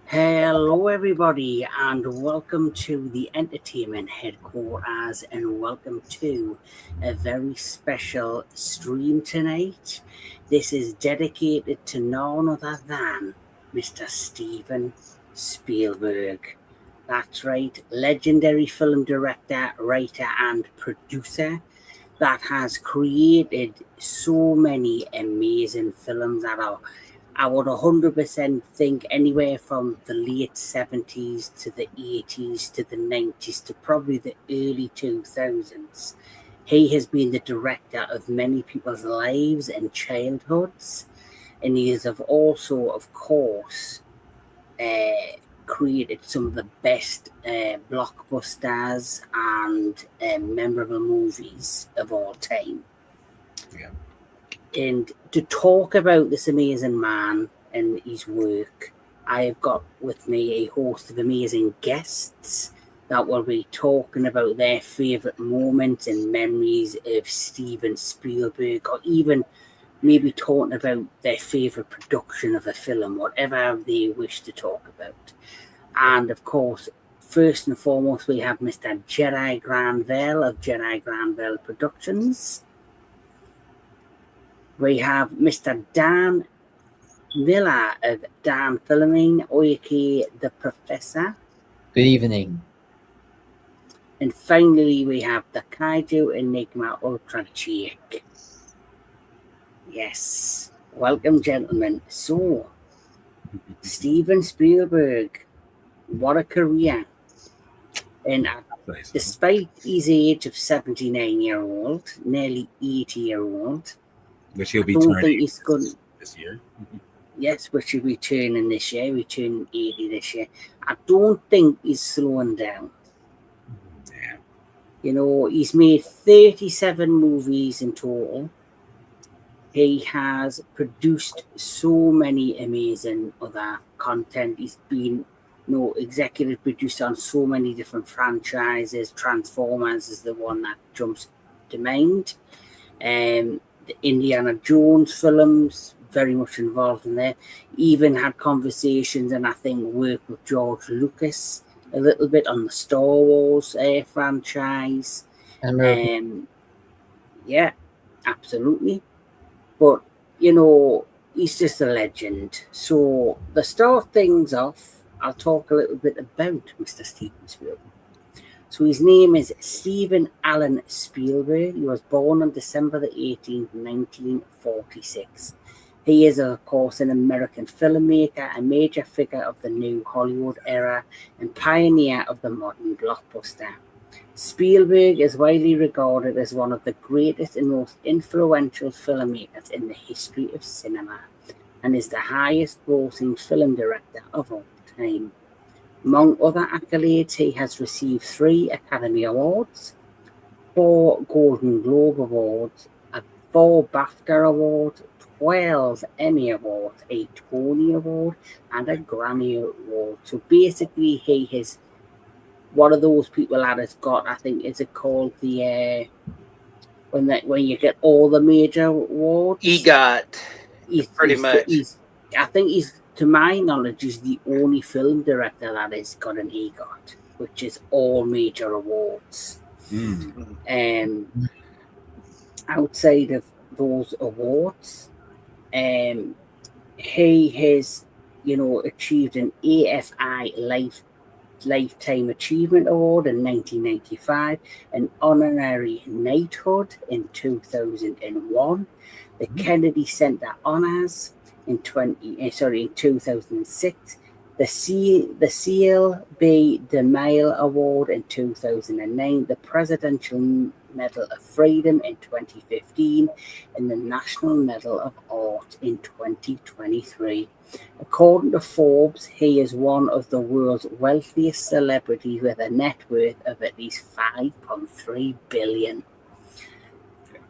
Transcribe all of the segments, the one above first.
Hello, everybody, and welcome to the entertainment headquarters, and welcome to a very special stream tonight. This is dedicated to none other than Mr. Steven Spielberg. That's right, legendary film director, writer, and producer that has created so many amazing films that are, I would 100% think, anywhere from the late 70s to the 80s to the 90s to probably the early 2000s. He has been the director of many people's lives and childhoods, and he has also, of course, created some of the best blockbusters and memorable movies of all time. Yeah. And to talk about this amazing man and his work, I have got with me a host of amazing guests that will be talking about their favourite moments and memories of Steven Spielberg, or even maybe talking about their favourite production of a film, whatever they wish to talk about. And of course, first and foremost, we have Mr. Jedi Granville of Jedi Granville Productions. We have Mr. Dan Miller of Dan Filming, aka The Professor. Good evening. And finally, we have the Kaiju Enigma Ultra Jake. Yes. Welcome, gentlemen. So, Steven Spielberg, what a career. And despite his age of 79-year-old, nearly 80-year-old, which he'll be turning this year. Yes, which he'll be turning this year. We turn 80 this year. I don't think he's slowing down. Yeah. You know, he's made 37 movies in total. He has produced so many amazing other content. He's been, executive producer on so many different franchises. Transformers is the one that jumps to mind. The Indiana Jones films, very much involved in there. Even had conversations and I think worked with George Lucas a little bit on the Star Wars franchise. Yeah, absolutely. But, he's just a legend. So, to start things off, I'll talk a little bit about Mr. Steven Spielberg. So his name is Stephen Allen Spielberg. He was born on December the 18th, 1946. He is, of course, an American filmmaker, a major figure of the new Hollywood era, and pioneer of the modern blockbuster. Spielberg is widely regarded as one of the greatest and most influential filmmakers in the history of cinema, and is the highest-grossing film director of all time. Among other accolades, he has received 3 Academy Awards, 4 Golden Globe Awards, 4 BAFTA Awards, 12 Emmy Awards, a Tony Award, and a Grammy Award. So basically, he is one of those people that has got, I think, is it called the when you get all the major awards? EGOT. Pretty much. I think he's, to my knowledge, is the only film director that has got an EGOT, which is all major awards. Outside of those awards, he has, achieved an AFI Lifetime Achievement Award in 1995, an honorary knighthood in 2001, the Kennedy Center Honors in 2006, the Cecil B. DeMille Award in 2009, the Presidential Medal of Freedom in 2015, and the National Medal of Art in 2023. According to Forbes, he is one of the world's wealthiest celebrities with a net worth of at least $5.3 billion.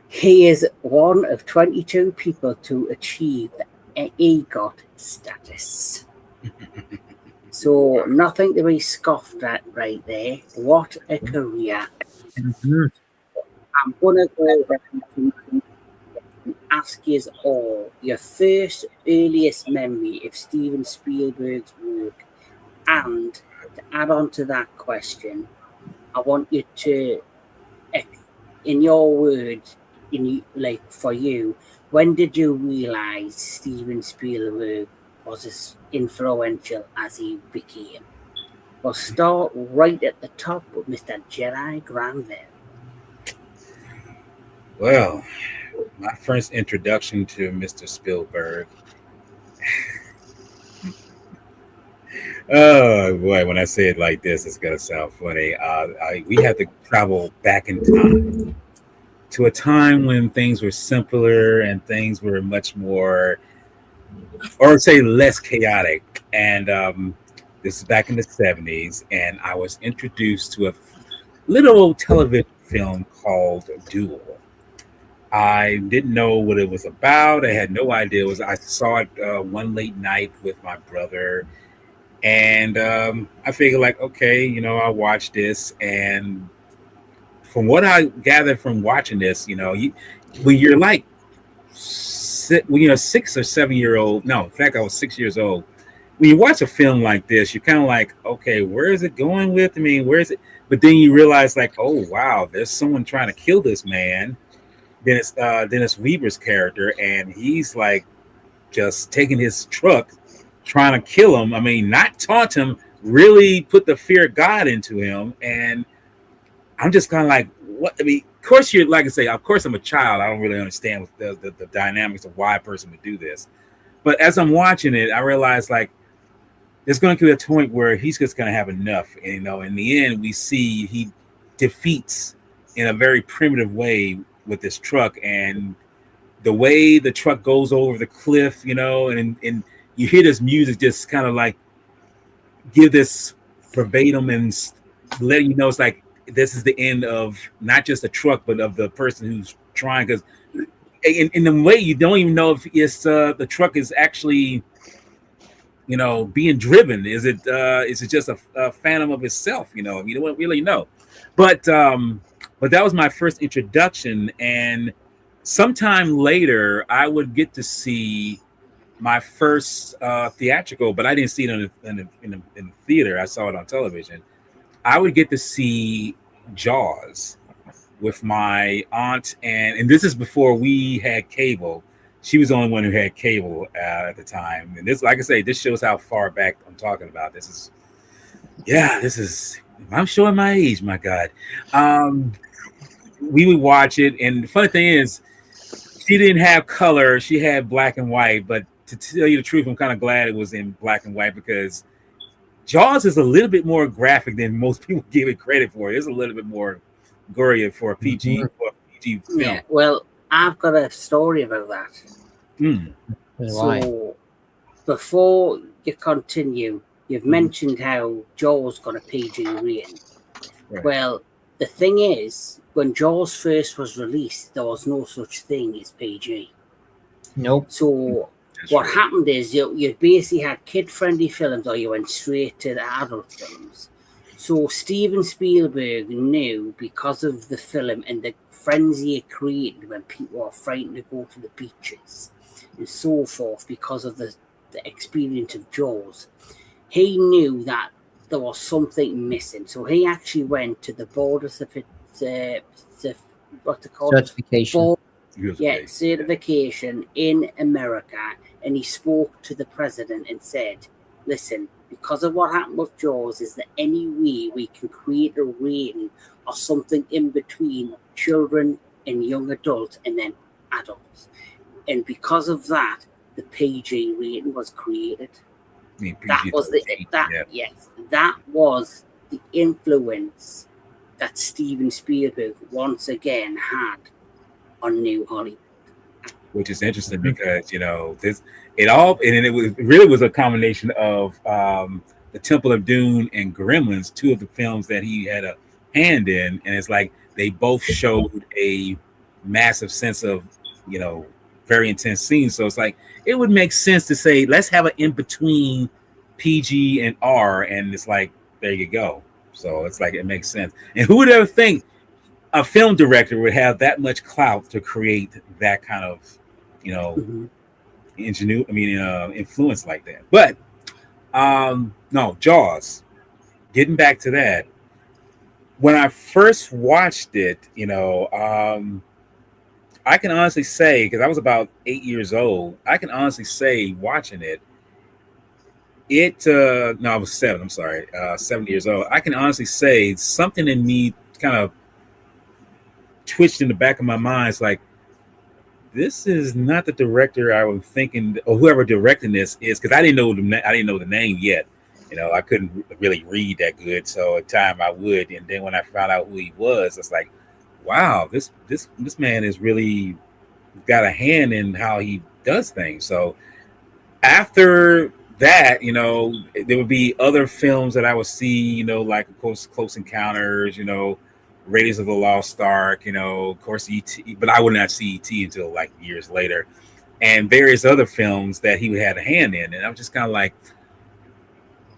He is one of 22 people to achieve the EGOT status. So nothing to be scoffed at right there. What a career. I'm going to go around and ask you all your first earliest memory of Steven Spielberg's work. And to add on to that question, I want you to, in your words, for you, when did you realize Steven Spielberg was as influential as he became? We'll start right at the top with Mr. Jedi Granville. Well, my first introduction to Mr. Spielberg. Oh boy, when I say it like this, it's gonna sound funny. We had to travel back in time to a time when things were simpler and things were much more, or say less chaotic. And this is back in the 70s, and I was introduced to a little television film called Duel. I didn't know what it was about. I had no idea. I saw it one late night with my brother, and I figured, like, okay, I'll watch this. And from what I gathered from watching this, when you're like, 6 or 7 year old. No, in fact, I was 6 years old. When you watch a film like this, you're kind of like, okay, where is it going with? I mean, where is it? But then you realize, like, oh wow, there's someone trying to kill this man. Then it's Dennis Weaver's character, and he's like just taking his truck, trying to kill him. I mean, not taunt him, really put the fear of God into him. And I'm just kind of like, what? I mean, of course, you're like I say, of course, I'm a child. I don't really understand the dynamics of why a person would do this. But as I'm watching it, I realize, like, there's going to be a point where he's just going to have enough. And, in the end, we see he defeats in a very primitive way with this truck, and the way the truck goes over the cliff, and you hear this music just kind of like give this verbatim and letting you know it's like this is the end of not just the truck, but of the person who's trying. Because in the way you don't even know if it's the truck is actually being driven. Is it just a phantom of itself? You don't really know. But that was my first introduction, and sometime later I would get to see my first theatrical, but I didn't see it in the theater. I saw it on television. I would get to see Jaws with my aunt, and this is before we had cable. She was the only one who had cable at the time. And this, like I say, this shows how far back I'm talking about. This is. I'm showing my age. My God. We would watch it, and the funny thing is, she didn't have color. She had black and white. But to tell you the truth, I'm kind of glad it was in black and white because Jaws is a little bit more graphic than most people give it credit for. It's a little bit more gory for a PG film. Yeah, well, I've got a story about that. So, before you continue, you've mentioned how Jaws got a PG rating. Right. Well, the thing is, when Jaws first was released, there was no such thing as PG. Nope. So what happened is you basically had kid-friendly films, or you went straight to the adult films. So Steven Spielberg knew, because of the film and the frenzy it created when people are frightened to go to the beaches and so forth, because of the experience of Jaws, he knew that there was something missing. So he actually went to the board of what's it called? Certification. Certification in America, and he spoke to the president and said, listen, because of what happened with Jaws, is there any way we can create a rating or something in between children and young adults and then adults? And because of that, the PG rating was created. That was the influence that Steven Spielberg once again had on New Hollywood. Which is interesting because it really was a combination of The Temple of Doom and Gremlins, two of the films that he had a hand in, and it's like they both showed a massive sense of very intense scenes. So it's like it would make sense to say let's have an in between PG and R, and it's like there you go. So it's like it makes sense. And who would ever think a film director would have that much clout to create that kind of influence like that? But no, Jaws. Getting back to that, when I first watched it, I can honestly say, because I was about 8 years old, I can honestly say watching it, I was 7, I'm sorry, 7 years old. I can honestly say something in me kind of twitched in the back of my mind. It's like, this is not the director I was thinking, or whoever directing this is, because I didn't know the name yet. I couldn't really read that good, so at time I would, and then when I found out who he was, it's like, wow, this man is really got a hand in how he does things. So after that, there would be other films that I would see, like of course Close Encounters, Raiders of the Lost Ark, of course E.T., but I would not see E.T. until like years later, and various other films that he had a hand in, and I'm just kind of like,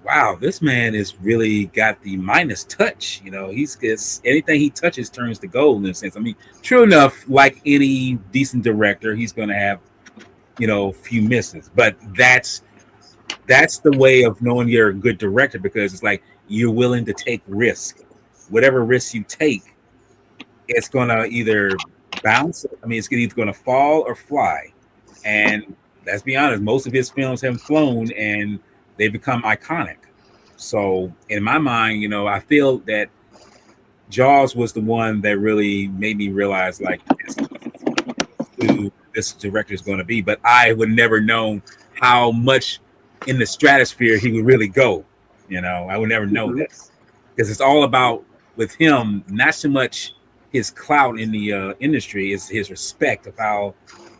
wow, this man is really got the Midas touch. He's anything he touches turns to gold in a sense. I mean, true enough, like any decent director, he's going to have, few misses. But that's the way of knowing you're a good director, because it's like you're willing to take risk. Whatever risk you take, it's going to either bounce. I mean, it's either going to fall or fly. And let's be honest, most of his films have flown and they become iconic. So in my mind, I feel that Jaws was the one that really made me realize like who this director is going to be. But I would never know how much in the stratosphere he would really go. I would never know this, because it's all about with him, not so much his clout in the industry, is his respect of how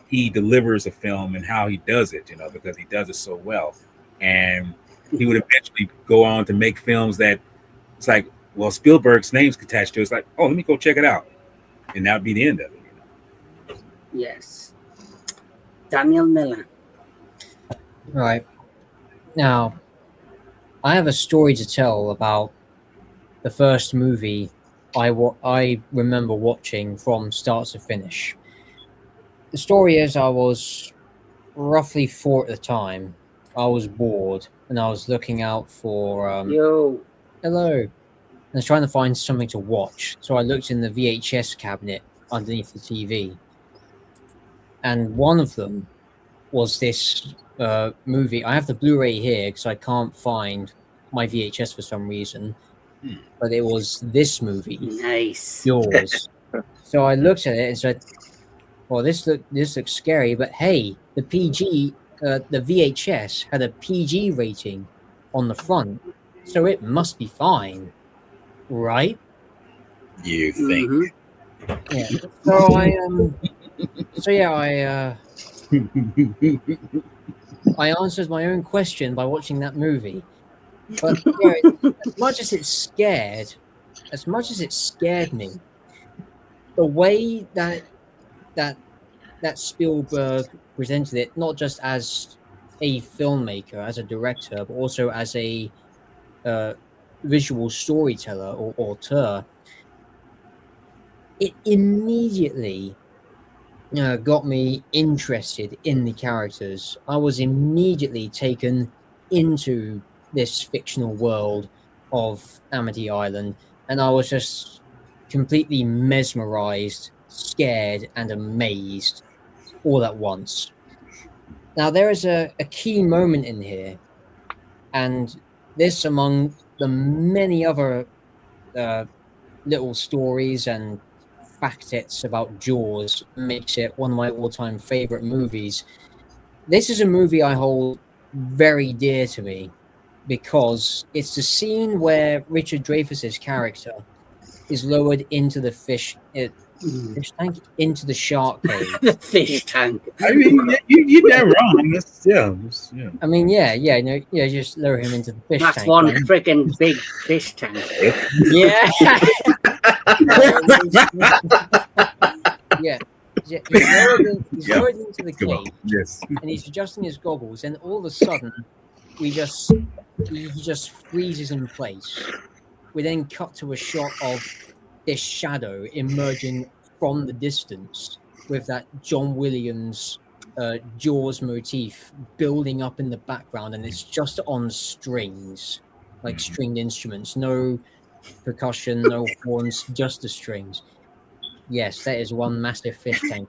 he delivers a film and how he does it, because he does it so well. And he would eventually go on to make films that it's like, well, Spielberg's name's attached to it. It's like, oh, let me go check it out. And that would be the end of it. Yes. Daniel Miller. Right. Now, I have a story to tell about the first movie I remember watching from start to finish. The story is I was roughly 4 at the time. I was bored and I was looking out for hello. I was trying to find something to watch, so I looked in the VHS cabinet underneath the TV, and one of them was this movie. I have the Blu-ray here because I can't find my VHS for some reason, but it was this movie, Nice. Jaws. So I looked at it and said, "Well, this looks scary, but hey, the VHS had a PG rating on the front, so it must be fine, right?" You think? Yeah. So I answered my own question by watching that movie. But as much as it scared me, the way that Spielberg presented it, not just as a filmmaker, as a director, but also as a visual storyteller or auteur, it immediately got me interested in the characters. I was immediately taken into this fictional world of Amity Island, and I was just completely mesmerized, scared, and amazed all at once. Now, there is a key moment in here, and this, among the many other little stories and facets about Jaws, makes it one of my all-time favorite movies. This is a movie I hold very dear to me because it's the scene where Richard Dreyfuss's character is lowered into the fish tank, into the shark cage. The fish tank. I mean, you're not wrong. Yeah. I mean, just lower him into the fish tank. That's one freaking big fish tank. Yeah. Yeah. He's lowered into the cage. Yes. And he's adjusting his goggles, and all of a sudden, he just freezes in place. We then cut to a shot of this shadow emerging from the distance with that John Williams Jaws motif building up in the background, and it's just on strings, like stringed instruments, no percussion, no horns, just the strings. Yes, that is one massive fish tank.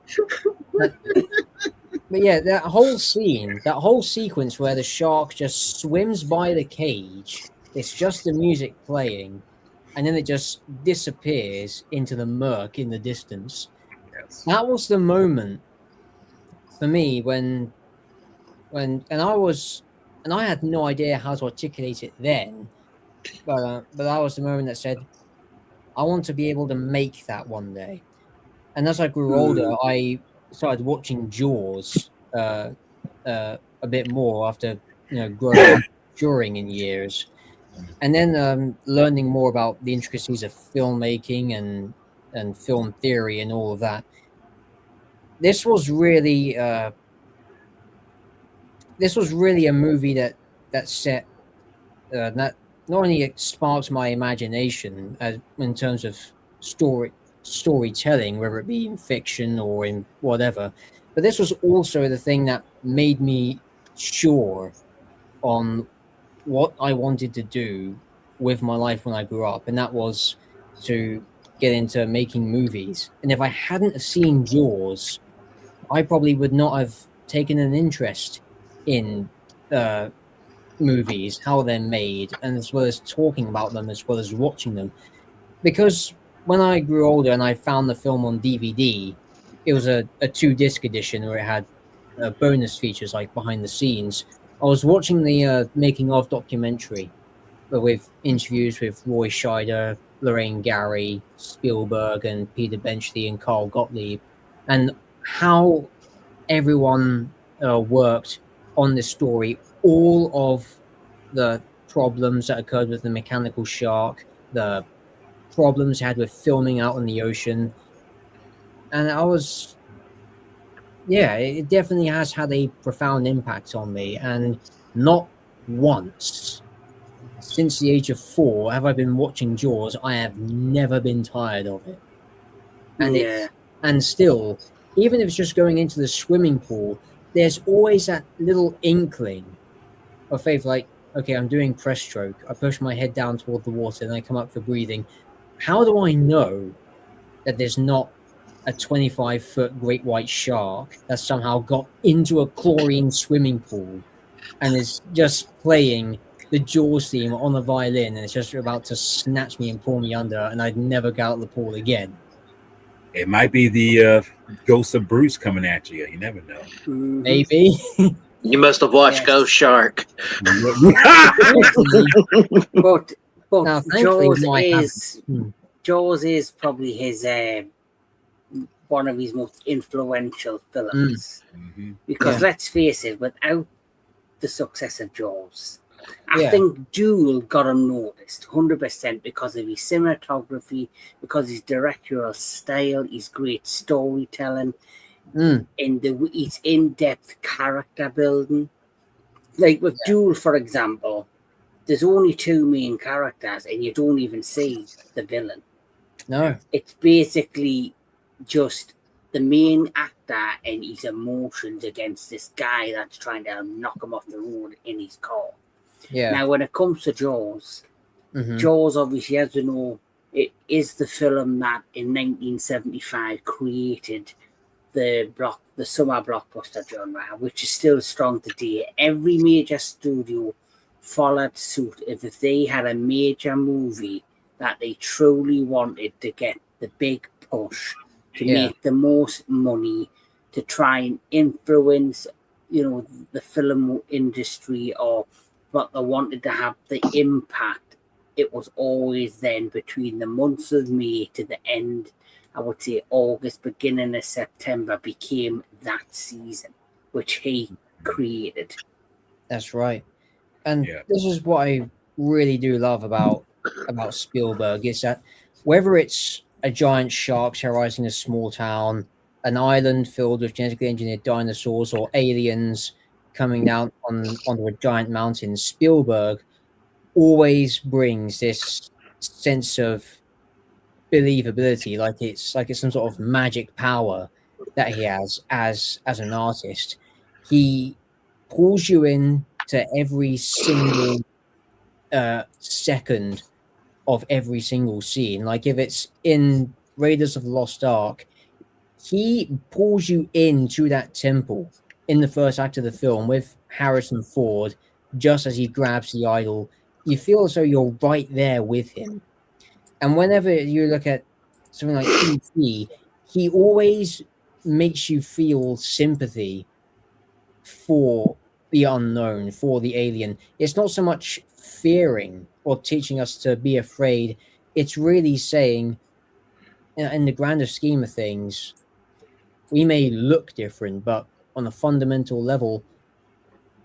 But yeah, that whole sequence where the shark just swims by the cage, it's just the music playing, and then it just disappears into the murk in the distance. Yes. That was the moment for me when I had no idea how to articulate it then, but that was the moment that said, I want to be able to make that one day. And as I grew older, I started watching Jaws a bit more after growing maturing in years, and then learning more about the intricacies of filmmaking and film theory and all of that. This was really a movie that set that not only sparked my imagination in terms of storytelling, whether it be in fiction or in whatever, but this was also the thing that made me sure on what I wanted to do with my life when I grew up, and that was to get into making movies. And if I hadn't seen Jaws, I probably would not have taken an interest in movies, how they're made, and as well as talking about them, as well as watching them. Because when I grew older and I found the film on DVD, it was a 2-disc edition where it had bonus features like behind the scenes. I was watching the making of documentary with interviews with Roy Scheider, Lorraine Gary, Spielberg, and Peter Benchley and Carl Gottlieb, and how everyone worked on this story, all of the problems that occurred with the mechanical shark, the problems had with filming out in the ocean. And it definitely has had a profound impact on me. And not once since the age of 4 have I been watching Jaws. I have never been tired of it. And and still, even if it's just going into the swimming pool, there's always that little inkling of faith, like, okay, I'm doing press stroke. I push my head down toward the water and I come up for breathing. How do I know that there's not a 25-foot great white shark that somehow got into a chlorine swimming pool and is just playing the Jaws theme on a violin, and it's just about to snatch me and pull me under, and I'd never get out of the pool again? It might be the ghost of Bruce coming at you. You never know. Maybe. You must have watched Ghost Shark. but Now, Jaws is probably his one of his most influential films. Because let's face it, without the success of Jaws, I think Duel got unnoticed 100% because of his cinematography, because his directorial style, his great storytelling, and his in-depth character building. Like with Duel, for example, there's only two main characters and you don't even see the villain. No. It's basically just the main actor and his emotions against this guy that's trying to knock him off the road in his car. Yeah. Now, when it comes to Jaws, Jaws, obviously, as we know, it is the film that in 1975 created the summer blockbuster genre, which is still strong today. Every major studio followed suit if they had a major movie that they truly wanted to get the big push to make the most money, to try and influence, the film industry, or what they wanted to have the impact. It was always then between the months of May to the end, I would say August, beginning of September, became that season, which he created. That's right. And this is what I really do love about Spielberg, is that whether it's a giant shark terrorizing a small town, an island filled with genetically engineered dinosaurs, or aliens coming down onto a giant mountain, Spielberg always brings this sense of believability, like it's some sort of magic power that he has as an artist. He pulls you in to every single second of every single scene. Like if it's in Raiders of the Lost Ark, he pulls you into that temple in the first act of the film with Harrison Ford. Just as he grabs the idol, you feel as though you're right there with him. And whenever you look at something like E.T., he always makes you feel sympathy for the unknown, for the alien. It's not so much fearing or teaching us to be afraid. It's really saying, in the grander scheme of things, we may look different, but on a fundamental level,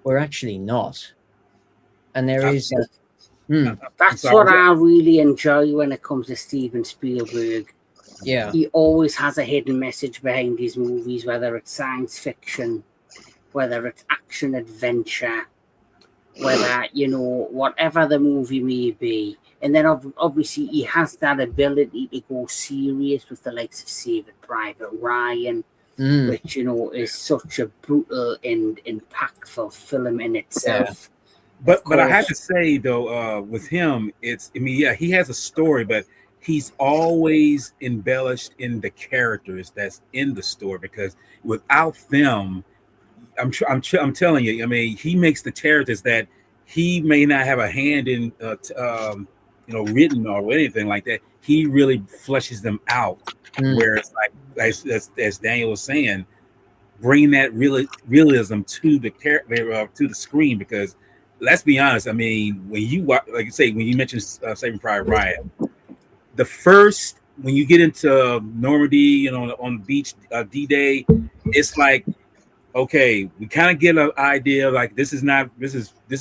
we're actually not. And there is... That's what I really enjoy when it comes to Steven Spielberg. Yeah. He always has a hidden message behind his movies, whether it's science fiction, whether it's action adventure, whether, whatever the movie may be. And then obviously he has that ability to go serious with the likes of Saving Private Ryan, which, is such a brutal and impactful film in itself. But I have to say though, with him, he has a story, but he's always embellished in the characters that's in the story, because without them, I'm telling you, he makes the characters that he may not have a hand in, written or anything like that. He really fleshes them out. Where it's like, as Daniel was saying, bringing that realism to the to the screen, because. Let's be honest. When you watch, like you say, when you mentioned Saving Private Ryan, when you get into Normandy, on the beach, D-Day, it's like, okay, we kind of get an idea, like this is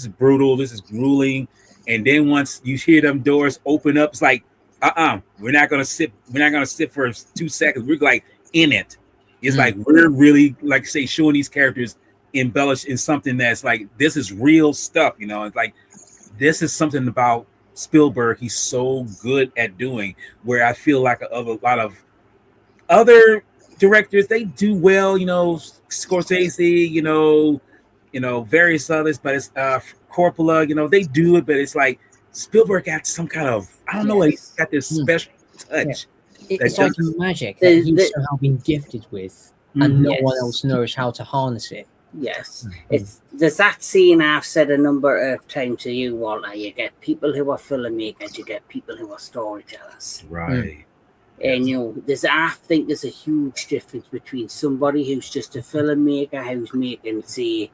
brutal, this is grueling, and then once you hear them doors open up, it's like, we're not gonna sit for 2 seconds. We're like in it. It's like we're really, like say, showing these characters embellished in something that's like, this is real stuff, it's like, this is something about Spielberg he's so good at doing, where I feel like a lot of other directors, they do well, Scorsese, various others, but it's Coppola, they do it, but it's like Spielberg got some kind of, I don't know, he's Yes. got this special touch. It's that like just- magic that he's the- somehow been gifted with, and no one Yes. else knows how to harness it. Yes, there's that scene I've said a number of times to you, Walter. You get people who are filmmakers, you get people who are storytellers. Right. And I think there's a huge difference between somebody who's just a filmmaker who's making, say,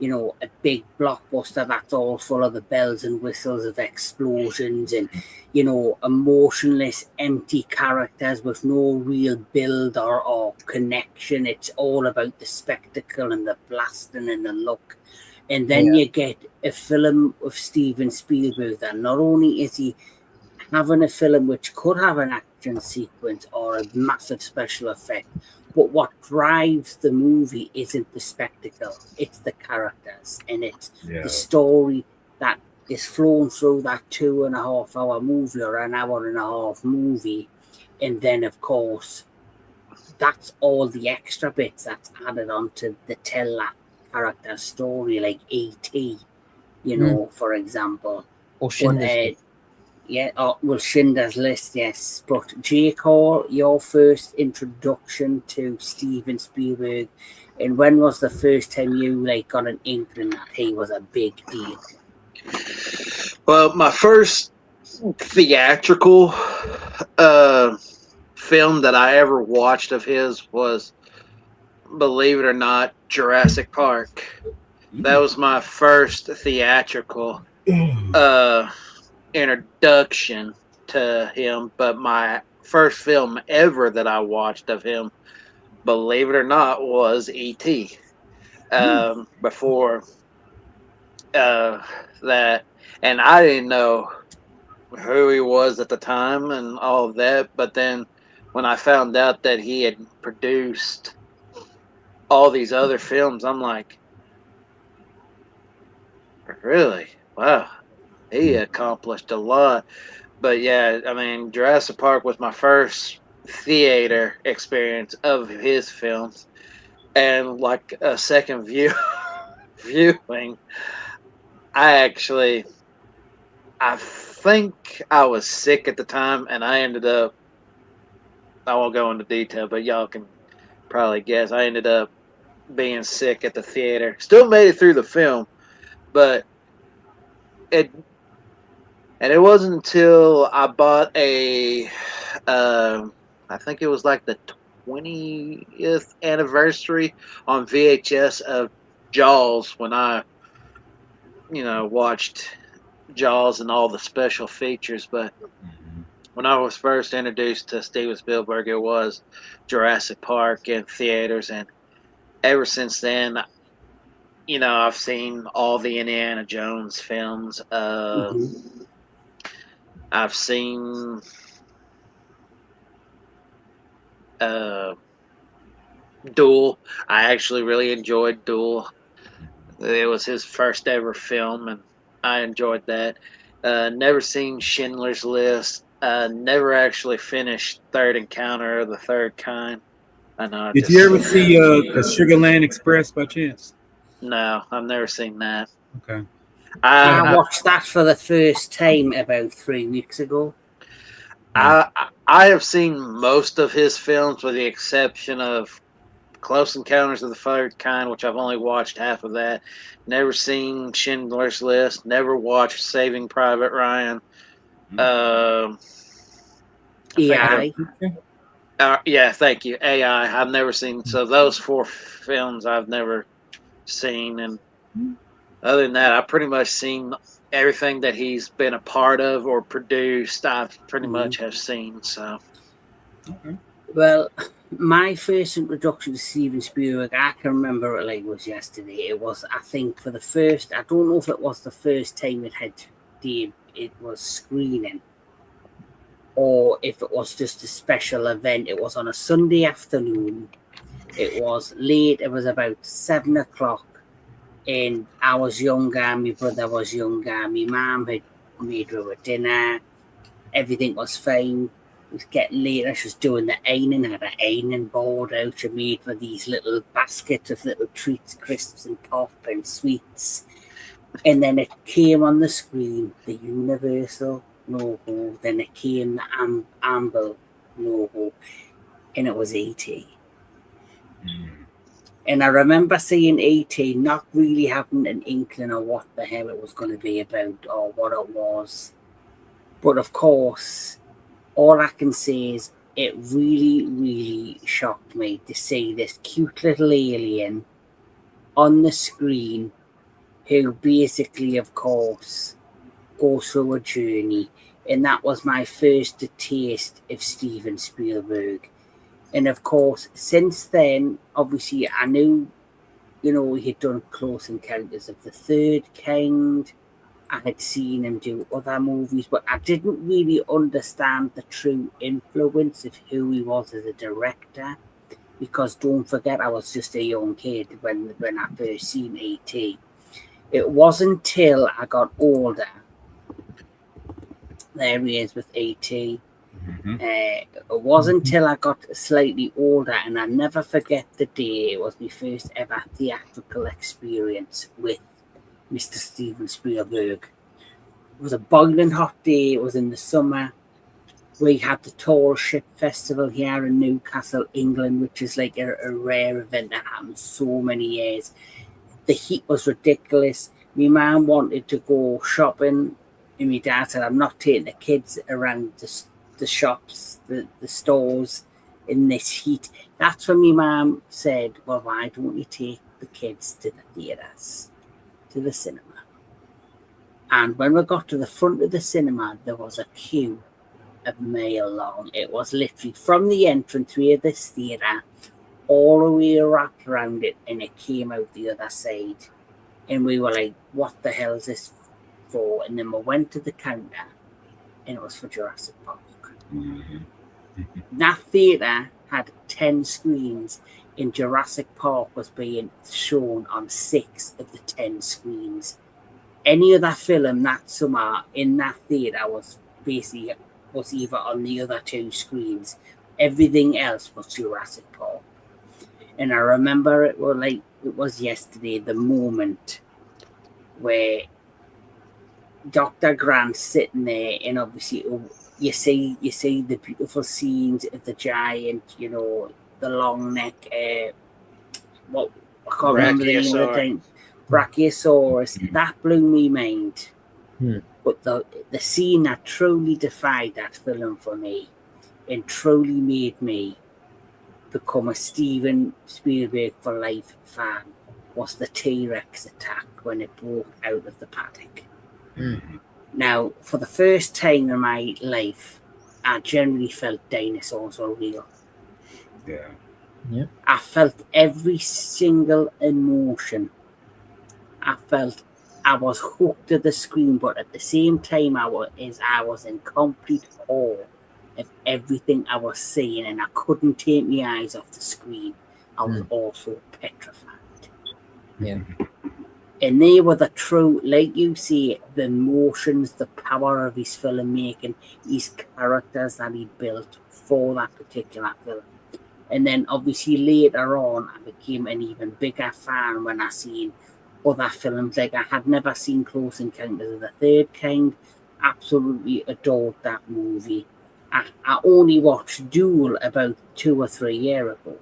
a big blockbuster that's all full of the bells and whistles of explosions and, emotionless, empty characters with no real build or connection. It's all about the spectacle and the blasting and the look. And then you get a film of Steven Spielberg that not only is he having a film which could have an action sequence or a massive special effect, but what drives the movie isn't the spectacle, it's the characters, and it's the story that is flown through that 2.5 hour movie or an hour and a half movie. And then, of course, that's all the extra bits that's added on to tell that character story, like E.T., for example. Or Schindler's List. Schindler's List, yes. But Jake Hall, your first introduction to Steven Spielberg, and when was the first time you got an inkling that he was a big deal? Well, my first theatrical film that I ever watched of his was, believe it or not, Jurassic Park. That was my first theatrical introduction to him, but my first film ever that I watched of him, believe it or not, was E.T. Before that, and I didn't know who he was at the time and all of that, but then when I found out that he had produced all these other films, I'm like, really? Wow. He accomplished a lot. But yeah, I mean, Jurassic Park was my first theater experience of his films. And like a second viewing, I think I was sick at the time, and I ended up, I won't go into detail, but y'all can probably guess, I ended up being sick at the theater. Still made it through the film, but it wasn't until I bought I think it was like the 20th anniversary on VHS of Jaws, when I, watched Jaws and all the special features. But when I was first introduced to Steven Spielberg, it was Jurassic Park in theaters, and ever since then, I've seen all the Indiana Jones films. I've seen Duel. I actually really enjoyed Duel. It was his first ever film, and I enjoyed that. Never seen Schindler's List. Never actually finished Third Encounter of the Third Kind. I know. Did you ever see the Sugarland Express by chance? No, I've never seen that. Okay. I watched that for the first time about 3 weeks ago. I have seen most of his films, with the exception of Close Encounters of the Third Kind, which I've only watched half of that. Never seen Schindler's List. Never watched Saving Private Ryan. AI. Yeah, thank you. AI. I've never seen. So those 4 films I've never seen, and other than that, I've pretty much seen everything that he's been a part of or produced. I've pretty much have seen. So, Well, my first introduction to Steven Spielberg, I can remember it like it was yesterday. It was, I think, for the first. I don't know if it was the first time it was screening, or if it was just a special event. It was on a Sunday afternoon. It was late. It was about 7 o'clock. And I was younger, my brother was younger, my mum had made her dinner, everything was fine. It was getting later. She was doing the ironing, had an ironing board out. She made for these little baskets of little treats, crisps and pop and sweets. And then it came on the screen, the Universal logo. Then it came the Amble logo, and it was E.T. And I remember seeing E.T. not really having an inkling of what the hell it was going to be about or what it was. But of course, all I can say is it really, really shocked me to see this cute little alien on the screen who basically, of course, goes through a journey. And that was my first taste of Steven Spielberg. And of course, since then, obviously, I knew, he'd done Close Encounters of the Third Kind. I had seen him do other movies, but I didn't really understand the true influence of who he was as a director. Because don't forget, I was just a young kid when I first seen E.T. It wasn't till I got older. There he is with E.T. It wasn't until I got slightly older, and I never forget the day. It was my first ever theatrical experience with Mr. Steven Spielberg. It was a boiling hot day. It was in the summer. We had the Tall Ship Festival here in Newcastle, England, which is like a rare event that happens so many years. The heat was ridiculous. My mum wanted to go shopping, and my dad said, I'm not taking the kids around the shops, the stores in this heat. That's when my mum said, well, why don't you take the kids to the theatres, to the cinema? And when we got to the front of the cinema, there was a queue a mile long. It was literally from the entranceway of this theatre all the way wrapped around it, and it came out the other side. And we were like, what the hell is this for? And then we went to the counter, and it was for Jurassic Park. That theatre had 10 screens, and Jurassic Park was being shown on 6 of the 10 screens. Any other film that summer in that theatre was either on the other 2 screens. Everything else was Jurassic Park. And I remember it was yesterday, the moment where Dr. Grant's sitting there, and obviously you see the beautiful scenes of the giant, the long neck, I can't remember the name of the thing. Brachiosaurus. That blew me mind. But the scene that truly defied that film for me and truly made me become a Steven Spielberg for life fan was the T-Rex attack when it broke out of the paddock. Now, for the first time in my life, I generally felt dinosaurs were real. Yeah. I felt every single emotion. I felt I was hooked to the screen, but at the same time, I was in complete awe of everything I was seeing, and I couldn't take my eyes off the screen. I was also petrified. Yeah. And they were the true, like you say, the emotions, the power of his filmmaking, his characters that he built for that particular film. And then obviously later on, I became an even bigger fan when I seen other films. Like I had never seen Close Encounters of the Third Kind. Absolutely adored that movie. I only watched Duel about 2 or 3 years ago.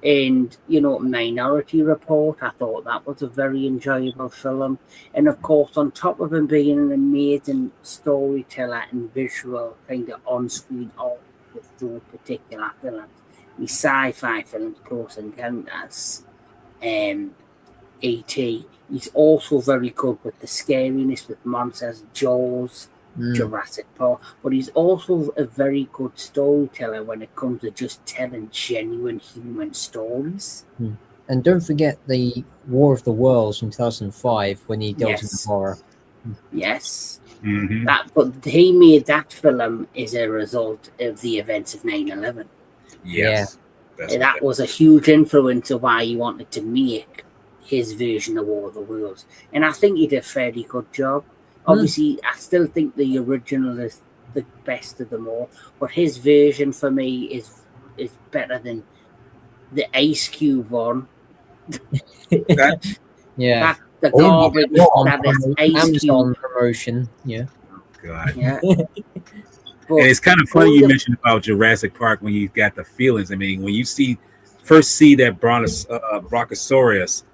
And, Minority Report, I thought that was a very enjoyable film. And, of course, on top of him being an amazing storyteller and visual kind of on-screen art with those particular films, the sci-fi films, Close Encounters, E.T., he's also very good with the scariness with monsters, Jaws, Jurassic Park, but he's also a very good storyteller when it comes to just telling genuine human stories. And don't forget the War of the Worlds from 2005 when he dealt in horror. Yes. Mm-hmm. But he made that film as a result of the events of 9/11. Yes. Yeah. That was a huge influence of why he wanted to make his version of War of the Worlds. And I think he did a fairly good job. Obviously, I still think the original is the best of them all. But his version for me is better than the Ice Cube one. That, Yeah. The Oh my garbage What that is on Ice Cube. Amazon promotion? Yeah. God. Yeah. And it's kind of funny all you the- mentioned about Jurassic Park when you got the feelings. I mean, when you first see that Brontosaurus,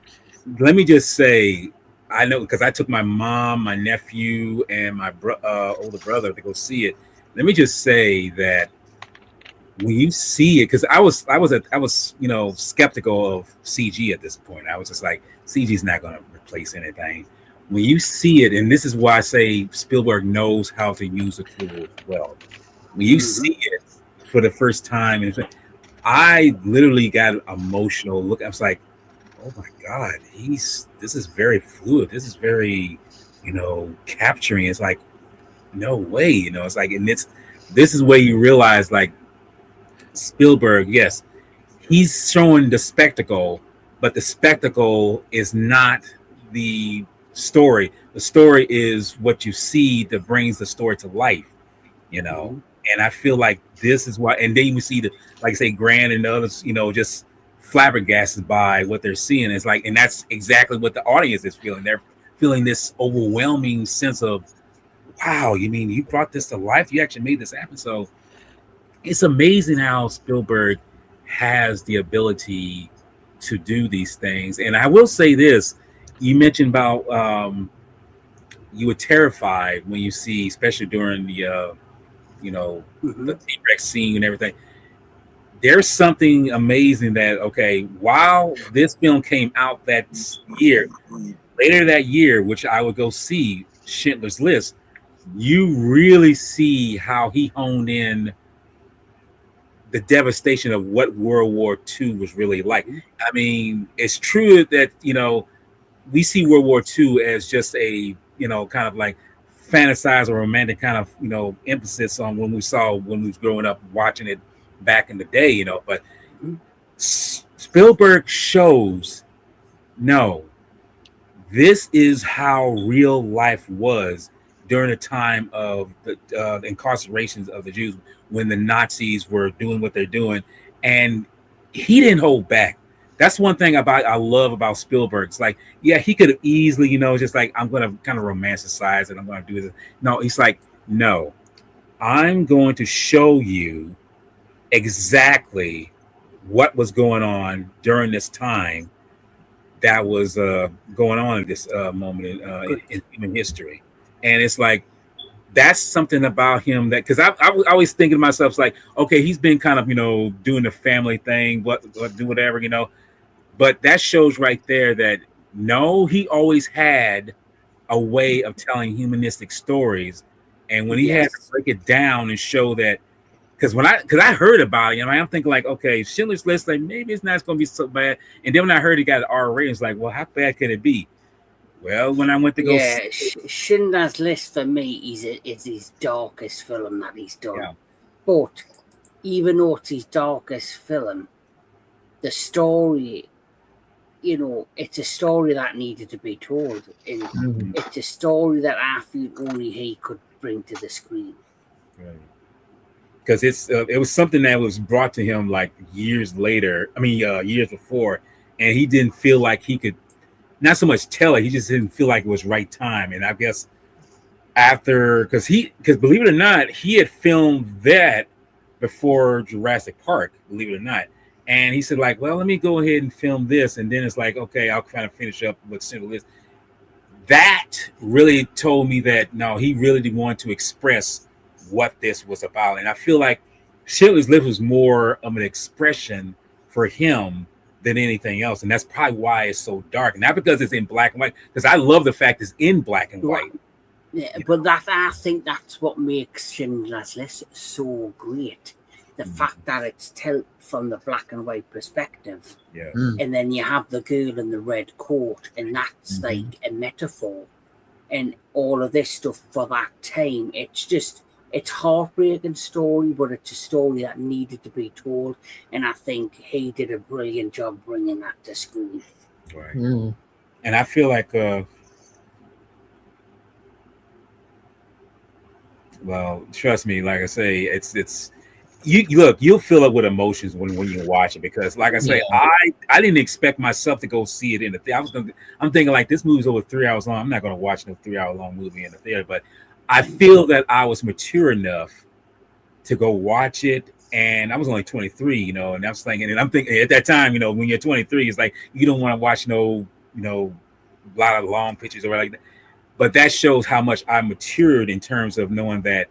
let me just say, I know because I took my mom, my nephew, and my older brother to go see it. Let me just say that when you see it, because I was skeptical of CG at this point. I was just like, CG is not going to replace anything. When you see it, and this is why I say Spielberg knows how to use a tool as well. When you see it for the first time, and I literally got emotional. Look, I was like, oh my God, this is very fluid. This is very, capturing. It's like, no way, it's like, and this is where you realize, like, Spielberg, yes, he's showing the spectacle, but the spectacle is not the story. The story is what you see that brings the story to life, And I feel like this is why, and then you see like I say, Grant and the others, just flabbergasted by what they're seeing. It's like, and that's exactly what the audience is feeling. They're feeling this overwhelming sense of, wow, you mean you brought this to life? You actually made this happen. So it's amazing how Spielberg has the ability to do these things. And I will say this: you mentioned about you were terrified when you see, especially during the the T-Rex scene and everything. There's something amazing that while this film came out that year, later that year, which I would go see Schindler's List, you really see how he honed in the devastation of what World War II was really like. I mean, it's true that we see World War II as just a kind of like fantasized or romantic kind of emphasis on when we was growing up watching it back in the day, but Spielberg shows no, this is how real life was during the time of the incarcerations of the Jews when the Nazis were doing what they're doing, and he didn't hold back. That's one thing I love about Spielberg. It's like, yeah, he could have easily, just like, I'm going to kind of romanticize it. I'm going to do this. No, he's like, no, I'm going to show you exactly what was going on during this time that was going on at this moment in human history. And it's like, that's something about him that, because I was always thinking to myself, it's like, okay, he's been kind of, doing the family thing, do whatever, but that shows right there that no, he always had a way of telling humanistic stories. And when he had to break it down and show that, because I heard about it, I'm thinking like, okay, Schindler's List, like maybe it's not going to be so bad. And then when I heard he got an R rating, it's like, well, how bad could it be? Well, when I went to go see Schindler's List for me is his darkest film that he's done. Yeah. But even though it's his darkest film, the story, it's a story that needed to be told. And it's a story that I feel only he could bring to the screen. Right. Because it was something that was brought to him like years later. I mean, years before, and he didn't feel like he could, not so much tell it. He just didn't feel like it was right time. And I guess because believe it or not, he had filmed that before Jurassic Park. Believe it or not, and he said like, well, let me go ahead and film this, and then it's like, okay, I'll kind of finish up with Schindler's List. That really told me that no, he really did want to express what this was about. And I feel like Schindler's List was more of an expression for him than anything else. And that's probably why it's so dark. Not because it's in black and white, because I love the fact it's in black and white. Yeah, but I think that's what makes Schindler's List so great. The fact that it's told from the black and white perspective. Yeah. And then you have the girl in the red coat, and that's like a metaphor. And all of this stuff for that time, it's heartbreaking story, but it's a story that needed to be told. And I think he did a brilliant job bringing that to screen. Right. And I feel like Well, trust me, like I say, it's you look, you'll fill it with emotions when you watch it because, like I say, Yeah. I didn't expect myself to go see it in the theater. I'm thinking like this movie's over 3 hours long. I'm not gonna watch no 3 hour long movie in the theater, but I feel that I was mature enough to go watch it. And I was only 23, and I was thinking, and I'm thinking at that time, when you're 23, it's like you don't want to watch a lot of long pictures or like that. But that shows how much I matured in terms of knowing that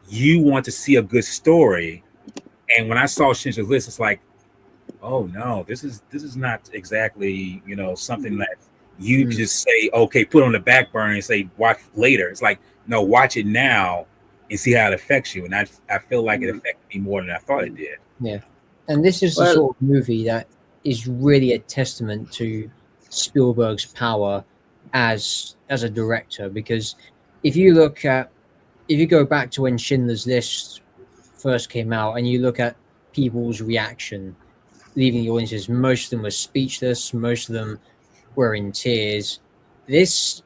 you want to see a good story. And when I saw Schindler's List, it's like, oh no, this is not exactly something that you Mm. just say, okay, put on the back burner and say watch later. It's like, no, watch it now and see how it affects you. And I feel like it affected me more than I thought it did. Yeah. And this is the Well, sort of movie that is really a testament to Spielberg's power as a director, because if you go back to when Schindler's List first came out and you look at people's reaction, leaving the audiences, most of them were speechless, most of them were in tears. This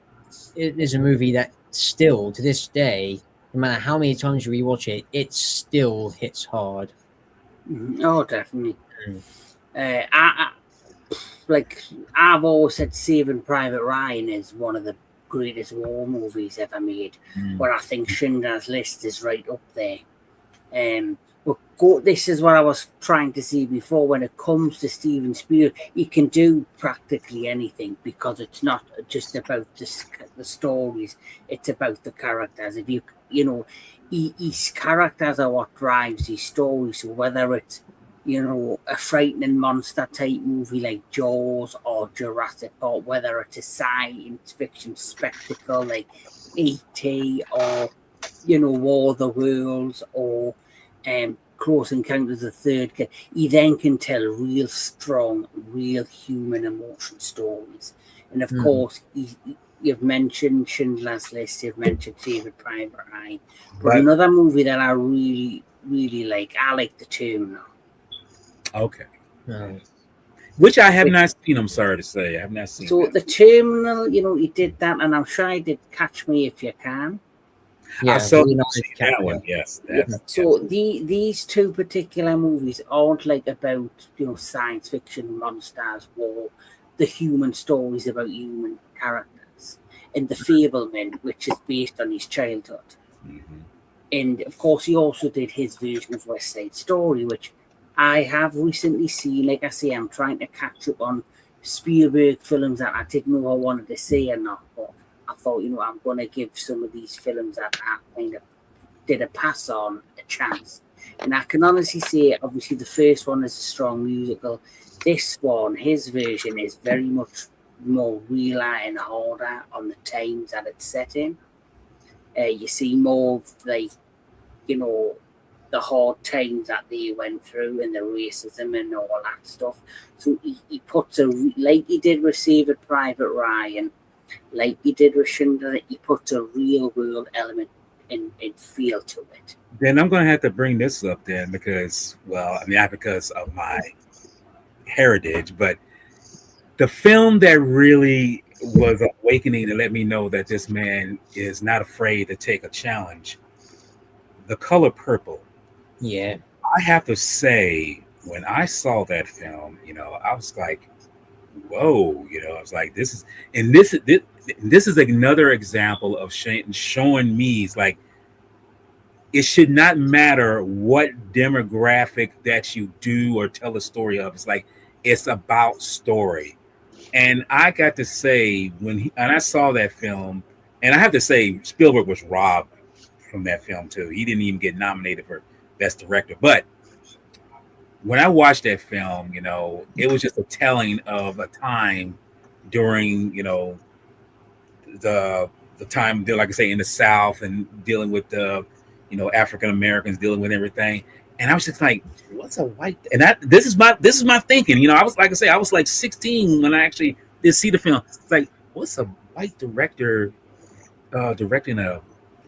is a movie that still, to this day, no matter how many times you rewatch it, it still hits hard. oh, definitely. Mm. Like I've always said, Saving Private Ryan is one of the greatest war movies ever made. But I think Schindler's List is right up there. This is what I was trying to say before. When it comes to Steven Spielberg, he can do practically anything because it's not just about the stories; it's about the characters. If his characters are what drives his stories. So whether it's a frightening monster type movie like Jaws or Jurassic Park, whether it's a science fiction spectacle like E.T. or War of the Worlds or Close Encounters of the Third Kind, he then can tell real strong, real human emotion stories. And of course, you've mentioned Schindler's List, you've mentioned Saving Private Ryan, but another movie that I really, really like, I like The Terminal. Okay. Oh. Which I have not seen. I'm sorry to say, I have not seen. So that. The Terminal, he did that, and I'm sure he did Catch Me If You Can. Yeah, I saw really nice that one. Yes. So these two particular movies aren't like about science fiction monsters or the human stories about human characters. And The Fableman, which is based on his childhood. Mhm. And of course, he also did his version of West Side Story, which I have recently seen. Like I say, I'm trying to catch up on Spielberg films that I didn't know I wanted to see or not. But I thought, I'm going to give some of these films that I kind of did a pass on a chance. And I can honestly say, obviously, the first one is a strong musical. This one, his version, is very much more realer and harder on the times that it's set in. You see more of, like, the hard times that they went through and the racism and all that stuff. So he puts like he did with Saving Private Ryan, like he did with Schindler, he puts a real world element and feel to it. Then I'm going to have to bring this up then because, well, I mean, not because of my heritage, but the film that really was awakening to let me know that this man is not afraid to take a challenge. The Color Purple. Yeah. I have to say, when I saw that film, I was like, whoa, I was like, this is another example of showing me, it's like, it should not matter what demographic that you do or tell a story of. It's like, it's about story. And I got to say, and I saw that film, and I have to say, Spielberg was robbed from that film too. He didn't even get nominated for Best Director. But when I watched that film, it was just a telling of a time during, the time, like I say, in the South and dealing with the, African Americans, dealing with everything. And I was just like, what's a white? And this is my thinking. I was, like I say, I was like 16 when I actually did see the film. It's like, what's a white director directing a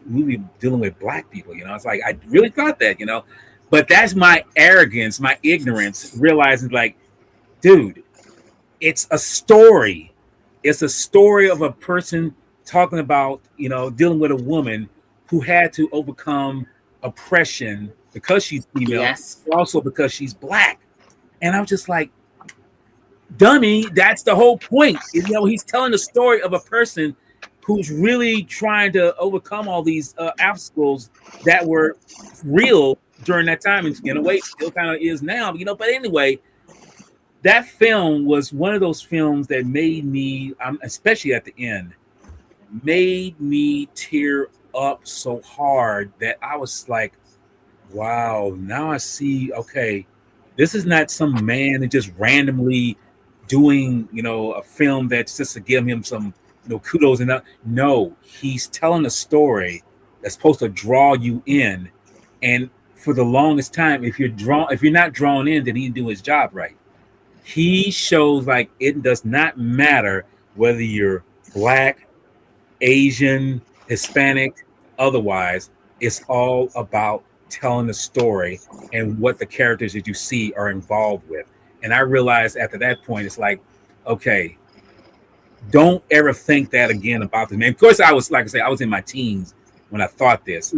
movie dealing with black people? It's like, I really thought that, but that's my arrogance, my ignorance, realizing like, dude, it's a story. It's a story of a person talking about, dealing with a woman who had to overcome oppression because she's female, Yes. also because she's black. And I'm just like, dummy, that's the whole point. You know, he's telling the story of a person who's really trying to overcome all these obstacles that were real during that time, and in a way still kind of is now, you know. But anyway, that film was one of those films that made me, especially at the end, made me tear up so hard that I was like, wow, now I see, okay, this is not some man that just randomly doing, you know, a film that's just to give him some, you know, kudos and that. No, he's telling a story that's supposed to draw you in. And for the longest time, if you're not drawn in, then he didn't do his job right. He shows like it does not matter whether you're black, Asian, Hispanic, otherwise, it's all about telling the story and what the characters that you see are involved with. And I realized after that point, it's like, okay, don't ever think that again about this man. Of course, I was, like I say, I was in my teens when I thought this.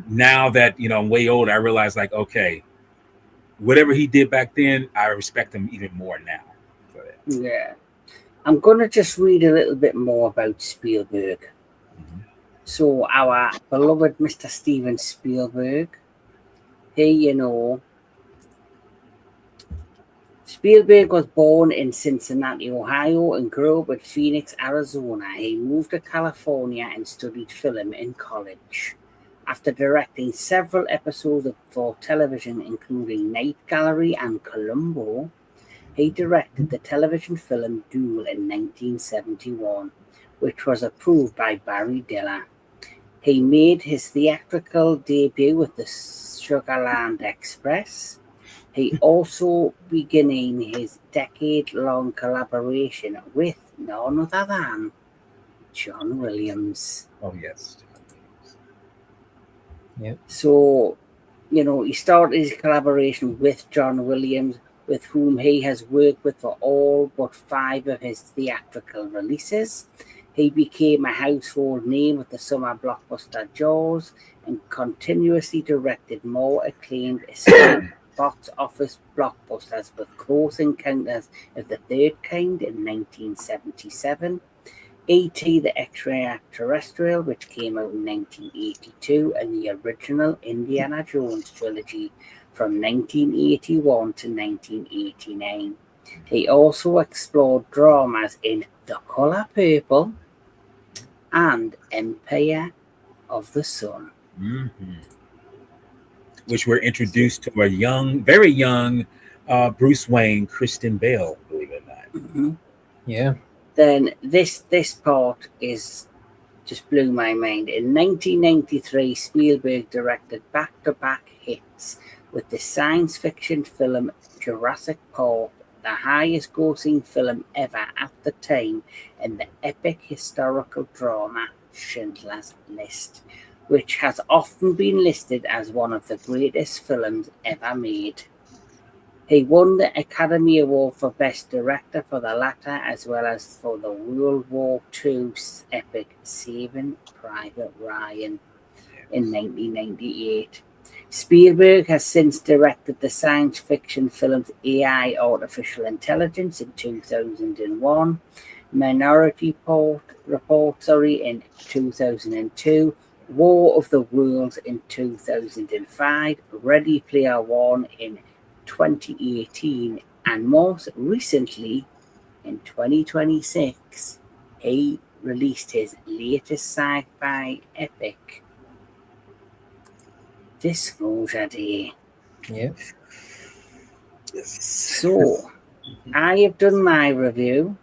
Now that, you know, I'm way older, I realized like, okay, whatever he did back then, I respect him even more now for that. Yeah. I'm going to just read a little bit more about Spielberg. So our beloved Mr. Steven Spielberg, you know, Spielberg was born in Cincinnati, Ohio, and grew up in Phoenix, Arizona. He moved to California and studied film in college. After directing several episodes for television, including Night Gallery and Columbo, he directed the television film Duel in 1971, which was approved by Barry Diller. He made his theatrical debut with the Sugarland Express. He also beginning his decade-long collaboration with none other than John Williams. Oh, yes. Yep. So, you know, he started his collaboration with John Williams, with whom he has worked with for all but 5 of his theatrical releases. He became a household name with the summer blockbuster Jaws and continuously directed more acclaimed box office blockbusters with Close Encounters of the Third Kind in 1977, E.T. the Extraterrestrial, which came out in 1982, and the original Indiana Jones trilogy from 1981 to 1989. He also explored dramas in The Color Purple and Empire of the Sun. Mm-hmm. Which were introduced to a young, very young Bruce Wayne, Christian Bale, believe it or not. Mm-hmm. Yeah. Then this part is just blew my mind. In 1993, Spielberg directed back-to-back hits with the science fiction film Jurassic Park, the highest grossing film ever at the time, and the epic historical drama Schindler's List, which has often been listed as one of the greatest films ever made. He won the Academy Award for Best Director for the latter, as well as for the World War II epic Saving Private Ryan in 1998. Spielberg has since directed the science fiction films AI Artificial Intelligence in 2001, Minority Report in 2002, War of the Worlds in 2005, Ready Player One in 2018, and most recently in 2026 he released his latest sci-fi epic, Disclosure Day. Yeah. So I have done my review.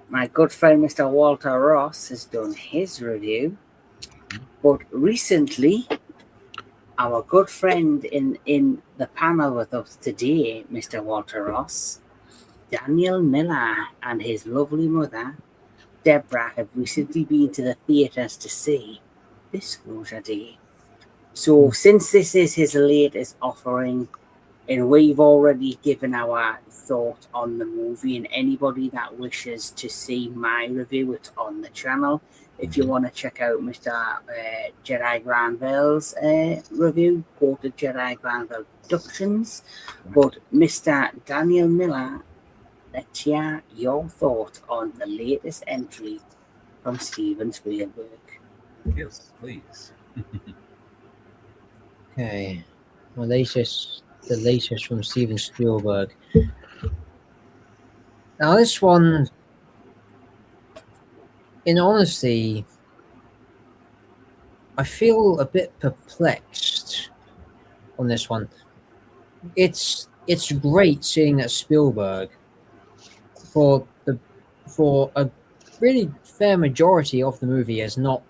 My good friend Mr. Walter Ross has done his review, but recently our good friend in the panel with us today, Mr. Walter Ross, Daniel Miller, and his lovely mother, Deborah, have recently been to the theatres to see Disclosure Day. So since this is his latest offering, and we've already given our thought on the movie, and anybody that wishes to see my review, it's on the channel. If you want to check out Mr. Jedi Granville's review, go to Jedi Granville Productions. But Mr. Daniel Miller, let's hear your thoughts on the latest entry from Steven Spielberg. Yes, please. Okay, the latest from Steven Spielberg. Now this one, in honesty, I feel a bit perplexed on this one. It's great seeing that Spielberg, for a really fair majority of the movie, has not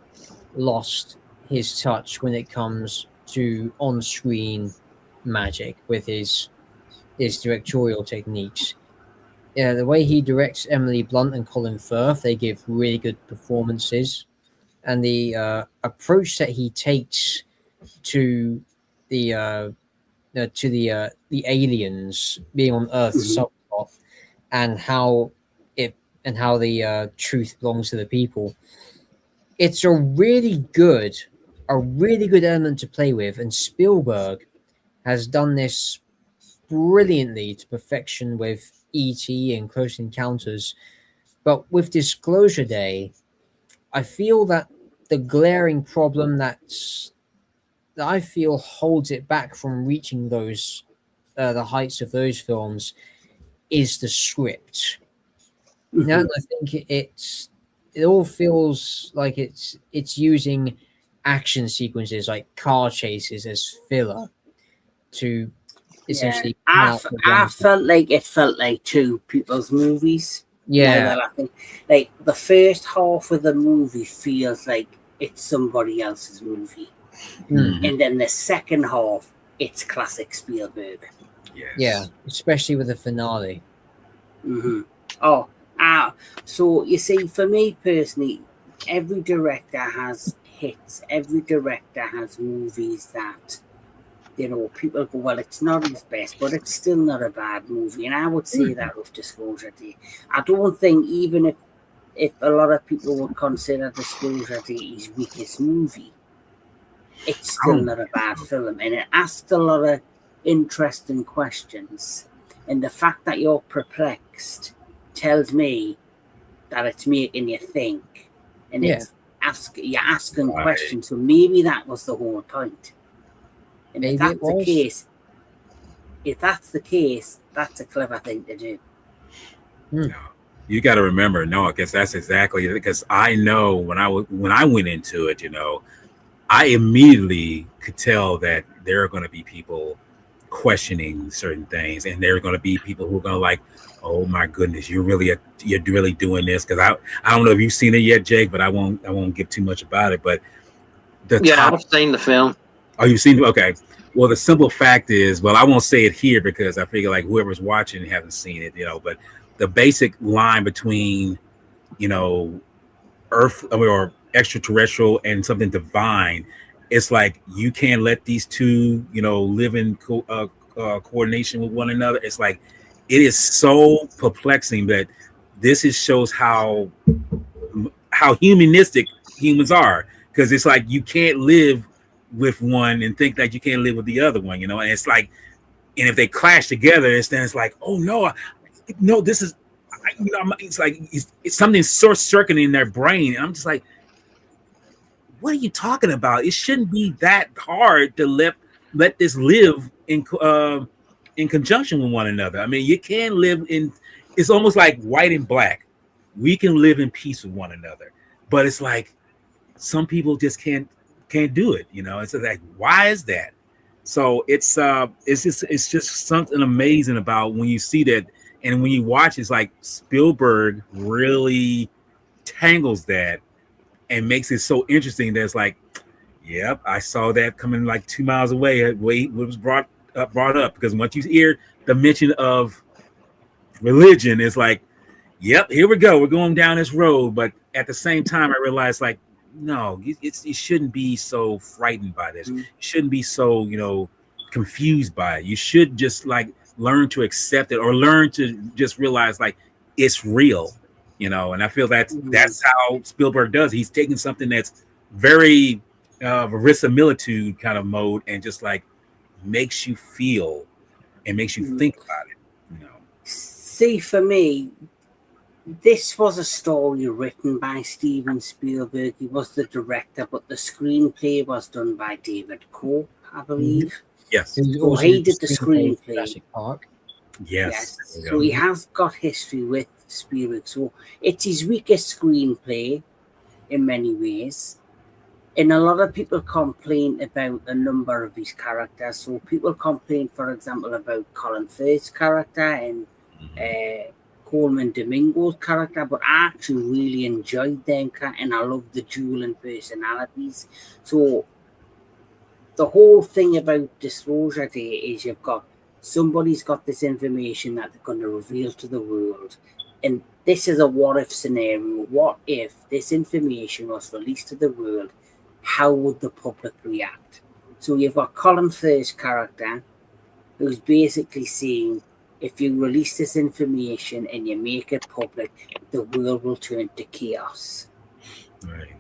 lost his touch when it comes to on-screen magic with his directorial techniques. Yeah, the way he directs Emily Blunt and Colin Firth, they give really good performances, and the approach that he takes to the aliens being on Earth subplot, and how the truth belongs to the people. It's a really good element to play with, and Spielberg has done this brilliantly to perfection with E.T. and Close Encounters. But with Disclosure Day, I feel that the glaring problem that I feel holds it back from reaching those the heights of those films is the script. Now I think it all feels like it's using action sequences like car chases as filler to essentially. I felt like two people's movies. Yeah, I think like the first half of the movie feels like it's somebody else's movie, and then the second half it's classic Spielberg. Yes. Yeah, especially with the finale. So you see, for me personally, every director has hits. Every director has movies that, people go, well, it's not his best, but it's still not a bad movie. And I would say that with Disclosure Day. I don't think, even if a lot of people would consider Disclosure Day his weakest movie, it's still not a bad film. And it asks a lot of interesting questions. And the fact that you're perplexed tells me that it's making you think. And you're asking questions. So maybe that was the whole point. And if that's the case, that's a clever thing to do. No, you got to remember, no, I guess that's exactly it. Because I know when I went into it, I immediately could tell that there are going to be people questioning certain things, and there are going to be people who are going to like, oh my goodness, you're really doing this. Because I don't know if you've seen it yet, Jake, but I won't give too much about it. But I've seen the film. Oh, you've seen it? Okay. Well, the simple fact is, I won't say it here because I figure like whoever's watching hasn't seen it, but the basic line between, Earth or extraterrestrial and something divine, it's like you can't let these two, live in coordination with one another. It's like, it is so perplexing that this shows how humanistic humans are, because it's like you can't live with one and think that you can't live with the other one, and it's like, and if they clash together, then it's like, oh no, this is, it's like it's something sort of circling in their brain, and I'm just like, what are you talking about? It shouldn't be that hard to let this live in conjunction with one another. I mean, you can live in. It's almost like white and black. We can live in peace with one another, but it's like some people just can't do it. It's like, why is that? So it's just something amazing about when you see that, and when you watch, it's like Spielberg really tangles that and makes it so interesting that it's like, yep, I saw that coming like 2 miles away. It was brought up, because once you hear the mention of religion, it's like, yep, here we go, we're going down this road. But at the same time, I realized, like, no, you shouldn't be so frightened by this. You shouldn't be so confused by it. You should just like learn to accept it, or learn to just realize like it's real, And I feel that's how Spielberg does. He's taking something that's very verisimilitude kind of mode and just like makes you feel and makes you think about it. See, for me, this was a story written by Steven Spielberg. He was the director, but the screenplay was done by David Cope, I believe. Yes. So he did the screenplay. Jurassic Park. Yes. So he has got history with Spielberg. So it's his weakest screenplay in many ways. And a lot of people complain about a number of his characters. So people complain, for example, about Colin Firth's character and Coleman Domingo's character, but I actually really enjoyed them, and I love the dueling personalities. So the whole thing about Disclosure Day is you've got somebody's got this information that they're going to reveal to the world, and this is a what-if scenario. What if this information was released to the world? How would the public react? So you've got Colin Firth's character who's basically saying, if you release this information and you make it public, the world will turn to chaos. Right.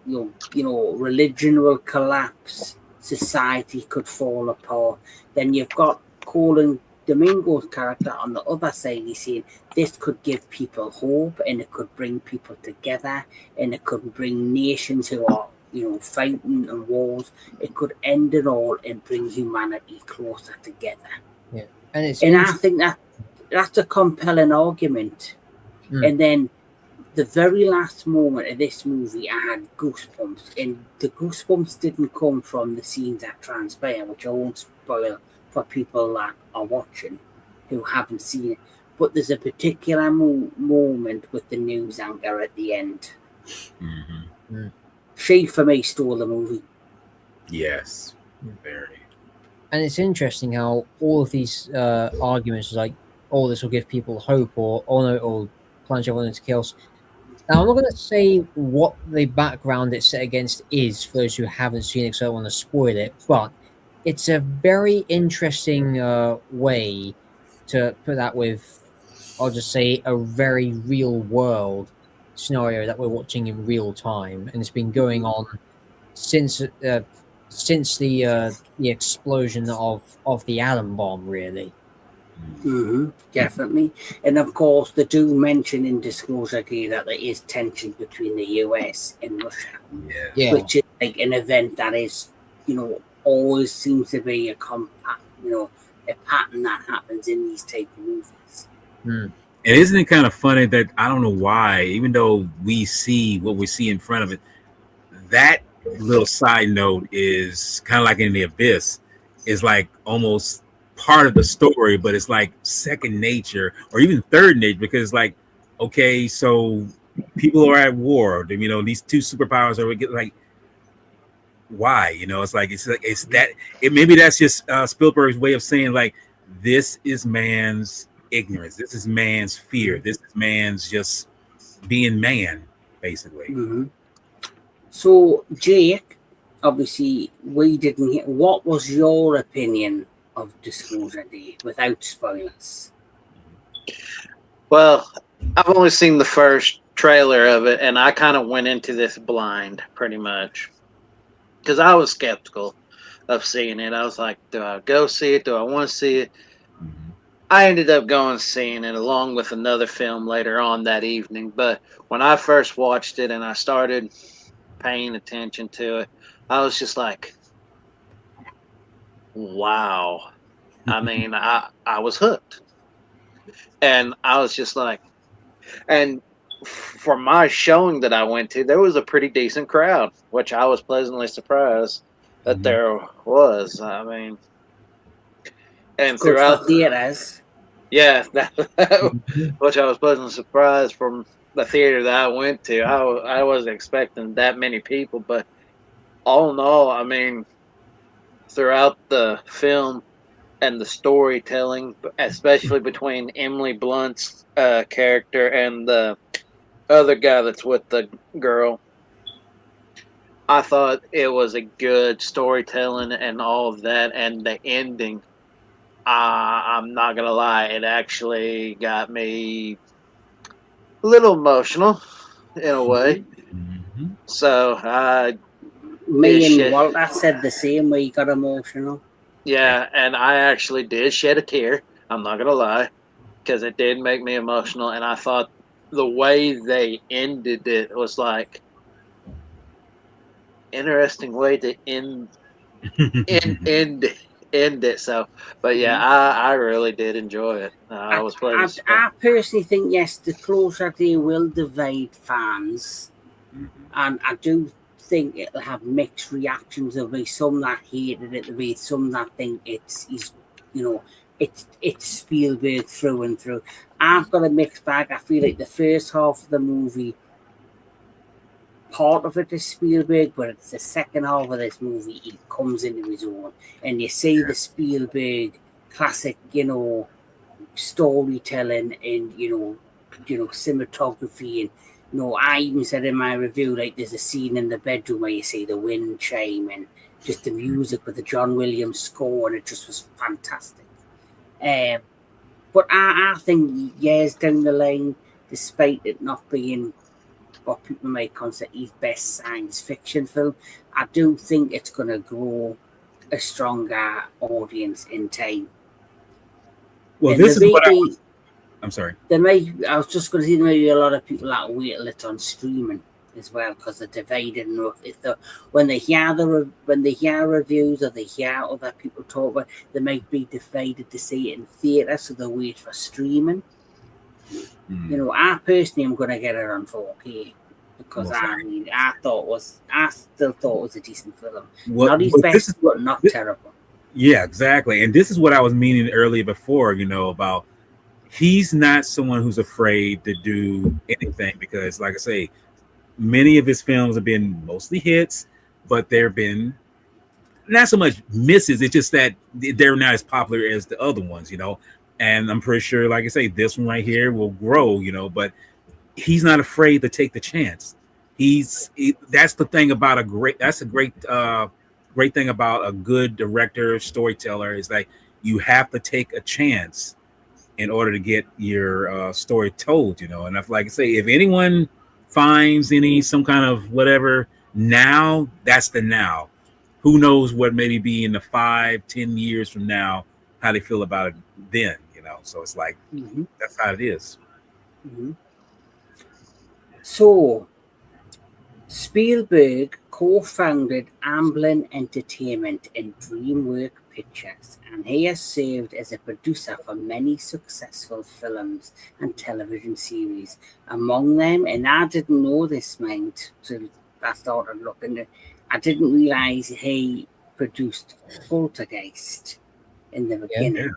Religion will collapse, society could fall apart. Then you've got Colin Domingo's character on the other side. He's saying this could give people hope, and it could bring people together, and it could bring nations who are fighting and wars. It could end it all and bring humanity closer together. Yeah. And I think that's a compelling argument. And then the very last moment of this movie, I had goosebumps. And the goosebumps didn't come from the scenes that transpire, which I won't spoil for people that are watching who haven't seen it. But there's a particular moment with the news anchor at the end. She, for me, stole the movie. Yes, very. And it's interesting how all of these arguments is like, oh, this will give people hope, or oh no, it'll plunge everyone into chaos. Now, I'm not going to say what the background it's set against is for those who haven't seen it, because I don't want to spoil it, but it's a very interesting way to put that with, I'll just say, a very real world scenario that we're watching in real time, and it's been going on since the explosion of the atom bomb, really. Definitely. And of course, they do mention in Disclosure Day that there is tension between the US and Russia, which is like an event that is, always seems to be a pattern that happens in these type of movies. And isn't it kind of funny that I don't know why, even though we see what we see in front of it, that little side note is kind of like in the abyss, is like almost part of the story, but it's like second nature or even third nature, because it's like, okay, so people are at war, these two superpowers are like, why? Maybe that's just Spielberg's way of saying, like, this is man's ignorance, this is man's fear, this is man's just being man, basically. So, Jake, obviously, we didn't hear. What was your opinion of Disclosure Day without spoilers? Well, I've only seen the first trailer of it, and I kind of went into this blind, pretty much, because I was skeptical of seeing it. I was like, do I go see it? Do I want to see it? I ended up going seeing it along with another film later on that evening. But when I first watched it and I started paying attention to it, I was just like, wow. I mean, I was hooked. And I was just like, and for my showing that I went to, there was a pretty decent crowd, which I was pleasantly surprised that there was. I mean, and throughout theaters, which I was pleasantly surprised from the theater that I went to. I wasn't expecting that many people, but all in all, I mean, throughout the film and the storytelling, especially between Emily Blunt's character and the other guy that's with the girl, I thought it was a good storytelling and all of that, and the ending, I'm not gonna lie, it actually got me a little emotional in a way. Mm-hmm. So I Me did and shed, Walter said the same way. He got emotional. yeah, and I actually did shed a tear. I'm not gonna lie, because it did make me emotional, and I thought the way they ended it was like interesting way to end end end it. So, but yeah, I really did enjoy it. I was pleasantly surprised. I personally think yes, the closer they will divide fans, and I do think it'll have mixed reactions. There'll be some that hated it. There'll be some that think it's Spielberg through and through. I've got a mixed bag. I feel like the first half of the movie, part of it is Spielberg, but it's the second half of this movie he comes into his own, and you see the Spielberg classic, storytelling and cinematography. And I even said in my review, like, there's a scene in the bedroom where you see the wind chime and just the music with the John Williams score, and it just was fantastic. But I think years down the line, despite it not being what people might consider his best science fiction film, I do think it's going to grow a stronger audience in time. Well, And this there is may what be, I'm sorry. I was just going to say there may be a lot of people that wait till it's on streaming as well, because they're divided. And when they hear reviews or they hear other people talk about, they might be divided to see it in theatre, so they wait for streaming. I personally am going to get it on 4K because Most likely. I still thought it was a decent film. Well, Not his but best, but not terrible. Yeah, exactly. And this is what I was meaning earlier before, about he's not someone who's afraid to do anything because, like I say, many of his films have been mostly hits, but there have been not so much misses. It's just that they're not as popular as the other ones, And I'm pretty sure, like I say, this one right here will grow, but he's not afraid to take the chance. That's the thing about that's a great thing about a good director, storyteller, is like you have to take a chance in order to get your story told, And like I say, if anyone finds some kind of whatever now, that's the now. Who knows what maybe be in the 5-10 years from now, how they feel about it then, So it's like that's how it is. So Spielberg co-founded Amblin Entertainment and DreamWorks Pictures, and he has served as a producer for many successful films and television series. Among them, and I didn't know this, mind, till I started looking. I didn't realize he produced Poltergeist in the beginning.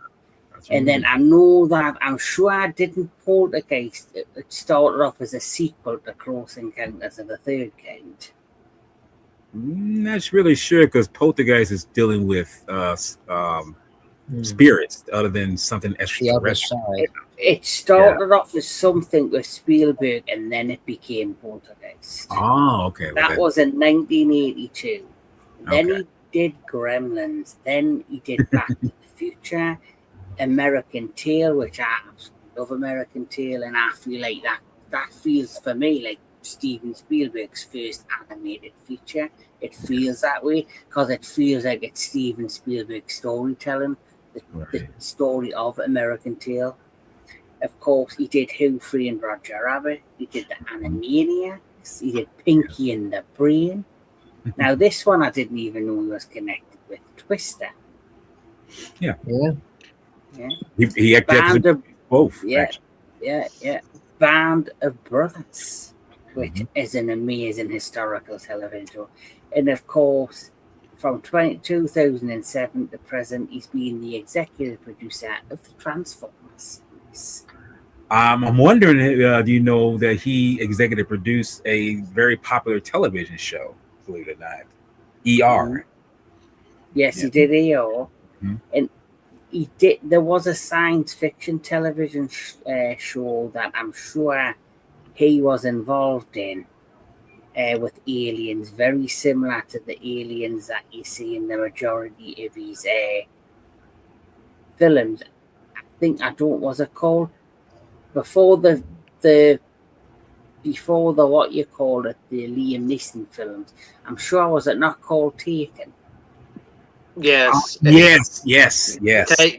And then I know that I'm sure I didn't Poltergeist. It started off as a sequel to Close Encounters of the Third Kind. Not really sure because Poltergeist is dealing with spirits other than something extraterrestrial. It started off as something with Spielberg, and then it became Poltergeist. Oh, okay. That was in 1982. Then he did Gremlins. Then he did Back to the Future. American Tail, which I love American Tail, and I feel like that feels for me like Steven Spielberg's first animated feature. It feels that way because it feels like it's Steven Spielberg's storytelling, the story of American Tail. Of course, he did Who Framed Roger Rabbit. He did the Animaniacs. He did Pinky and the Brain. Now, this one I didn't even know he was connected with Twister. Yeah. He acted both. Yeah. Band of Brothers, which is an amazing historical television show. And of course, from 2007 to present, he's been the executive producer of the Transformers series. I'm wondering, do you know that he executive produced a very popular television show, believe it or not, ER? Yes, he did ER. And there was a science fiction television show that I'm sure he was involved in with aliens, very similar to the aliens that you see in the majority of his films. I don't was it called before the before the what you call it, the Liam Neeson films. I'm sure was it not called Taken? Yes, Yes.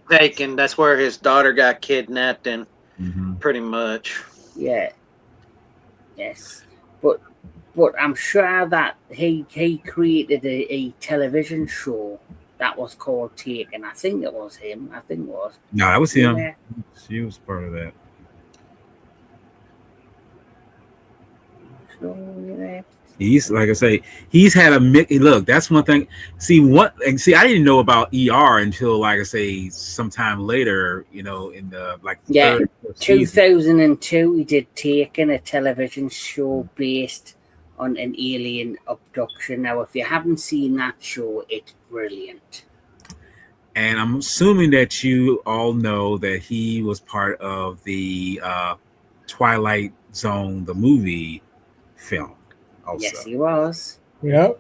Taken. That's where his daughter got kidnapped, and Mm-hmm. pretty much. Yeah, yes, but I'm sure that he created a television show that was called Taken. I think it was him. I think it was. No, that was him. Yeah. She was part of that. So, yeah. He's like I say, he's had a look. That's one thing. See, I didn't know about ER until like I say, sometime later. You know, in the like Yeah, third season. 2002, he did Taken, a television show based on an alien abduction. Now, if you haven't seen that show, it's brilliant. And I'm assuming that you all know that he was part of the Twilight Zone, the movie film. Also, Yes, he was. Yep.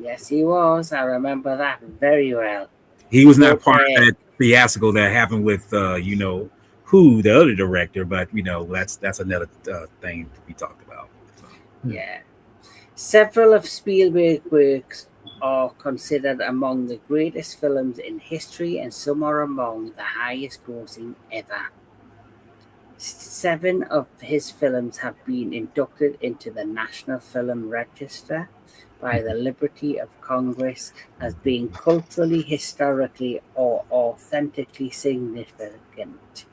Yes, he was. I remember that very well. he was not But, part of that fiasco that happened with you know who the other director, but you know that's another thing to be talked about. yeah. Several of Spielberg's works are considered among the greatest films in history, and some are among the highest grossing ever. 7 of his films have been inducted into the National Film Register by the Library of Congress as being culturally, historically, or authentically significant.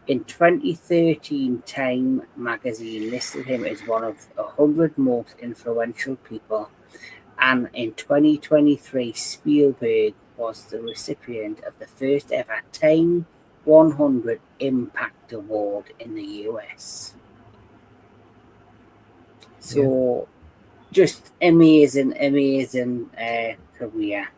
In 2013, Time magazine listed him as one of 100 most influential people, and in 2023, Spielberg was the recipient of the first ever Time 100 Impact Award in the US. So, just amazing career.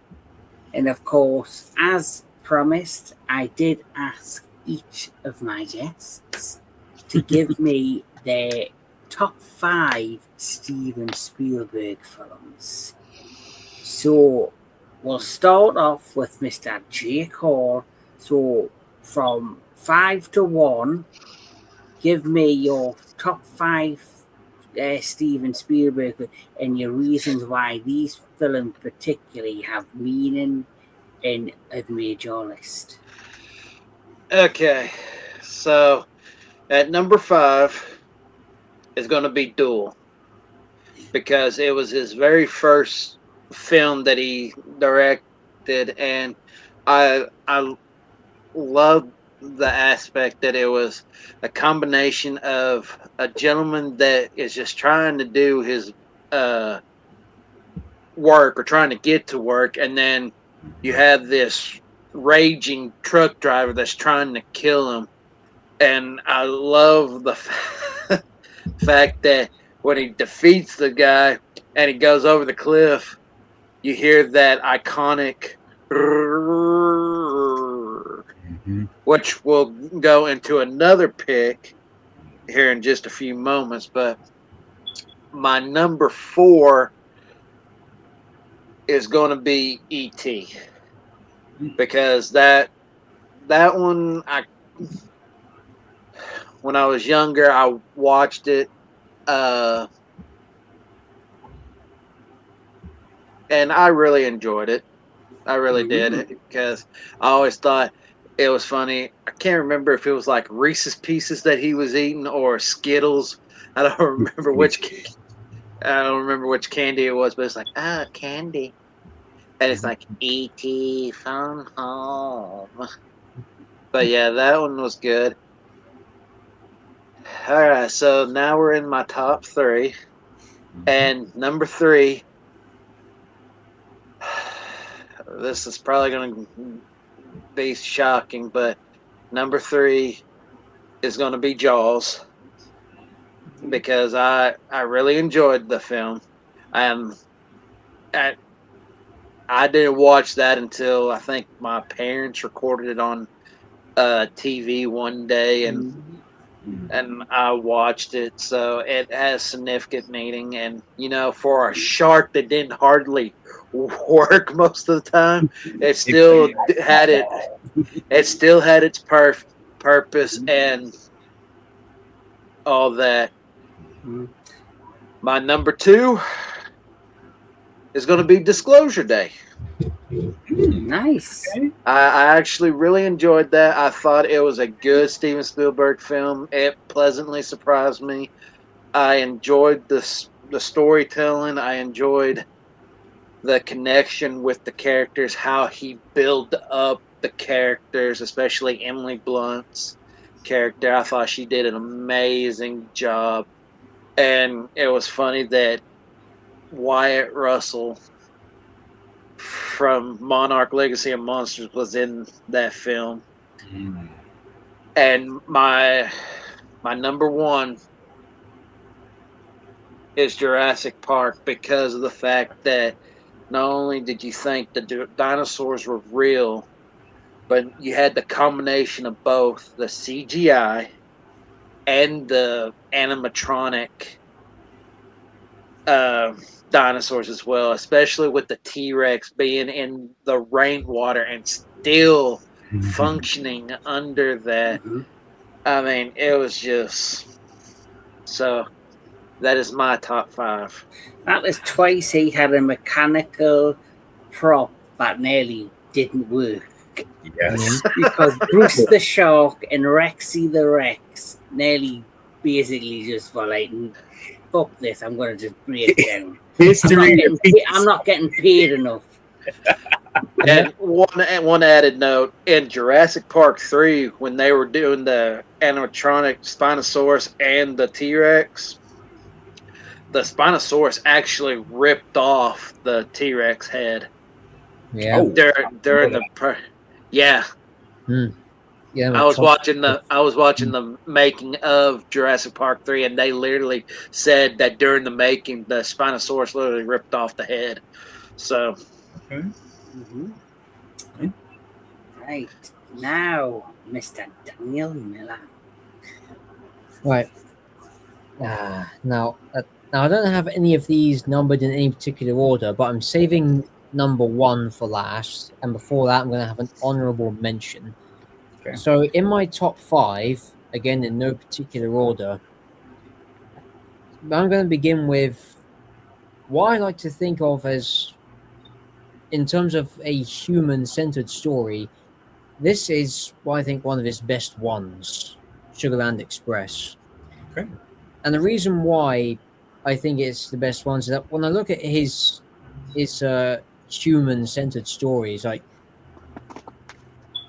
And of course, as promised, I did ask each of my guests to give me their top 5 Steven Spielberg films. So, we'll start off with Mr. Jake Hall. So, from 5 to 1, give me your top 5 Steven Spielberg and your reasons why these films particularly have meaning and have made your list. Okay, so at number 5 is going to be Duel, because it was his very first film that he directed, and I love the aspect that it was a combination of a gentleman that is just trying to do his work or trying to get to work, and then you have this raging truck driver that's trying to kill him. And I love the fact that when he defeats the guy and he goes over the cliff, you hear that iconic, Mm-hmm. which will go into another pick here in just a few moments. But my number 4 is going to be E.T. because that one, when I was younger, I watched it, and I really enjoyed it. I really did, because I always thought it was funny. I can't remember if it was like Reese's Pieces that he was eating or Skittles. I don't remember which candy it was, but it's like candy, and it's like E.T. phone home. But yeah, that one was good. All right, so now we're in my top 3, and number 3. This is probably going to be shocking, but number 3 is going to be Jaws, because I really enjoyed the film, and I didn't watch that until I think my parents recorded it on TV one day, and I watched it, so it has significant meaning. And for a shark that didn't hardly work most of the time, it still had its purpose, and all that. Mhm. My number 2 is going to be Disclosure Day. Nice. Okay. I actually really enjoyed that. I thought it was a good Steven Spielberg film. It pleasantly surprised me. I enjoyed the storytelling. I enjoyed the connection with the characters, how he built up the characters, especially Emily Blunt's character. I thought she did an amazing job. And it was funny that Wyatt Russell from Monarch Legacy of Monsters was in that film. Mm. And my number 1 is Jurassic Park because of the fact that not only did you think the dinosaurs were real, but you had the combination of both the CGI and the animatronic uh, dinosaurs as well, especially with the T Rex being in the rainwater and still functioning under that. Mhm. I mean, it was just so. That is my top 5. That was twice he had a mechanical prop that nearly didn't work. Yes. Because Bruce the Shark and Rexy the Rex nearly basically just were like, fuck this, I'm going to just break down. History. I'm not getting paid enough. And one added note in Jurassic Park 3, when they were doing the animatronic Spinosaurus and the T Rex, the Spinosaurus actually ripped off the T Rex head. Yeah. Oh. During yeah. Yeah. I was watching the making of Jurassic Park 3, and they literally said that during the making, the Spinosaurus literally ripped off the head. So, Okay. Mhm. Right. Now, Mr. Daniel Miller. Right. Now I don't have any of these numbered in any particular order, but I'm saving number 1 for last, and before that, I'm going to have an honorable mention. Okay. So, in my top 5, again in no particular order, I'm going to begin with what I like to think of as, in terms of a human-centered story, this is what I think one of his best ones, Sugarland Express. Okay. And the reason why I think it's the best one is that when I look at his human-centered stories, like,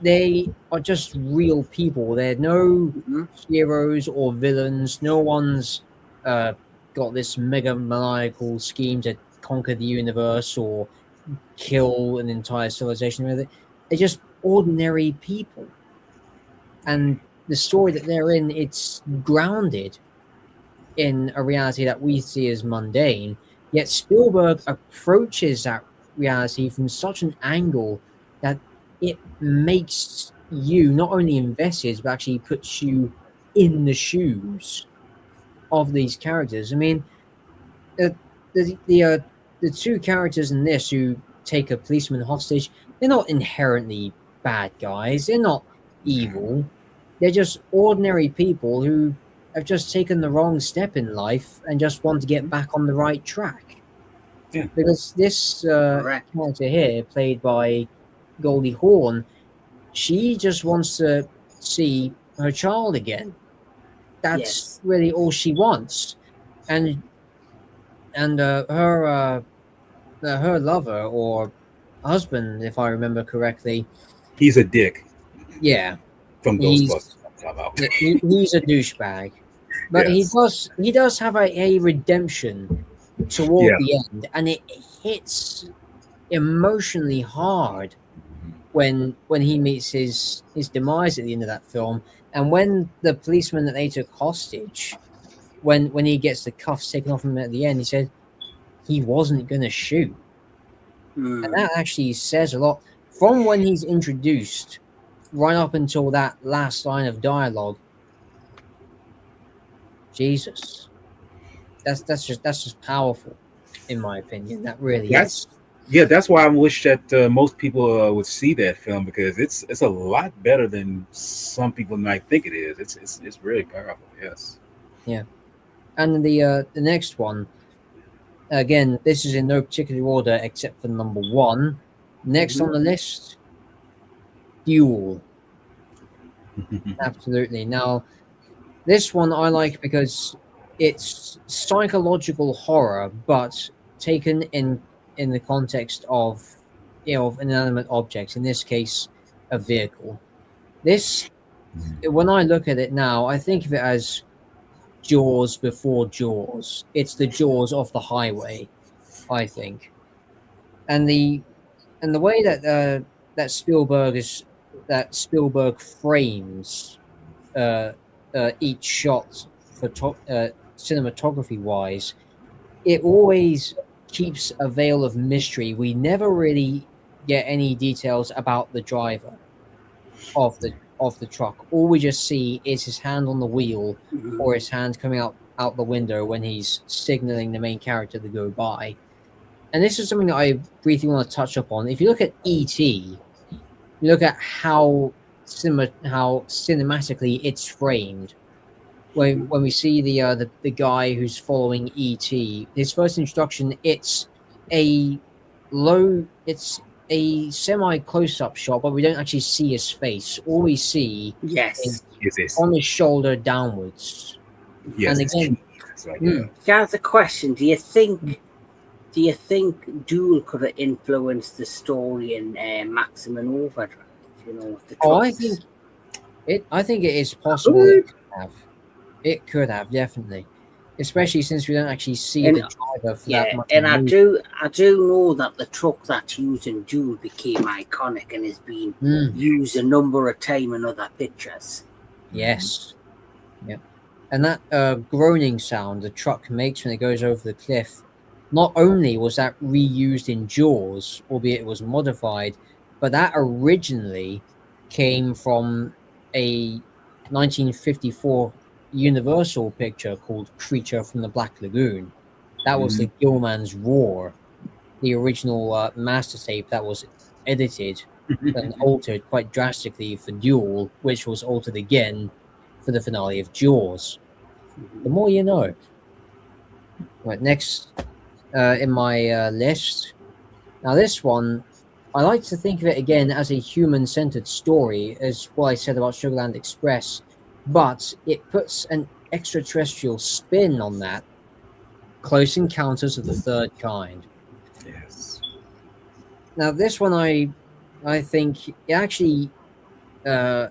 they are just real people. They're no Mhm. heroes or villains. No one's got this mega maniacal scheme to conquer the universe or kill an entire civilization. They're just ordinary people, and the story that they're in, it's grounded in a reality that we see as mundane. Yet Spielberg approaches that reality from such an angle that it makes you not only invested, but actually puts you in the shoes of these characters. I mean, uh, the the uh, the 2 characters in this who take a policeman hostage, they're not inherently bad guys. They're not evil. They're just ordinary people who have just taken the wrong step in life and just want to get back on the right track. Yeah. Because this Correct. character here, played by Goldie Hawn, she just wants to see her child again. That's Yes. really all she wants. And her lover or husband, if I remember correctly, He's a dick yeah, from he's Ghostbusters. I'm talking about. he's a douchebag, but Yes. he does have a redemption toward Yeah. the end, and it hits emotionally hard when he meets his demise at the end of that film, and when the policeman that they took hostage, when he gets the cuffs taken off him at the end, he said he wasn't going to shoot. Mm. And that actually says a lot from when he's introduced right up until that last line of dialogue. Jesus, that's just powerful, in my opinion. That really is. That's why I wish that most people would see that film, because it's a lot better than some people might think it is. It's really powerful. Yes. Yeah. And the next one, again, this is in no particular order except for number one. Next on the list, Duel. Absolutely. Now, this one I like because it's psychological horror, but taken in the context of of inanimate objects. In this case, a vehicle. This, when I look at it now, I think of it as Jaws before Jaws. It's the Jaws of the highway, I think, and the way that that Spielberg frames uh, each shot for cinematography wise, it always keeps a veil of mystery. We never really get any details about the driver of the truck. All we just see is his hand on the wheel or his hand coming out the window when he's signaling the main character to go by. And this is something that I briefly want to touch upon. If you look at E.T., you look at how cinematically it's framed. When we see the guy who's following E.T., his first introduction, a it's a semi close up shot, but we don't actually see his face. All we see Yes. is on his shoulder downwards. Yes, And again, it's like That's a question. Do you think Duel could have influenced the story in Maximum Overdrive? You know, with the trucks? I think it is possible it could have. It could have, definitely. Especially since we don't actually see the driver for that much. And I do know that the truck that's used in Duel became iconic and has been used a number of times in other pictures. Yes. Yep. And that groaning sound the truck makes when it goes over the cliff, not only was that reused in Jaws, albeit it was modified, but that originally came from a 1954 Universal picture called Creature from the Black Lagoon. That was the Gilman's Roar, the original master tape that was edited and altered quite drastically for Duel, which was altered again for the finale of Jaws. The more you know. Right, next in my list. Now, this one, I like to think of it again as a human-centered story, as what I said about Sugarland Express, but it puts an extraterrestrial spin on that. Close Encounters of the Third Kind. yes. Now, this one, I think it actually, in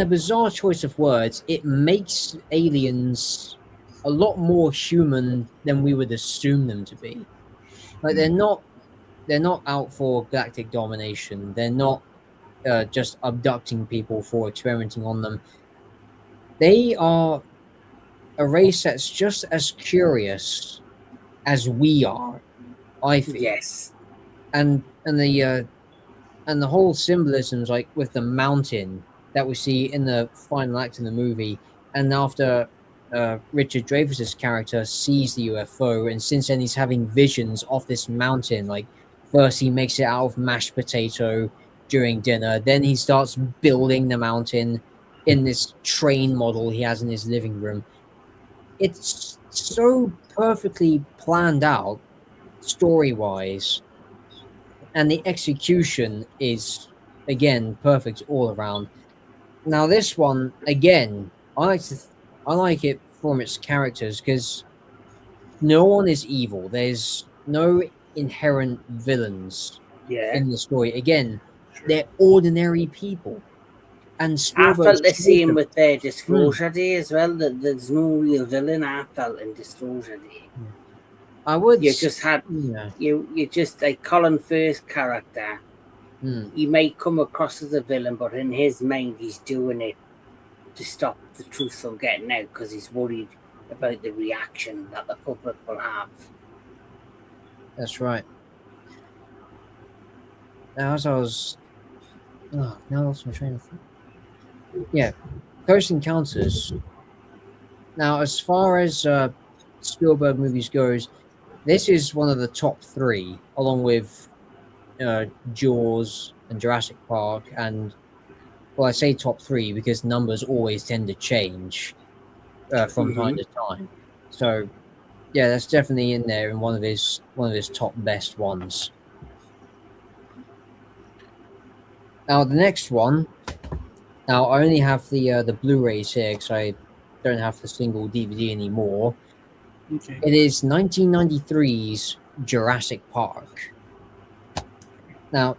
a bizarre choice of words, it makes aliens a lot more human than we would assume them to be. Like they're not out for galactic domination. They're not just abducting people for experimenting on them. They are a race that's just as curious as we are, I feel. Yes. And the whole symbolisms, like with the mountain that we see in the final act of the movie, and after Richard Dreyfuss's character sees the UFO, and since then he's having visions of this mountain. Like first he makes it out of mashed potato during dinner, then he starts building the mountain in this train model he has in his living room. It's so perfectly planned out story wise, and the execution is again perfect all around. Now this one again, I like it from its characters because no one is evil. There's no inherent villains in the story. Again, they're ordinary people. And Spielberg I felt the same with their Disclosure Day as well. That there's no real villain. I felt in Disclosure Day. I would. You just had you just like Colin Firth's character. He might come across as a villain, but in his mind, he's doing it to stop the truth from getting out because he's worried about the reaction that the public will have. That's right. Now, as I was, now I lost my train of thought. Yeah, Close Encounters. Now, as far as Spielberg movies goes, this is one of the top three, along with Jaws and Jurassic Park. And well, I say top three because numbers always tend to change. from time to time. So yeah, that's definitely in there in one of his top best ones. Now the next one. Now I only have the Blu-rays here because I don't have the single DVD anymore. Okay. It is 1993's Jurassic Park. Now,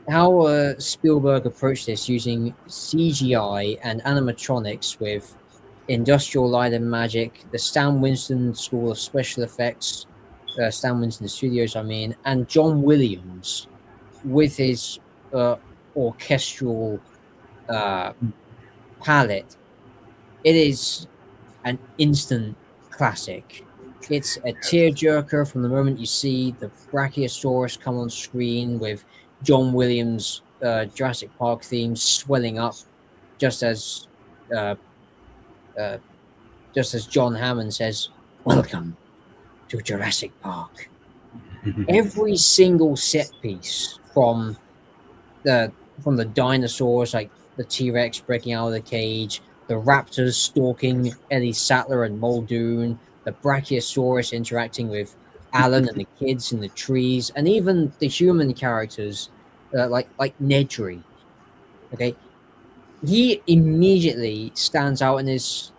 how Spielberg approached this using CGI and animatronics with Industrial Light and Magic, the Stan Winston School of Special Effects, Stan Winston Studios, I mean, and John Williams with his orchestral palette. It is an instant classic. It's a tearjerker from the moment you see the Brachiosaurus come on screen with John Williams' Jurassic Park theme swelling up, just as John Hammond says, "Welcome to Jurassic Park." Every single set piece from the dinosaurs, like the T-Rex breaking out of the cage, the raptors stalking Ellie Sattler and Muldoon, the Brachiosaurus interacting with Alan and the kids in the trees, and even the human characters like Nedry. Okay, he immediately stands out and is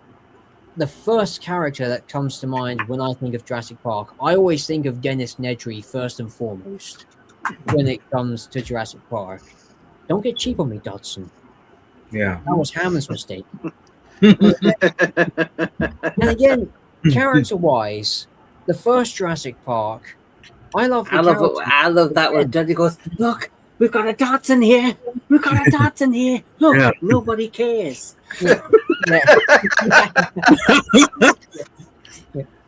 the first character that comes to mind when I think of Jurassic Park. I always think of Dennis Nedry first and foremost when it comes to Jurassic Park. Don't get cheap on me, Dodson. Yeah. That was Hammond's mistake. And again, character-wise, the first Jurassic Park, I love that when Daddy goes, "Look, we've got a Dodson here. We've got a Dodson here. Look, Yeah. nobody cares." Yeah.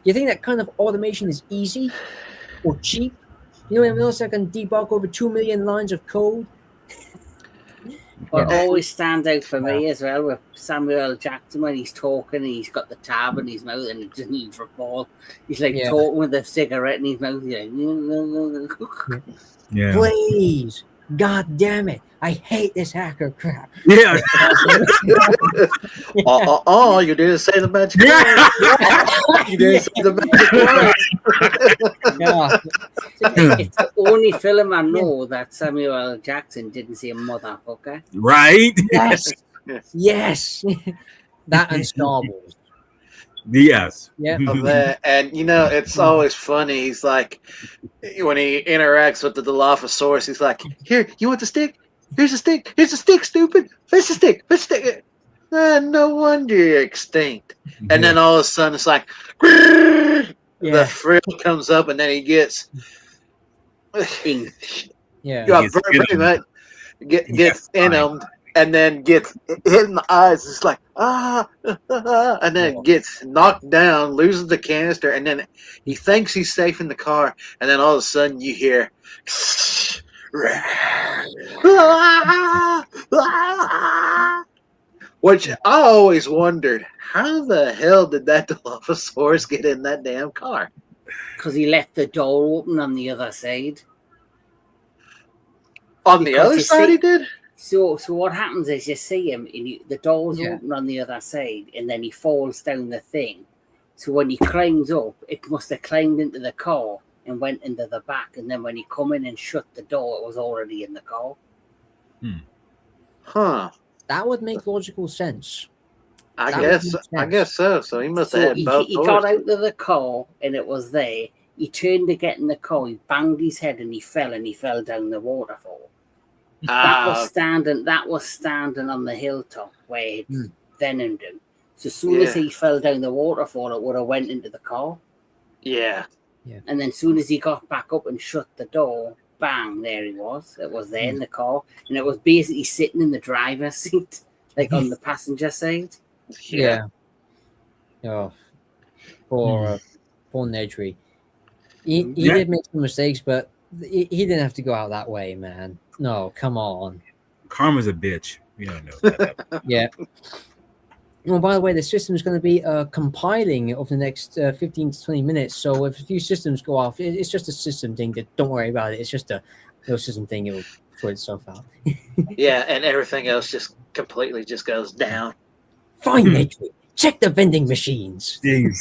You think that kind of automation is easy or cheap? You know, anyone else that can debug over 2 million lines of code? What always stands out for me as well with Samuel L. Jackson when he's talking and he's got the tab in his mouth and it doesn't need for ball. He's like talking with a cigarette in his mouth. He's like, Yeah. Please, God damn it. I hate this hacker crap. Yeah. You didn't say the magic word. You didn't say the magic word. Yeah. It's the only film I know that Samuel L. Jackson didn't say motherfucker. Right. Yes. Yes. That and Star Wars. Yes. Yeah. Of that. And you know, it's always funny. He's like, when he interacts with the Dilophosaurus, he's like, "Here, you want the stick? Here's a stick. Here's a stick, stupid. Fetch the stick. Fetch the stick." No wonder you're extinct. And then all of a sudden, it's like, the frill comes up, and then he gets pretty much gets in him. And then gets hit in the eyes. It's like, and then gets knocked down, loses the canister, and then he thinks he's safe in the car. And then all of a sudden you hear, which I always wondered, how the hell did that Dilophosaurus get in that damn car? Because he left the door open on the other side. On the other side, he did? So what happens is you see him, and the door's open on the other side, and then he falls down the thing. So when he climbs up, it must have climbed into the car and went into the back, and then when he come in and shut the door, it was already in the car. Huh. That would make logical sense. I guess so. So he must have had both. He got out of the car, and it was there. He turned to get in the car, he banged his head, and he fell down the waterfall. That was standing on the hilltop where it venomed him. So as soon as he fell down the waterfall, it would have went into the car. Yeah. And then as soon as he got back up and shut the door, bang, there he was. It was there in the car. And it was basically sitting in the driver's seat, like on the passenger side. Yeah. Oh, poor Nedry. He did make some mistakes, but he didn't have to go out that way, man. No, come on. Karma's a bitch. We don't know that. Yeah. Well, by the way, the system is going to be compiling over the next 15 to 20 minutes. So if a few systems go off, it's just a system thing. Don't worry about it. It's just a system thing. It will sort itself out. Yeah, and everything else just completely just goes down. Fine, Nedry. check the vending machines. Jeez.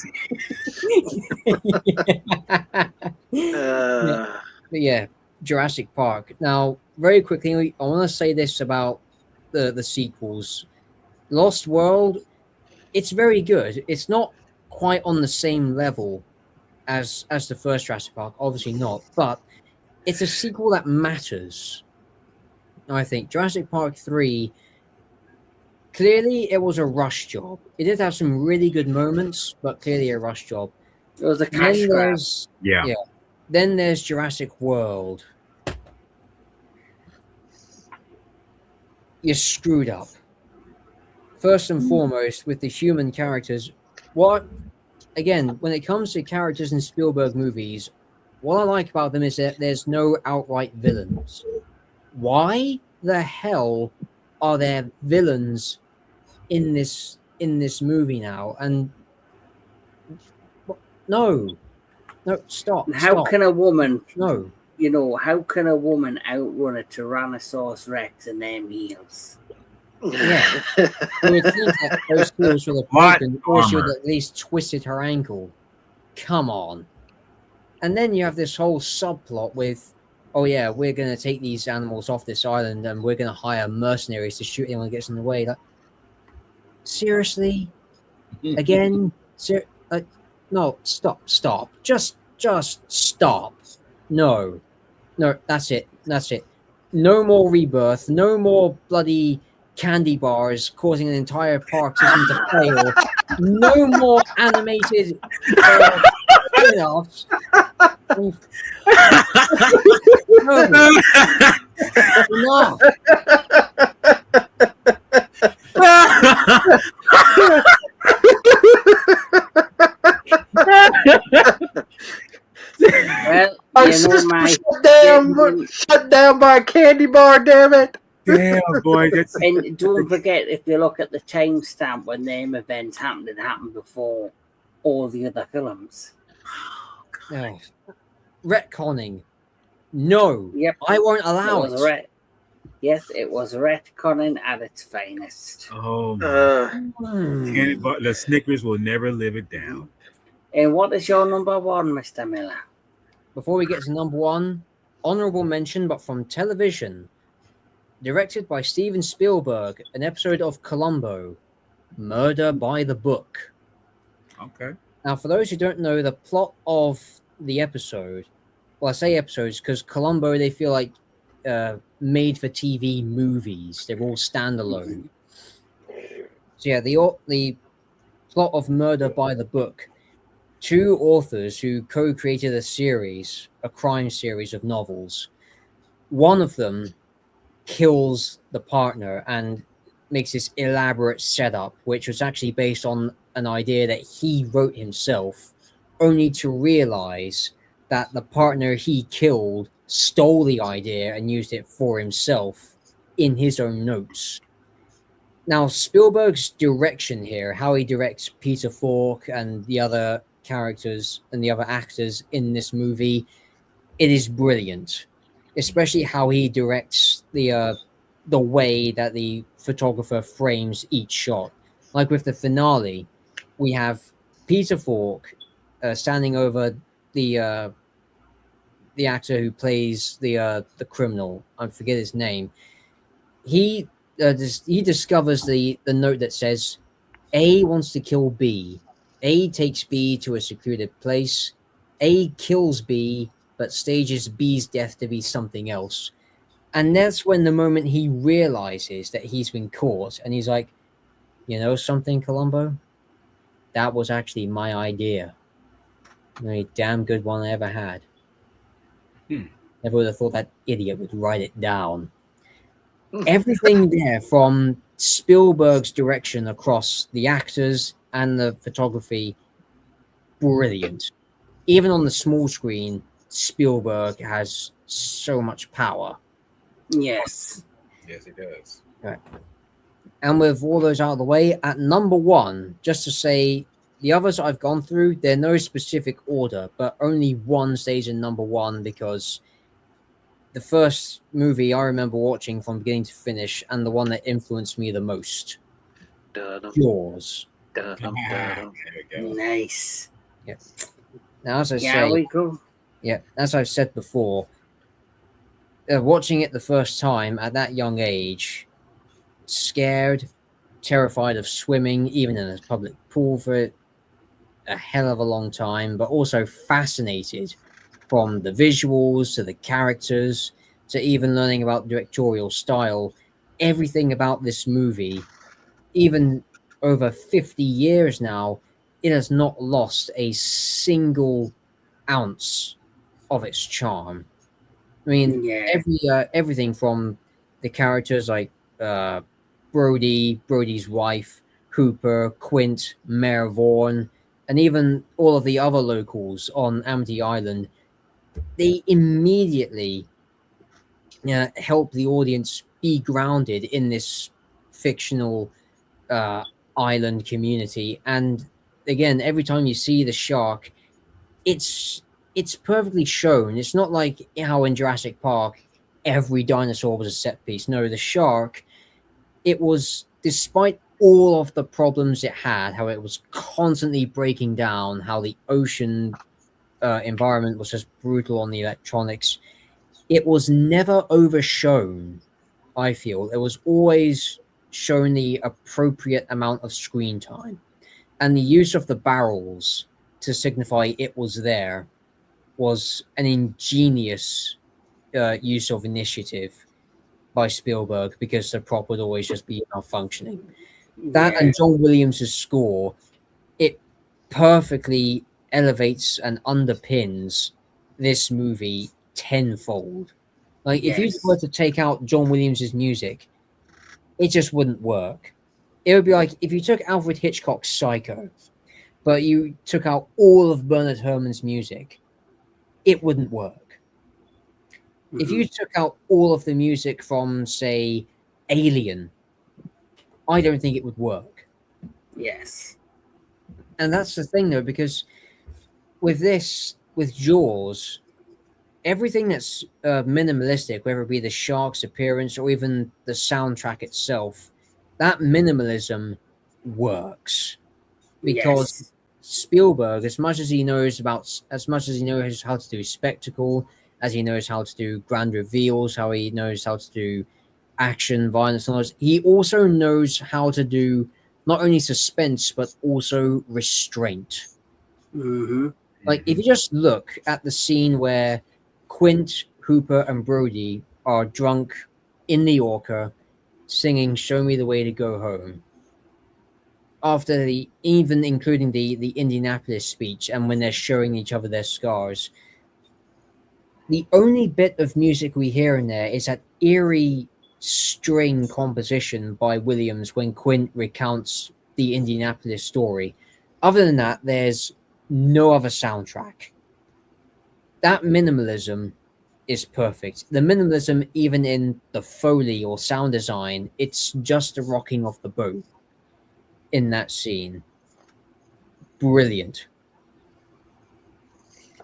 But yeah, Jurassic Park. Now, very quickly, I want to say this about the sequels. Lost World, it's very good. It's not quite on the same level as the first Jurassic Park, obviously not, but it's a sequel that matters. I think Jurassic Park 3, clearly it was a rush job. It did have some really good moments, but clearly a rush job. It was a cash grab. Yeah. Then there's Jurassic World. You're screwed up. First and foremost, with the human characters, again, when it comes to characters in Spielberg movies, what I like about them is that there's no outright villains. Why the hell are there villains in this movie now? And no, stop. How can a woman, No, how can a woman outrun a Tyrannosaurus Rex in them heels? yeah. You would think that those heels would have broken, or she would at least twisted her ankle. Come on. And then you have this whole subplot with, oh yeah, we're going to take these animals off this island and we're going to hire mercenaries to shoot anyone who gets in the way. Like, seriously? Again? No, stop. Just stop. No, that's it. No more Rebirth. No more bloody candy bars causing an entire park system to fail. No more animated spin-offs. No. Enough. Well, shut down by a candy bar, damn it. Damn, boy. And don't forget, if you look at the timestamp when them events happened, it happened before all the other films. Oh. Retconning. No. Yep. I won't allow it. Yes, it was retconning at its finest. Oh, Uh, the Snickers will never live it down. And what is your number one, Mr. Miller? Before we get to number one, honorable mention, but from television. Directed by Steven Spielberg, an episode of Columbo, Murder by the Book. Okay. Now, for those who don't know the plot of the episode, well, I say episodes because Columbo, they feel like made-for-TV movies. They're all standalone. So yeah, the plot of Murder by the Book. Two authors who co-created a crime series of novels. One of them kills the partner and makes this elaborate setup, which was actually based on an idea that he wrote himself, only to realize that the partner he killed stole the idea and used it for himself in his own notes. Now, Spielberg's direction here, how he directs Peter Falk and the other characters and the other actors in this movie, it is brilliant. Especially how he directs the way that the photographer frames each shot. Like with the finale, we have Peter Falk standing over the actor who plays the criminal. I forget his name. He discovers the note that says, A wants to kill B. A takes B to a secluded place. A kills B, but stages B's death to be something else. And that's when the moment he realizes that he's been caught, and he's like, you know something, Columbo? That was actually my idea. The only damn good one I ever had. Never would have thought that idiot would write it down. Everything there from Spielberg's direction across the actors and the photography, brilliant. Even on the small screen, Spielberg has so much power. Yes. Yes, it does. Right. And with all those out of the way, at number one, just to say, the others I've gone through, they're no specific order, but only one stays in number one because the first movie I remember watching from beginning to finish and the one that influenced me the most, Jaws. Dum, There dum. we go. Nice. Now, as I Yeah, say, we go. yeah, as I've said before, watching it the first time at that young age, scared, terrified of swimming, even in a public pool for a hell of a long time, but also fascinated from the visuals to the characters to even learning about directorial style. Everything about this movie, even over 50 years now, it has not lost a single ounce of its charm. I mean, Yeah. everything from the characters like uh, Brody's wife, Hooper, Quint, Mayor Vaughn, and even all of the other locals on Amity Island, they immediately help the audience be grounded in this fictional uh, island community. And again, every time you see the shark, it's it's perfectly shown. It's not like how in Jurassic Park every dinosaur was a set piece. No, the shark, it was, despite all of the problems it had, how it was constantly breaking down, how the ocean environment was just brutal on the electronics, it was never overshown. I feel it was always shown the appropriate amount of screen time, and the use of the barrels to signify it was there was an ingenious use of initiative by Spielberg, because the prop would always just be malfunctioning. That Yeah. and John Williams' score, it perfectly elevates and underpins this movie tenfold. Like, if you were Yes. to take out John Williams' music, it just wouldn't work. It would be like if you took Alfred Hitchcock's Psycho, but you took out all of Bernard Herrmann's music, it wouldn't work. If you took out all of the music from, say, Alien, I don't think it would work. Yes. And that's the thing, though, because with Jaws, everything that's minimalistic, whether it be the shark's appearance or even the soundtrack itself, that minimalism works because Yes. Spielberg, as much as he knows how to do spectacle, as he knows how to do grand reveals, how he knows how to do action, violence, and all this, he also knows how to do not only suspense but also restraint. Mm-hmm. Like, if you just look at the scene where Quint, Hooper, and Brody are drunk in the Orca singing "Show Me the Way to Go Home," after the, even including the Indianapolis speech, and when they're showing each other their scars, the only bit of music we hear in there is that eerie string composition by Williams when Quint recounts the Indianapolis story. Other than that, there's no other soundtrack. That minimalism is perfect. The minimalism, even in the Foley or sound design, it's just the rocking of the boat in that scene. Brilliant.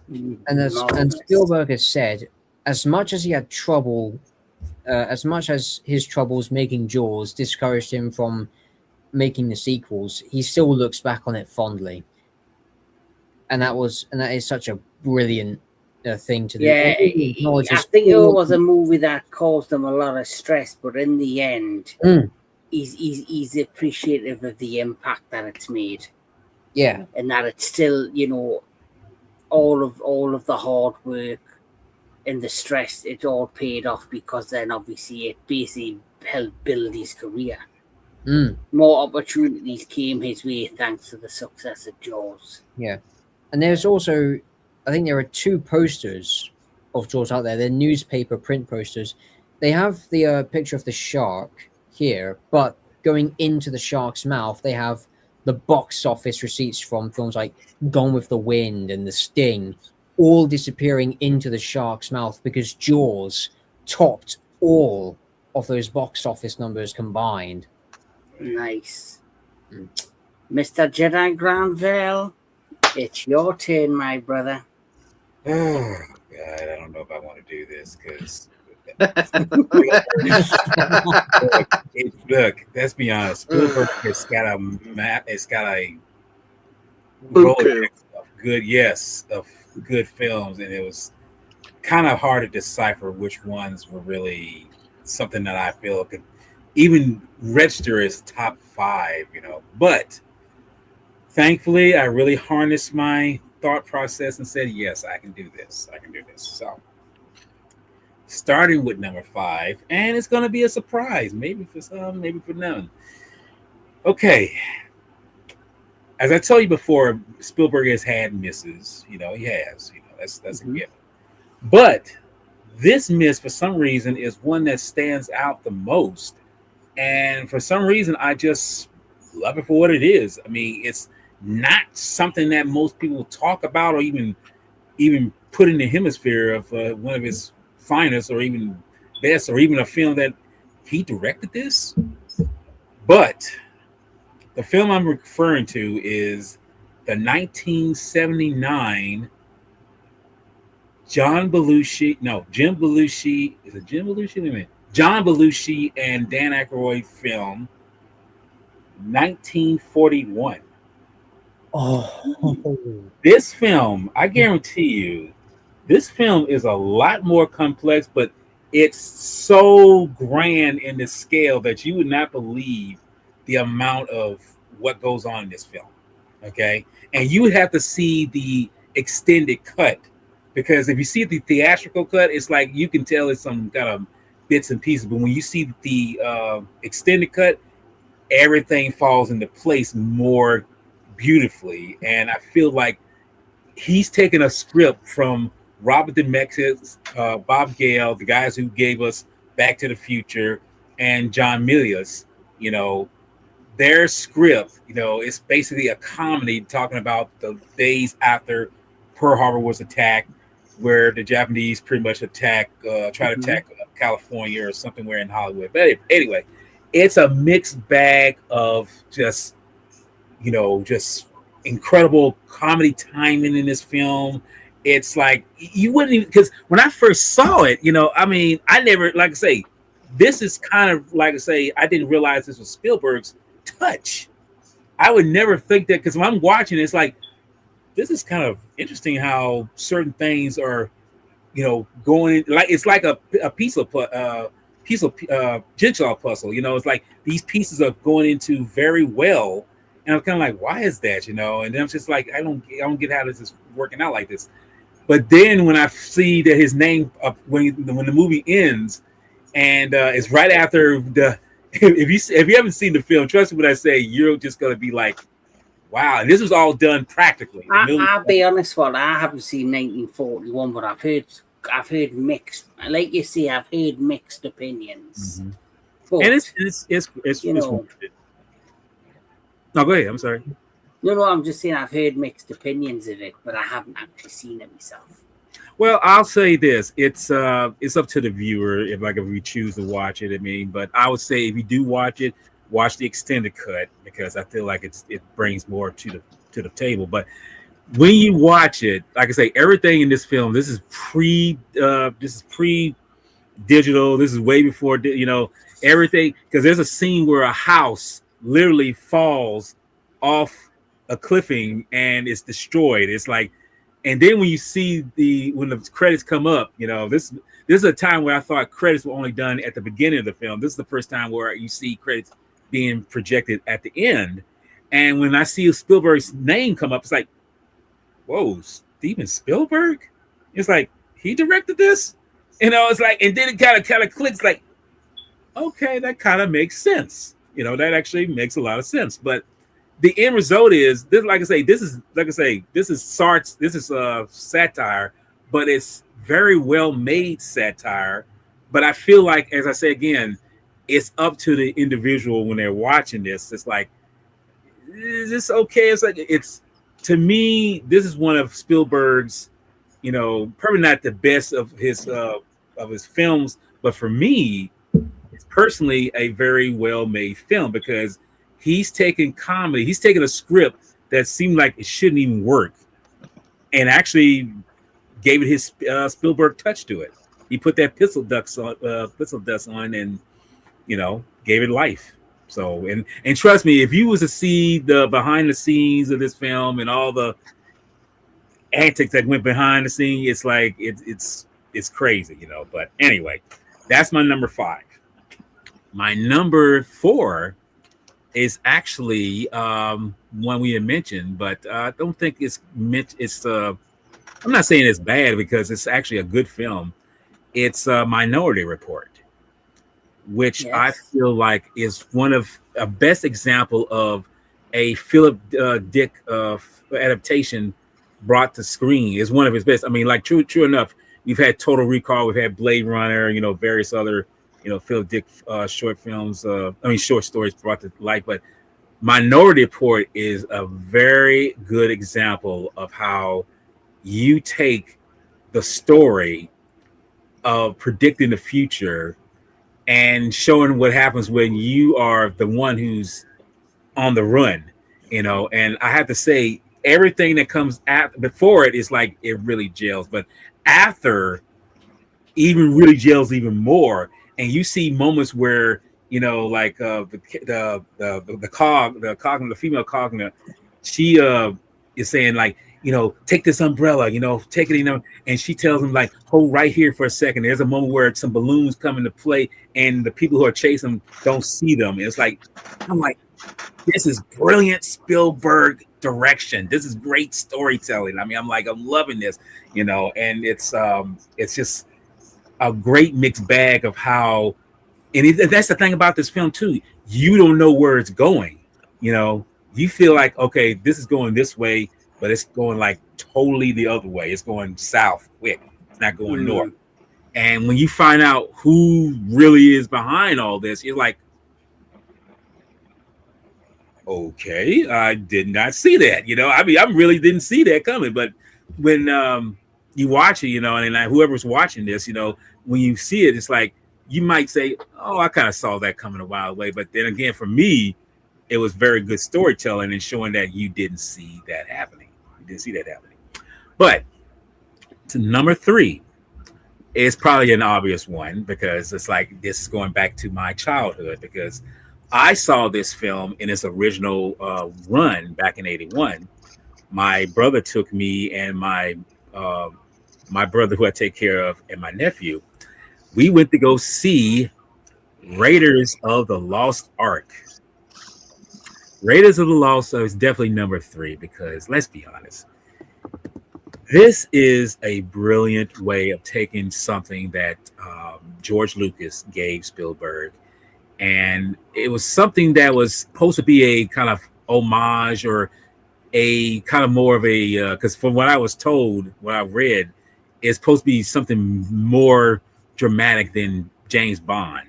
And Spielberg has said, as much as he had trouble, as much as his troubles making Jaws discouraged him from making the sequels, he still looks back on it fondly. And that is such a brilliant thing to do. Yeah, I think it was a movie that caused him a lot of stress, but in the end, he's appreciative of the impact that it's made. Yeah, and that it's still, all of the hard work and the stress, it all paid off, because then obviously it basically helped build his career. More opportunities came his way thanks to the success of Jaws. Yeah. And there's also, I think there are 2 posters of Jaws out there. They're newspaper print posters. They have the picture of the shark here, but going into the shark's mouth, they have the box office receipts from films like Gone with the Wind and The Sting, all disappearing into the shark's mouth because Jaws topped all of those box office numbers combined. Nice. Mr. Jedi Granville, it's your turn, my brother. Oh, God, I don't know if I want to do this because Look, let's be honest. Spielberg has got a map. It's got a Buku. Rolodex of good, yes, of good films, and it was kind of hard to decipher which ones were really something that I feel could even register as top five. But thankfully, I really harnessed my thought process and said, "Yes, I can do this. I can do this." So, starting with number five, and it's going to be a surprise, maybe for some, maybe for none. Okay, as I told you before, Spielberg has had misses. He has. That's a given. But this miss, for some reason, is one that stands out the most, and for some reason, I just love it for what it is. I mean, it's not something that most people talk about or even put in the hemisphere of one of his finest or even best, or even a film that he directed this. But the film I'm referring to is the 1979 Jim Belushi. Is it Jim Belushi? Wait a minute. John Belushi and Dan Aykroyd film, 1941. Oh, This film, I guarantee you, this film is a lot more complex, but it's so grand in the scale that you would not believe the amount of what goes on in this film. Okay. And you would have to see the extended cut, because if you see the theatrical cut, it's like you can tell it's some kind of bits and pieces. But when you see the extended cut, everything falls into place more beautifully. And I feel like he's taken a script from Robert Zemeckis, Bob Gale, the guys who gave us Back to the Future, and John Milius. You know, their script, it's basically a comedy talking about the days after Pearl Harbor was attacked, where the Japanese pretty much try to attack California or somewhere in Hollywood. But anyway, it's a mixed bag of just incredible comedy timing in this film. It's like you wouldn't even, because when I first saw it, I mean, I never, like I say, this is kind of like I say, I didn't realize this was Spielberg's touch. I would never think that, because when I'm watching it, it's like, this is kind of interesting how certain things are, going, like it's like a piece of jigsaw puzzle. It's like these pieces are going into very well, and I'm kind of like, why is that? And then I'm just like, I don't get how this is working out like this. But then when I see that his name when the movie ends, and it's right after the if you haven't seen the film, trust me when I say, you're just gonna be like, wow. And this was all done practically. I'll be honest, I haven't seen 1941, but I've heard mixed. Like you see, I've heard mixed opinions. Mm-hmm. But, and it's no, go ahead. I'm sorry. No, I'm just saying I've heard mixed opinions of it, but I haven't actually seen it myself. Well, I'll say this: it's up to the viewer if we choose to watch it. I mean, but I would say if you do watch it, watch the extended cut, because I feel like it brings more to the table. But when you watch it, like I say, everything in this film, this is pre digital. This is way before everything, because there's a scene where a house literally falls off a cliffing and it's destroyed. It's like, and then when you see when the credits come up, this is a time where I thought credits were only done at the beginning of the film. This is the first time where you see credits being projected at the end. And when I see Spielberg's name come up, it's like, whoa, Steven Spielberg? It's like, he directed this? It's like, and then it kind of clicks, like, okay, that kind of makes sense. That actually makes a lot of sense. But the end result is this. This is satire, but it's very well made satire. But I feel like, as I say again, it's up to the individual when they're watching this. It's like, is this okay? It's like, to me, this is one of Spielberg's, probably not the best of his films, but for me, it's personally a very well made film, because he's taken a script that seemed like it shouldn't even work, and actually gave it his Spielberg touch to it. He put that pistol dust on, and gave it life. So and trust me, if you was to see the behind the scenes of this film and all the antics that went behind the scene, it's like it's crazy, But anyway, that's my number 5. My number 4 is actually one we had mentioned, but I don't think it's meant. It's I'm not saying it's bad because it's actually a good film. It's Minority Report, which I Yes. feel like is one of a best example of a Philip Dick adaptation brought to screen. Is one of his best. I mean, like true enough, we've had Total Recall, we've had Blade Runner, various other Philip Dick short films. Short stories brought to life, but Minority Report is a very good example of how you take the story of predicting the future and showing what happens when you are the one who's on the run, And I have to say, everything that comes before it is like it really gels, but after even really gels even more. And you see moments where like the female cognitive, she is saying like, take this umbrella, take it, and she tells him like, hold right here for a second. There's a moment where some balloons come into play and the people who are chasing them don't see them. It's like, I'm like, this is brilliant Spielberg direction. This is great storytelling. I mean, I'm loving this, and it's just a great mixed bag of how, and that's the thing about this film too. You don't know where it's going. You feel like, okay, this is going this way, but it's going like totally the other way. It's going south quick. It's not going north. And when you find out who really is behind all this, you're like, okay, I did not see that. I mean, I really didn't see that coming. But when you watch it, and whoever's watching this, when you see it, it's like you might say, "Oh, I kind of saw that coming a while away." But then again, for me, it was very good storytelling and showing that you didn't see that happening. You didn't see that happening. But to number 3 is probably an obvious one because it's like this is going back to my childhood because I saw this film in its original run back in '81. My brother took me and my brother who I take care of and my nephew. We went to go see Raiders of the Lost Ark. Raiders of the Lost Ark is definitely number 3 because let's be honest, this is a brilliant way of taking something that George Lucas gave Spielberg. And it was something that was supposed to be a kind of homage or a kind of more of a, because from what I was told, what I read, it's supposed to be something more dramatic than James Bond.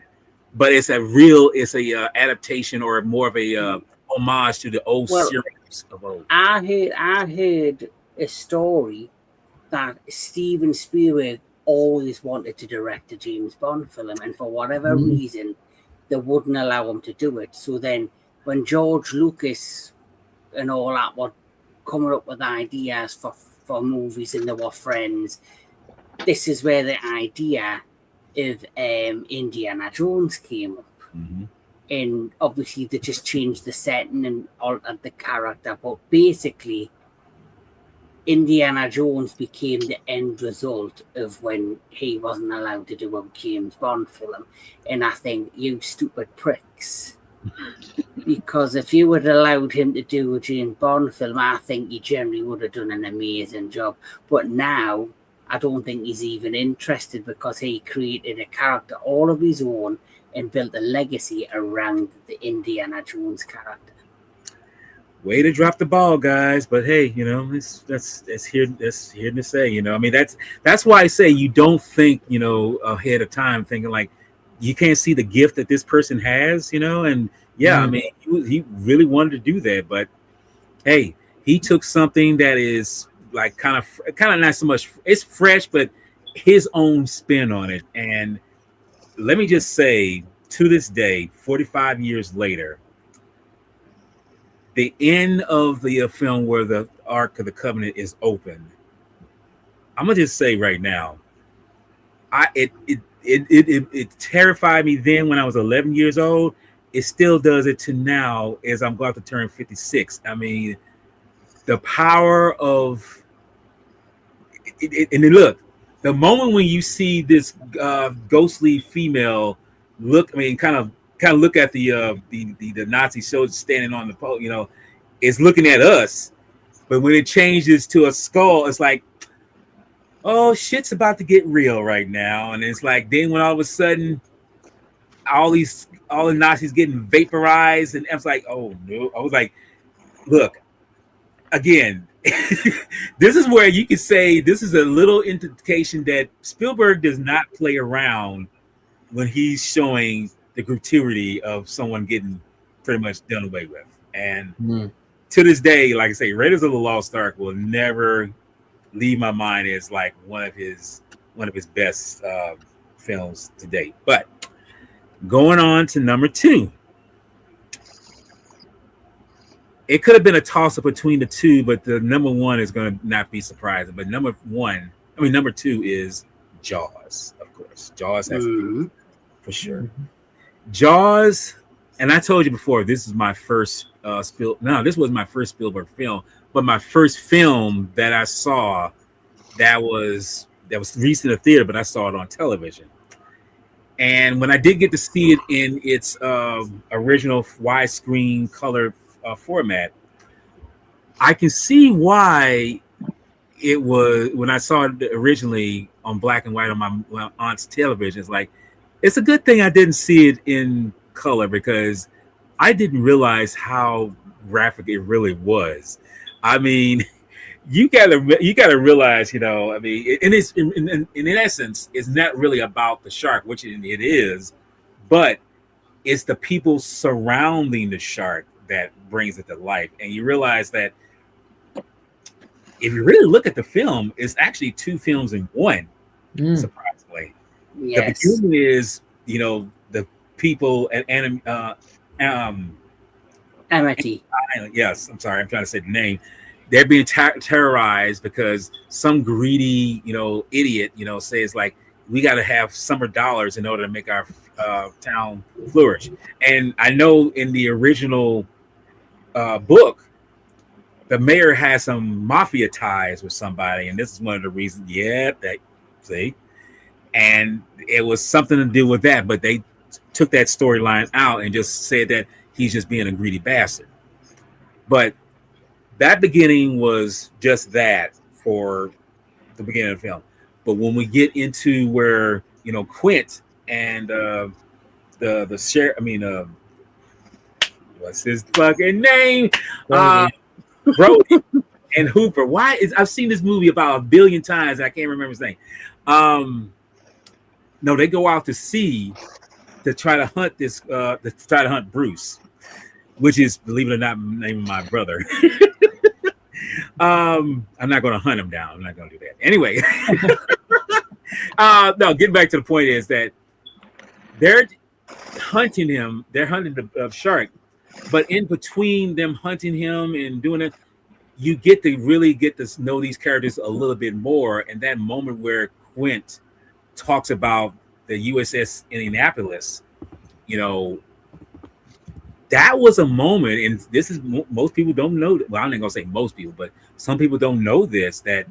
But it's a adaptation or more of a homage to the old series of old. I heard a story that Steven Spielberg always wanted to direct a James Bond film, and for whatever reason, they wouldn't allow him to do it. So then when George Lucas and all that were coming up with ideas for movies and they were friends, this is where the idea of Indiana Jones came up. And obviously they just changed the setting and altered the character, but basically Indiana Jones became the end result of when he wasn't allowed to do a James Bond film. And I think, you stupid pricks. Because if you had allowed him to do a James Bond film, I think he generally would have done an amazing job. But now, I don't think he's even interested because he created a character all of his own and built a legacy around the Indiana Jones character. Way to drop the ball, guys! But hey, that's here to say. I mean, that's why I say you don't think ahead of time, thinking like you can't see the gift that this person has, and yeah, I mean, he really wanted to do that, but hey, he took something that is like kind of not so much it's fresh, but his own spin on it. And let me just say, to this day, 45 years later, the end of the film where the Ark of the Covenant is open, I'm gonna just say right now, it terrified me then when I was 11 years old. It still does it to now as I'm about to turn 56. I mean, the power of and then look, the moment when you see this ghostly female look, I mean, kind of look at the Nazi soldiers standing on the pole, you know, it's looking at us. But when it changes to a skull, it's like, oh, shit's about to get real right now. And it's like, then when all of a sudden, all the Nazis getting vaporized, and I was like, oh no. I was like, look, again, this is where you could say this is a little indication that Spielberg does not play around when he's showing the gratuity of someone getting pretty much done away with. And to this day, like I say, Raiders of the Lost Ark will never leave my mind as like one of his best films to date. But going on to number 2. It could have been a toss-up between the two, but the number 1 is going to not be surprising. But number 2 is Jaws, of course. Jaws has to be for sure. Jaws, and I told you before, this is my first this was my first Spielberg film, but my first film that I saw that was recent in the theater, but I saw it on television. And when I did get to see it in its original widescreen color format, I can see why it was, when I saw it originally on black and white on my aunt's television, it's like, it's a good thing I didn't see it in color, because I didn't realize how graphic it really was. I mean, you gotta realize, you know, I mean, and it's in essence, it's not really about the shark, which it is, but it's the people surrounding the shark that brings it to life. And you realize that if you really look at the film, it's actually 2 films in one, surprisingly. Yes. The beginning is, you know, the people at Amity. Yes, I'm sorry, I'm trying to say the name. They're being terrorized because some greedy, you know, idiot, you know, says like, we got to have summer dollars in order to make our town flourish. And I know in the original book, the mayor has some mafia ties with somebody, and this is one of the reasons. And it was something to do with that, but they took that storyline out and just said that he's just being a greedy bastard. But that beginning was just that for the beginning of the film. But when we get into where, you know, Quint and the sheriff, I mean, what's his fucking name? Brody and Hooper. I've seen this movie about 1 billion times. I can't remember his name. No, they go out to sea to try to hunt Bruce, which is, believe it or not, the name of my brother. I'm not going to hunt him down. I'm not going to do that. Anyway, no, getting back to the point is that they're hunting him. They're hunting the shark, but in between them hunting him and doing it, you get to really get to know these characters a little bit more. And that moment where Quint talks about the USS Indianapolis, you know, that was a moment, and this is, most people don't know. Well, I'm not gonna say most people, but some people don't know this, that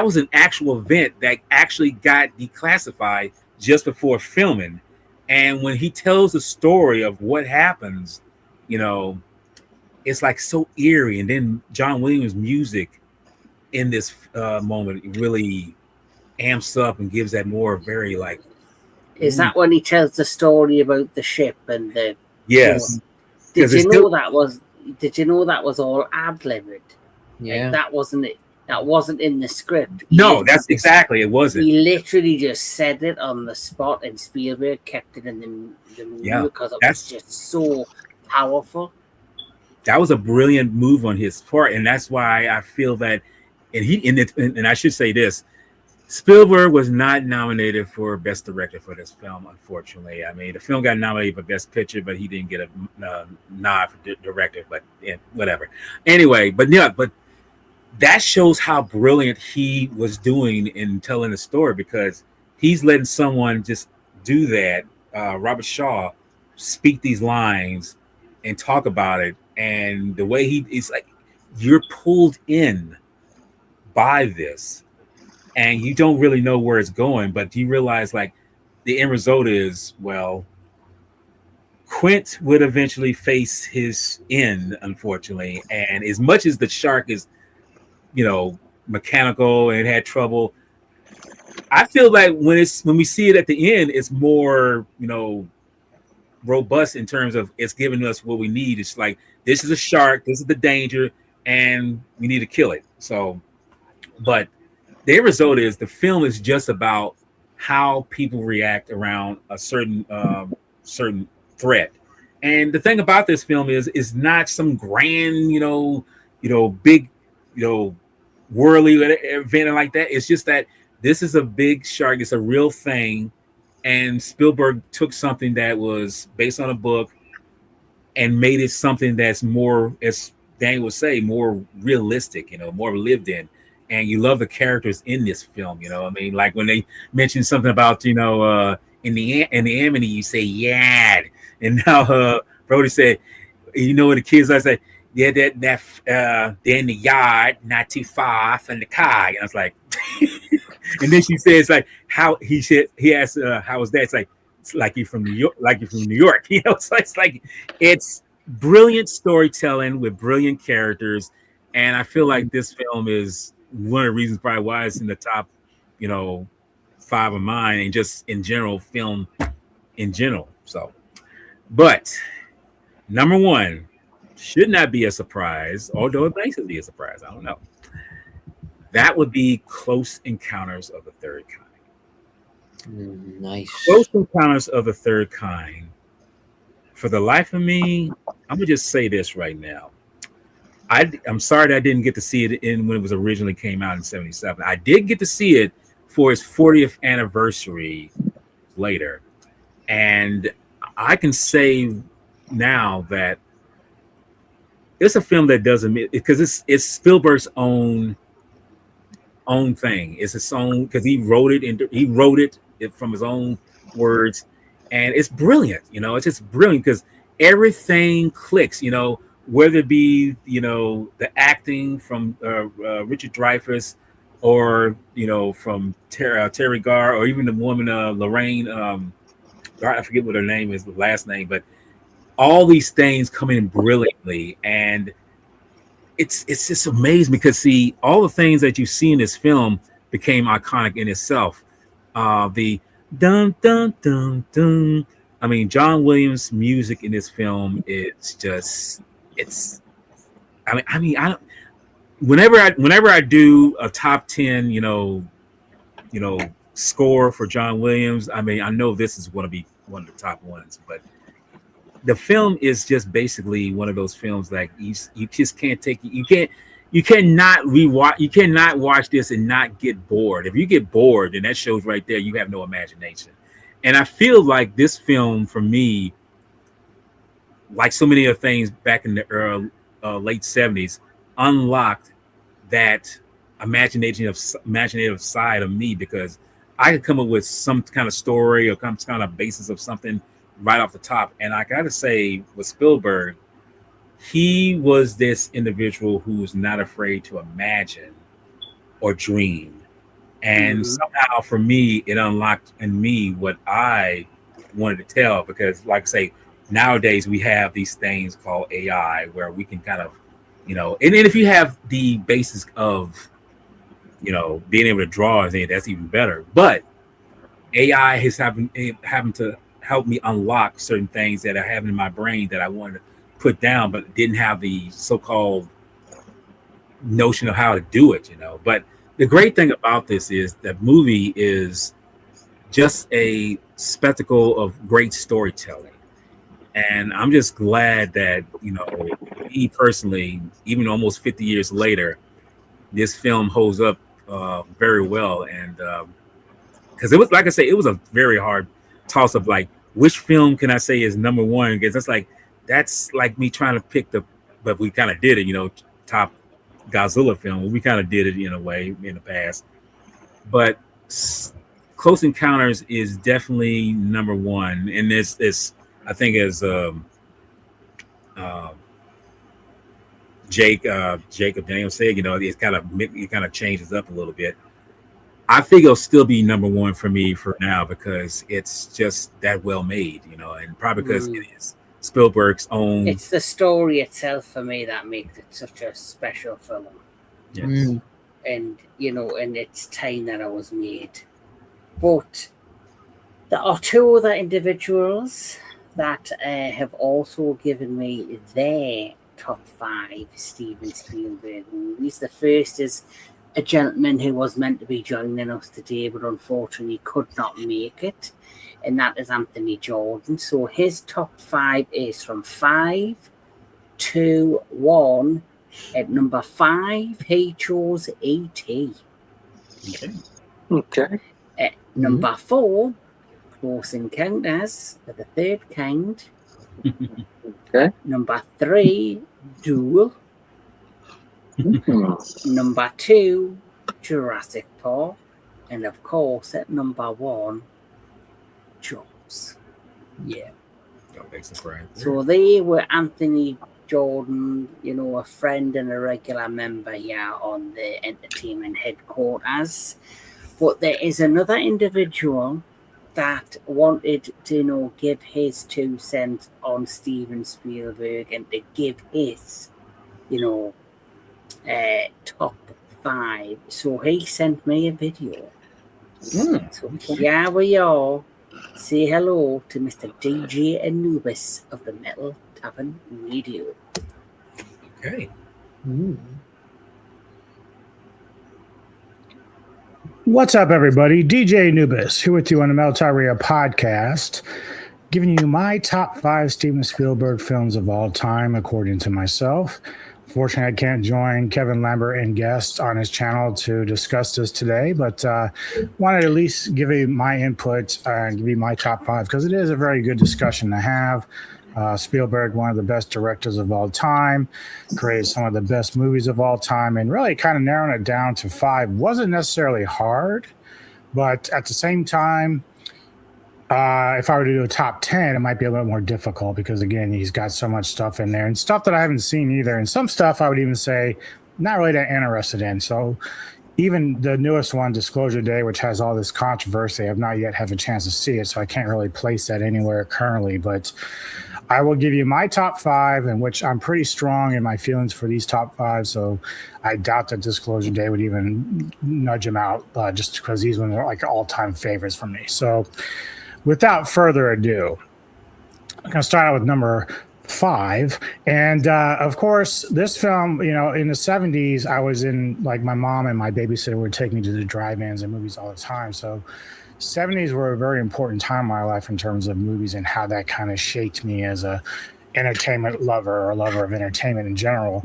was an actual event that actually got declassified just before filming. And when he tells the story of what happens, you know, it's like so eerie. And then John Williams' music in this moment really amps up and gives that more very like. Is that when he tells the story about the ship and the? Yes. Did you know that was? Did you know that was all ad-libbed? Yeah, Like, that wasn't it. That wasn't in the script. No, that's exactly, it wasn't. He literally just said it on the spot, and Spielberg kept it in the movie because it was just so powerful. That was a brilliant move on his part, and that's why I feel that. And I should say this: Spielberg was not nominated for Best Director for this film, unfortunately. I mean, the film got nominated for Best Picture, but he didn't get a nod for Director. But whatever. Anyway, but that shows how brilliant he was doing in telling the story, because he's letting someone just do that, Robert Shaw, speak these lines and talk about it, and the way it's like you're pulled in by this, and you don't really know where it's going, but you realize like the end result is, well, Quint would eventually face his end, unfortunately. And as much as the shark is, mechanical and had trouble, I feel like when we see it at the end, it's more, robust in terms of it's giving us what we need. It's like this is a shark, this is the danger, and we need to kill it. So, but the end result is the film is just about how people react around a certain threat. And the thing about this film is not some grand, big, whirly event like that. It's just that this is a big shark. It's a real thing. And Spielberg took something that was based on a book and made it something that's more, as Daniel would say, more realistic, more lived in. And you love the characters in this film, I mean, like when they mentioned something about, in the Amity, you say yad. And now Brody said, what the kids I say, yeah, they're in the yard, not too far from the car. And I was like, and then she says like how he asked how was that? It's like you're from New York, So it's brilliant storytelling with brilliant characters, and I feel like this film is one of the reasons probably why it's in the top, 5 of mine, and just in general film in general. So, but number one should not be a surprise, although it makes it be a surprise. I don't know. That would be Close Encounters of the Third Kind. Nice. Close Encounters of the Third Kind. For the life of me, I'm gonna just say this right now. I'm sorry that I didn't get to see it when it was originally came out in '77. I did get to see it for its 40th anniversary later, and I can say now that it's a film that doesn't, because it's Spielberg's own thing. It's his own, because he wrote it from his own words, and it's brilliant. It's just brilliant because everything clicks. Whether it be the acting from Richard Dreyfuss, or from Terry Garr, or even the woman Lorraine. I forget what her name is, the last name, but all these things come in brilliantly, and it's just amazing because see, all the things that you see in this film became iconic in itself. The dun dun dun dun. I mean, John Williams' music in this film is just I mean, I don't. Whenever I do a top 10, score for John Williams, I mean, I know this is going to be one of the top ones, but the film is just basically one of those films like you just can't take it. You cannot rewatch. You cannot watch this and not get bored. If you get bored, then that shows right there you have no imagination. And I feel like this film, for me, like so many other things back in the late '70s, unlocked that imaginative side of me, because I could come up with some kind of story or some kind of basis of something right off the top. And I gotta say, with Spielberg, he was this individual who was not afraid to imagine or dream. And somehow for me, it unlocked in me what I wanted to tell, because like I say, nowadays we have these things called AI where we can kind of, and then if you have the basis of, being able to draw, that's even better. But AI has having to help me unlock certain things that I have in my brain that I wanted to put down, but didn't have the so-called notion of how to do it, But the great thing about this is that movie is just a spectacle of great storytelling. And I'm just glad that, me personally, even almost 50 years later, this film holds up very well. And because it was, like I say, it was a very hard toss up, like, which film can I say is number one? Because that's like me trying to pick but we kind of did it, top Godzilla film. We kind of did it in a way in the past. But Close Encounters is definitely number one, and this I think as uh, Jacob Daniel said, it kind of changes up a little bit. I think it'll still be number one for me for now because it's just that well made, and probably because it is Spielberg's own. It's the story itself for me that makes it such a special film. Yes. And and it's time that it was made. But there are two other individuals that have also given me their top 5 Steven Spielberg movies. The first is a gentleman who was meant to be joining us today, but unfortunately could not make it, and that is Anthony Jordan. So his top 5 is from 5 to 1. At number 5, he chose E.T. Okay. At number 4, Close Encounters of the Third Kind. Okay. Number 3, Duel. Number 2, Jurassic Park. And of course, at number 1, Jaws. Yeah. So they were Anthony Jordan, a friend and a regular member here on the entertainment headquarters. But there is another individual that wanted to give his 2 cents on Steven Spielberg and to give his top 5. So he sent me a video. So here we are. Say hello to Mr. DJ Anubis of the Metal Tavern Radio. Okay. What's up, everybody? DJ Anubis here with you on the Metal Tavern Radio podcast, giving you my top 5 Steven Spielberg films of all time, according to myself. Fortunately, I can't join Kevin Lambert and guests on his channel to discuss this today, but wanted to at least give you my input and give you my top 5 because it is a very good discussion to have. Spielberg, one of the best directors of all time, created some of the best movies of all time, and really kind of narrowing it down to 5 wasn't necessarily hard, but at the same time, if I were to do a top 10, it might be a little more difficult because, again, he's got so much stuff in there and stuff that I haven't seen either. And some stuff I would even say not really that interested in. So even the newest one, Disclosure Day, which has all this controversy, I've not yet had a chance to see it, so I can't really place that anywhere currently. But I will give you my top 5, in which I'm pretty strong in my feelings for these top 5. So I doubt that Disclosure Day would even nudge him out just because these ones are like all-time favorites for me. So without further ado, I'm going to start out with number 5. And of course, this film, in the 70s, I was in, like, my mom and my babysitter would take me to the drive-ins and movies all the time. So 70s were a very important time in my life in terms of movies and how that kind of shaped me as a entertainment lover or lover of entertainment in general,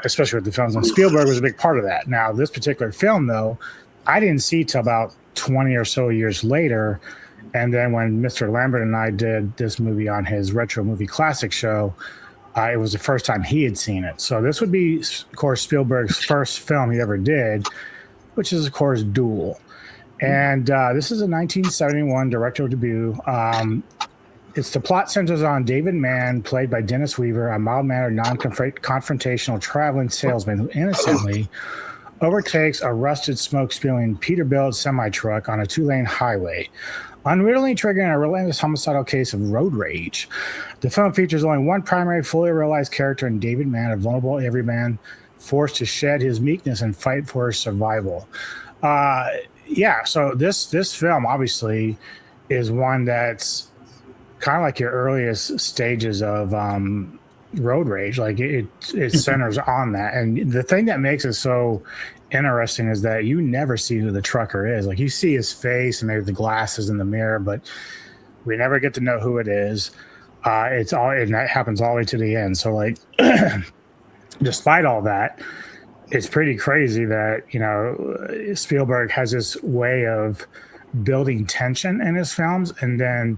especially with the films. And Spielberg was a big part of that. Now, this particular film, though, I didn't see till about 20 or so years later. And then when Mr. Lambert and I did this movie on his Retro Movie Classic show, it was the first time he had seen it. So this would be, of course, Spielberg's first film he ever did, which is, of course, Duel. And this is a 1971 directorial debut. The plot centers on David Mann, played by Dennis Weaver, a mild-mannered, non-confrontational traveling salesman who innocently overtakes a rusted, smoke-spewing Peterbilt semi-truck on a 2-lane highway, unwittingly triggering a relentless homicidal case of road rage. The film features only one primary, fully realized character in David Mann, a vulnerable everyman forced to shed his meekness and fight for his survival. So this film obviously is one that's kind of like your earliest stages of road rage. Like it centers on that. And the thing that makes it so interesting is that you never see who the trucker is. Like, you see his face and maybe the glasses in the mirror, but we never get to know who it is. And that happens all the way to the end. So, like, despite all that, it's pretty crazy that, Spielberg has this way of building tension in his films, and then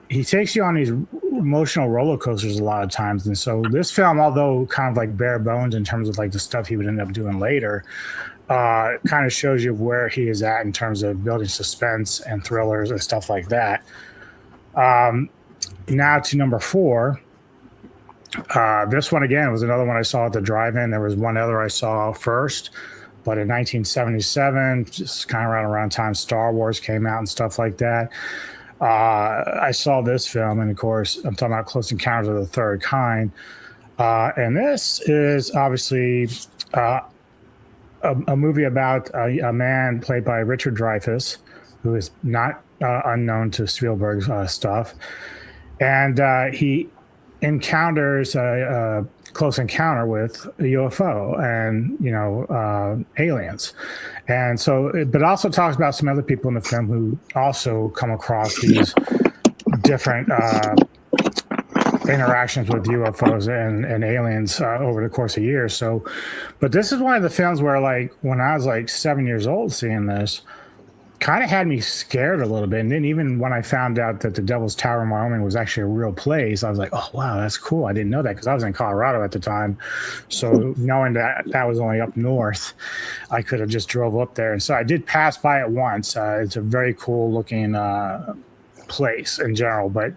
he takes you on these emotional roller coasters a lot of times. And so this film, although kind of like bare bones in terms of like the stuff he would end up doing later, kind of shows you where he is at in terms of building suspense and thrillers and stuff like that. Now to number 4. This one, again, was another one I saw at the drive-in. There was one other I saw first, but in 1977, just kind of around time Star Wars came out and stuff like that, I saw this film, and of course, I'm talking about Close Encounters of the Third Kind. And this is obviously a movie about a man played by Richard Dreyfuss, who is not unknown to Spielberg's stuff. And he encounters a close encounter with a UFO and, aliens. And so, but also talks about some other people in the film who also come across these different interactions with UFOs and aliens over the course of years. So, but this is one of the films where, like, when I was like 7 years old, seeing this kind of had me scared a little bit. And then even when I found out that the Devil's Tower in Wyoming was actually a real place, I was like, oh, wow, that's cool. I didn't know that because I was in Colorado at the time. So knowing that that was only up north, I could have just drove up there. And so I did pass by it once. It's a very cool looking place in general. But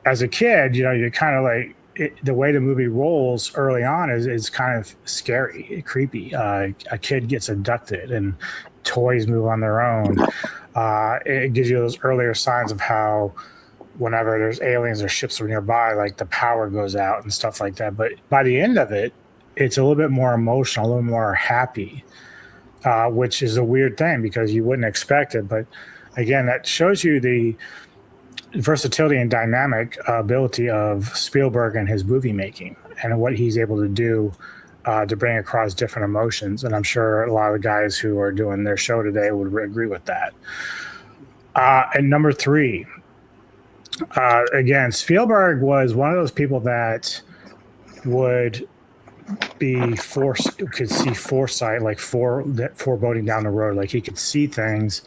as a kid, you're kind of like, the way the movie rolls early on is kind of scary, creepy. A kid gets abducted and toys move on their own. It gives you those earlier signs of how whenever there's aliens or ships are nearby, like the power goes out and stuff like that. But by the end of it, it's a little bit more emotional, a little more happy, which is a weird thing because you wouldn't expect it. But again, that shows you the versatility and dynamic ability of Spielberg and his movie making and what he's able to do to bring across different emotions. And I'm sure a lot of the guys who are doing their show today would agree with that. And number 3, again, Spielberg was one of those people that would could see foresight, like foreboding down the road. Like he could see things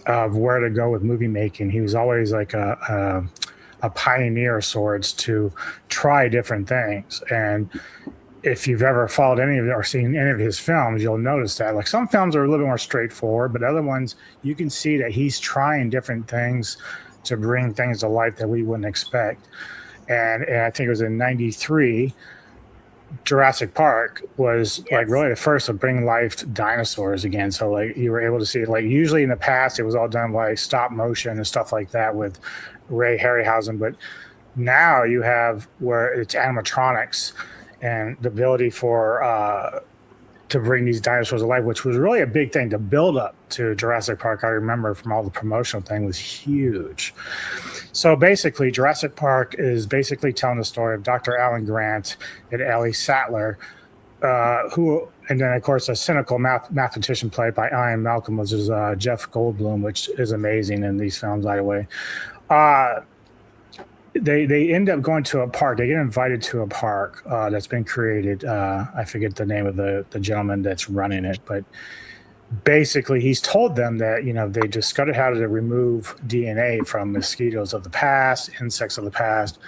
of where to go with movie making. He was always like a pioneer of sorts to try different things. And if you've ever followed any of it or seen any of his films, you'll notice that like some films are a little bit more straightforward, but other ones you can see that he's trying different things to bring things to life that we wouldn't expect. And I think it was in 93, Jurassic Park was like really the first to bring life to dinosaurs again. So like you were able to see it, like usually in the past it was all done by stop motion and stuff like that with Ray Harryhausen, but now you have where it's animatronics and the ability for to bring these dinosaurs to life, which was really a big thing to build up to Jurassic Park. I remember from all the promotional thing was huge. So basically, Jurassic Park is basically telling the story of Dr. Alan Grant and Ellie Sattler, who, and then of course a cynical mathematician played by Ian Malcolm, which is Jeff Goldblum, which is amazing in these films, by the way. They end up going to a park. They get invited to a park that's been created. I forget the name of the gentleman that's running it, but basically he's told them that, they discovered how to remove DNA from mosquitoes of the past, insects of the past,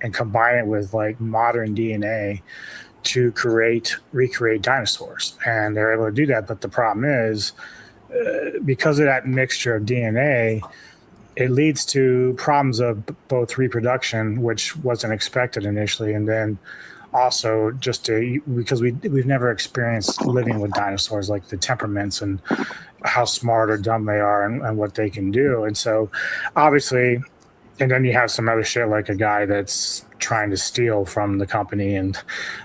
and combine it with like modern DNA to recreate dinosaurs. And they're able to do that. But the problem is because of that mixture of DNA, it leads to problems of both reproduction, which wasn't expected initially, and then also just because we've never experienced living with dinosaurs, like the temperaments and how smart or dumb they are and what they can do. And so obviously, and then you have some other shit like a guy that's trying to steal from the company, and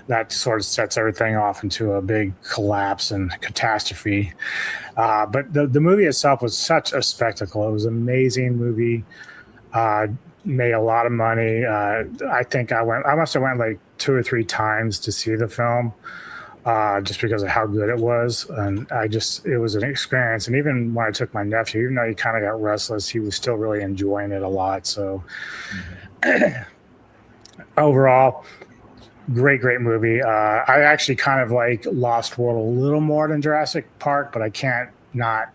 that sort of sets everything off into a big collapse and catastrophe. But the movie itself was such a spectacle. It was an amazing movie. Made a lot of money. I think I must have went like 2 or 3 times to see the film, just because of how good it was. And it was an experience. And even when I took my nephew, even though he kind of got restless, he was still really enjoying it a lot. So overall, great movie. I actually kind of like Lost World a little more than Jurassic Park, but I can't not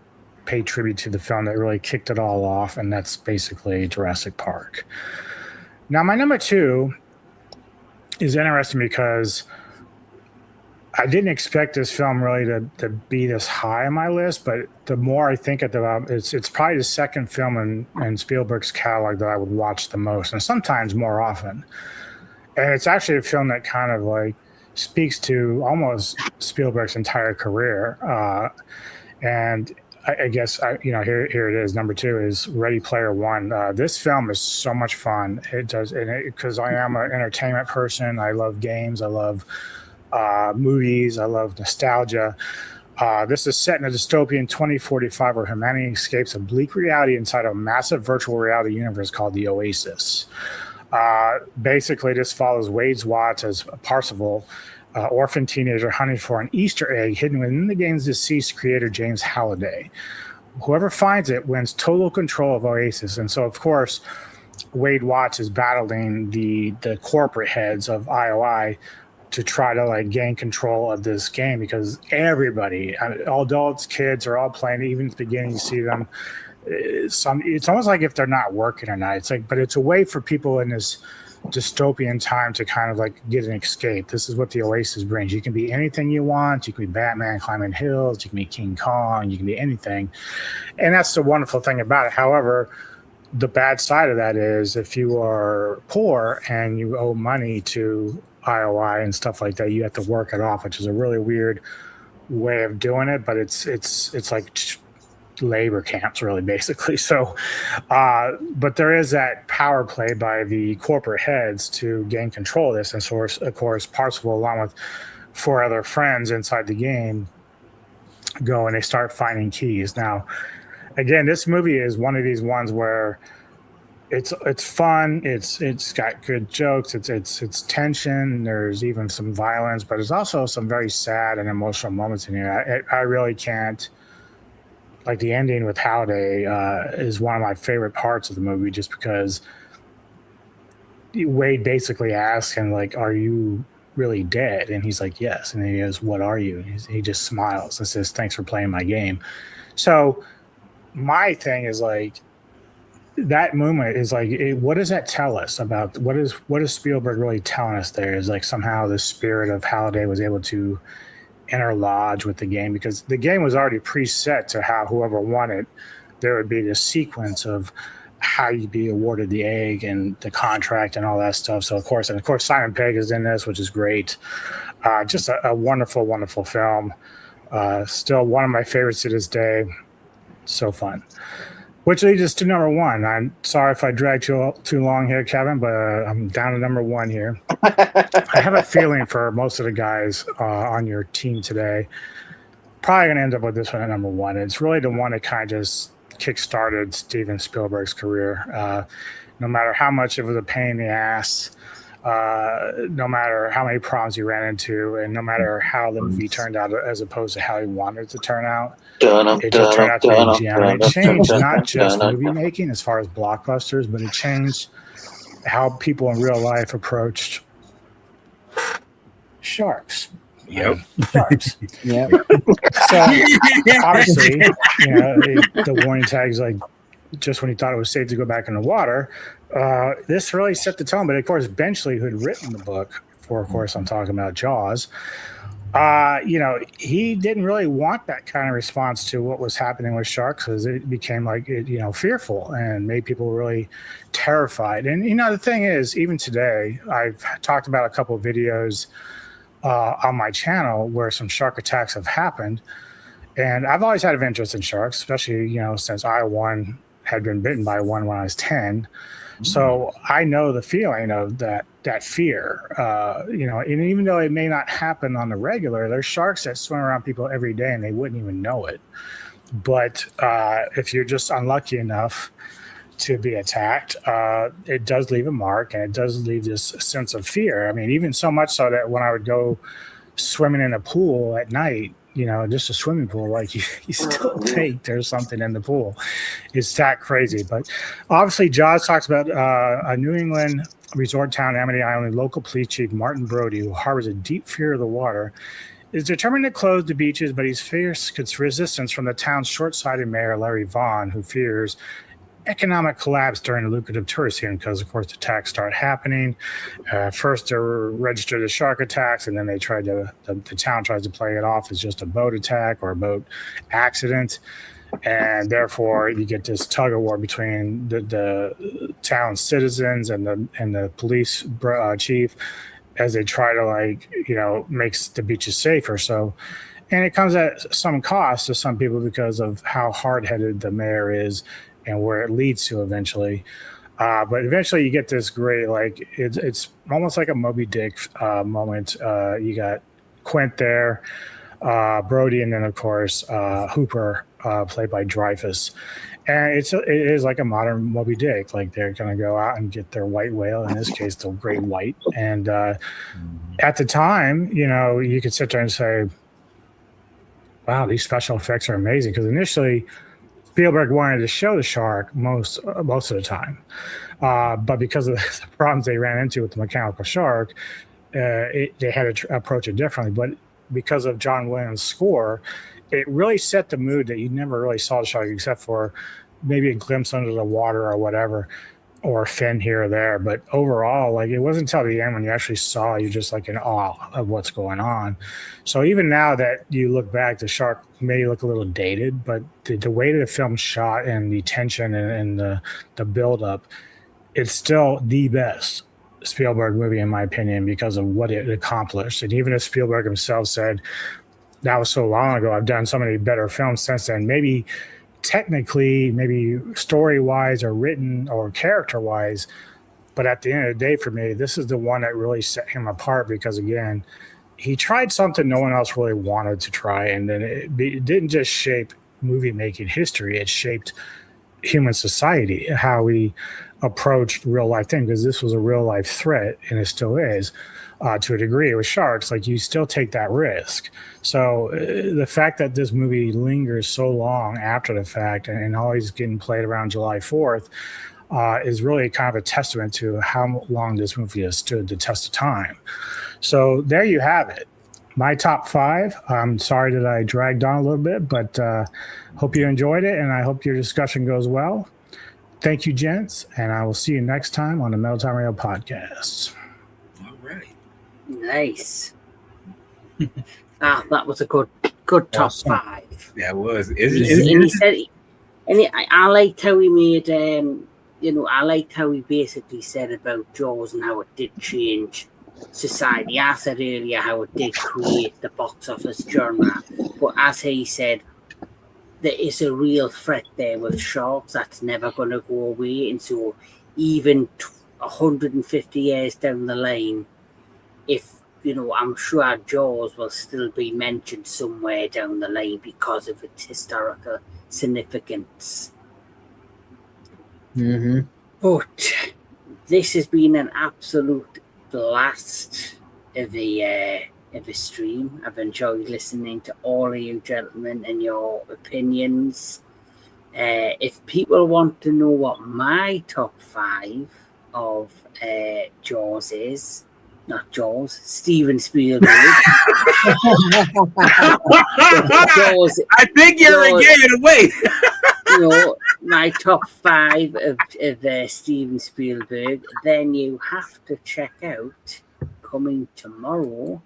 pay tribute to the film that really kicked it all off, and that's basically Jurassic Park. Now, my number 2 is interesting because I didn't expect this film really to be this high on my list, but the more I think about it, it's probably the second film in Spielberg's catalog that I would watch the most, and sometimes more often. And it's actually a film that kind of like speaks to almost Spielberg's entire career. And I guess here it is. Number 2 is Ready Player One. This film is so much fun. It does, because I am an entertainment person. I love games. I love movies. I love nostalgia. This is set in a dystopian 2045 where humanity escapes a bleak reality inside a massive virtual reality universe called the Oasis. Basically, this follows Wade Watts as Parzival, orphan teenager hunting for an Easter egg hidden within the game's deceased creator, James Halliday. Whoever finds it wins total control of Oasis. And so, of course, Wade Watts is battling the corporate heads of IOI to try to like gain control of this game, because everybody, all adults, kids, are all playing it. Even at the beginning, you see them. It's almost like if they're not working or not. It's like, but it's a way for people in this dystopian time to kind of like get an escape. This is what the Oasis brings. You can be anything you want. You can be Batman climbing hills. You can be King Kong. You can be anything. And that's the wonderful thing about it. However, the bad side of that is if you are poor and you owe money to IOI and stuff like that, you have to work it off, which is a really weird way of doing it, but it's like labor camps, really, basically. So but there is that power play by the corporate heads to gain control of this. And so, of course, Parzival, along with 4 other friends inside the game, go and they start finding keys. Now, again, this movie is one of these ones where it's fun. It's got good jokes. It's tension. There's even some violence, but there's also some very sad and emotional moments in here. I really can't. Like the ending with Halliday is one of my favorite parts of the movie, just because Wade basically asks him, like, "Are you really dead?" And he's like, "Yes." And then he goes, "What are you?" And he just smiles and says, "Thanks for playing my game." So my thing is like, that moment is like, what does that tell us about what is Spielberg really telling us there? Is like somehow the spirit of Halliday was able to interlodge with the game, because the game was already preset to how whoever won it, there would be this sequence of how you'd be awarded the egg and the contract and all that stuff. So of course Simon Pegg is in this, which is great. Just a wonderful, wonderful film. Still one of my favorites to this day. So fun. Which leads us to number 1. I'm sorry if I dragged too long here, Kevin, but I'm down to number 1 here. I have a feeling for most of the guys on your team today, probably going to end up with this one at number 1. It's really the one that kind of just kick-started Steven Spielberg's career. No matter how much it was a pain in the ass, no matter how many problems he ran into, and no matter how the movie turned out as opposed to how he wanted it to turn out, it just turned out to be gem. It changed not just movie making as far as blockbusters, but it changed how people in real life approached sharks. Yep. Sharks. Yeah. So obviously, the warning tag's like, just when he thought it was safe to go back in the water. This really set the tone. But of course, Benchley, who had written the book, of course, I'm talking about Jaws, he didn't really want that kind of response to what was happening with sharks, because it became like, fearful and made people really terrified. And, the thing is, even today, I've talked about a couple of videos on my channel where some shark attacks have happened. And I've always had an interest in sharks, especially, since I had been bitten by one when I was 10. So I know the feeling of that fear, and even though it may not happen on the regular, there's sharks that swim around people every day and they wouldn't even know it. But if you're just unlucky enough to be attacked, it does leave a mark, and it does leave this sense of fear. I mean, even so much so that when I would go swimming in a pool at night, just a swimming pool, like you still think there's something in the pool. It's that crazy. But obviously, Jaws talks about a New England resort town, Amity Island. Local police chief Martin Brody, who harbors a deep fear of the water, is determined to close the beaches, but he's faced resistance from the town's short-sighted mayor, Larry Vaughn, who fears economic collapse during a lucrative tourist season because, of course, attacks start happening. First, they were registered as shark attacks, and then the town tries to play it off as just a boat attack or a boat accident. And therefore, you get this tug of war between the town's citizens and the police chief as they try to make the beaches safer. So, and it comes at some cost to some people because of how hard-headed the mayor is and where it leads to eventually. But eventually, you get this great it's almost like a Moby Dick moment. You got Quint there, Brody, and then of course Hooper, played by Dreyfuss. And it is like a modern Moby Dick. Like they're going to go out and get their white whale, in this case, the great white. And at the time, you could sit there and say, wow, these special effects are amazing. Because initially, Spielberg wanted to show the shark most of the time. But because of the problems they ran into with the mechanical shark, they had to approach it differently. But because of John Williams' score, it really set the mood that you never really saw the shark except for maybe a glimpse under the water or whatever, or a fin here or there. But overall, it wasn't until the end when you actually saw, you're just in awe of what's going on. So even now that you look back, the shark may look a little dated, but the way the film shot and the tension and the build-up, it's still the best Spielberg movie, in my opinion, because of what it accomplished. And even if Spielberg himself said, that was so long ago, I've done so many better films since then, maybe technically, maybe story-wise or written or character-wise, but at the end of the day, for me, this is the one that really set him apart because, again, he tried something no one else really wanted to try, and then it didn't just shape movie-making history, it shaped human society, how we approached real-life things, because this was a real-life threat, and it still is. To a degree, with sharks, you still take that risk. So the fact that this movie lingers so long after the fact and always getting played around July 4th is really kind of a testament to how long this movie has stood the test of time. So there you have it. My top 5. I'm sorry that I dragged on a little bit, but hope you enjoyed it, and I hope your discussion goes well. Thank you, gents, and I will see you next time on the Metal Time Radio podcast. All right. Nice. That was a good top Awesome. 5. That was. I liked how he made. I liked how he basically said about Jaws and how it did change society. I said earlier how it did create the box office genre, but as he said, there is a real threat there with sharks that's never going to go away, and so even 150 years down the line, if I'm sure Jaws will still be mentioned somewhere down the line because of its historical significance. Mm-hmm. But this has been an absolute blast of a stream. I've enjoyed listening to all of you gentlemen and your opinions. If people want to know what my top 5 of Jaws is, not Jaws, Steven Spielberg. Jaws, I think you already gave it away. My top 5 of Steven Spielberg. Then you have to check out, coming tomorrow,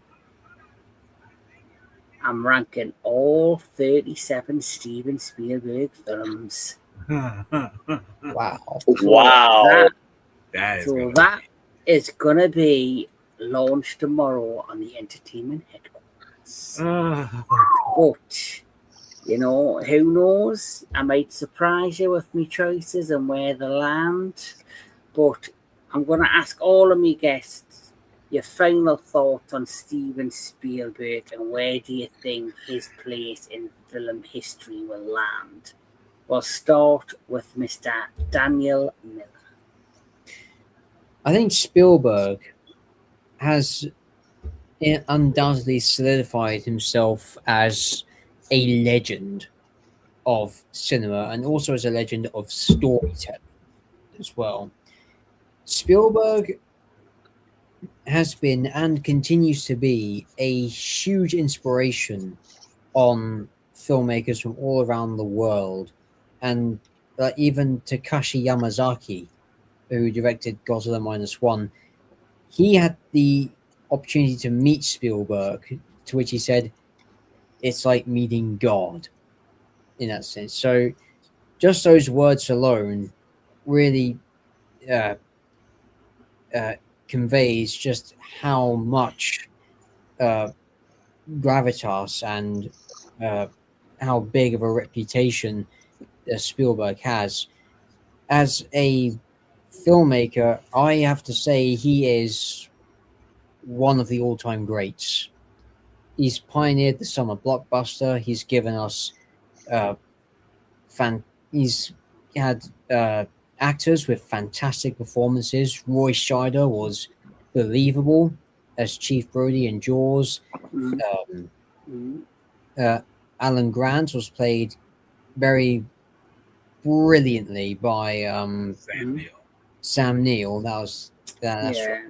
I'm ranking all 37 Steven Spielberg films. Wow. Wow. That is going to be launched tomorrow on the entertainment headquarters. But, who knows? I might surprise you with my choices and where they land. But I'm going to ask all of my guests your final thoughts on Steven Spielberg and where do you think his place in film history will land? We'll start with Mr. Daniel Miller. I think Spielberg has undoubtedly solidified himself as a legend of cinema and also as a legend of storytelling as well. Spielberg has been and continues to be a huge inspiration on filmmakers from all around the world, and even Takashi Yamazaki, who directed Godzilla -1, he had the opportunity to meet Spielberg, to which he said, "It's like meeting God," in that sense. So, just those words alone really uh, conveys just how much uh, gravitas and uh, how big of a reputation Spielberg has. As a filmmaker, I have to say he is one of the all-time greats. He's pioneered the summer blockbuster. He's given us uh, he's had actors with fantastic performances. Roy Scheider was believable as Chief Brody in Jaws. Mm, Um, mm. Alan Grant was played very brilliantly by Sam Neill. Sam Neill. That's right. Yeah.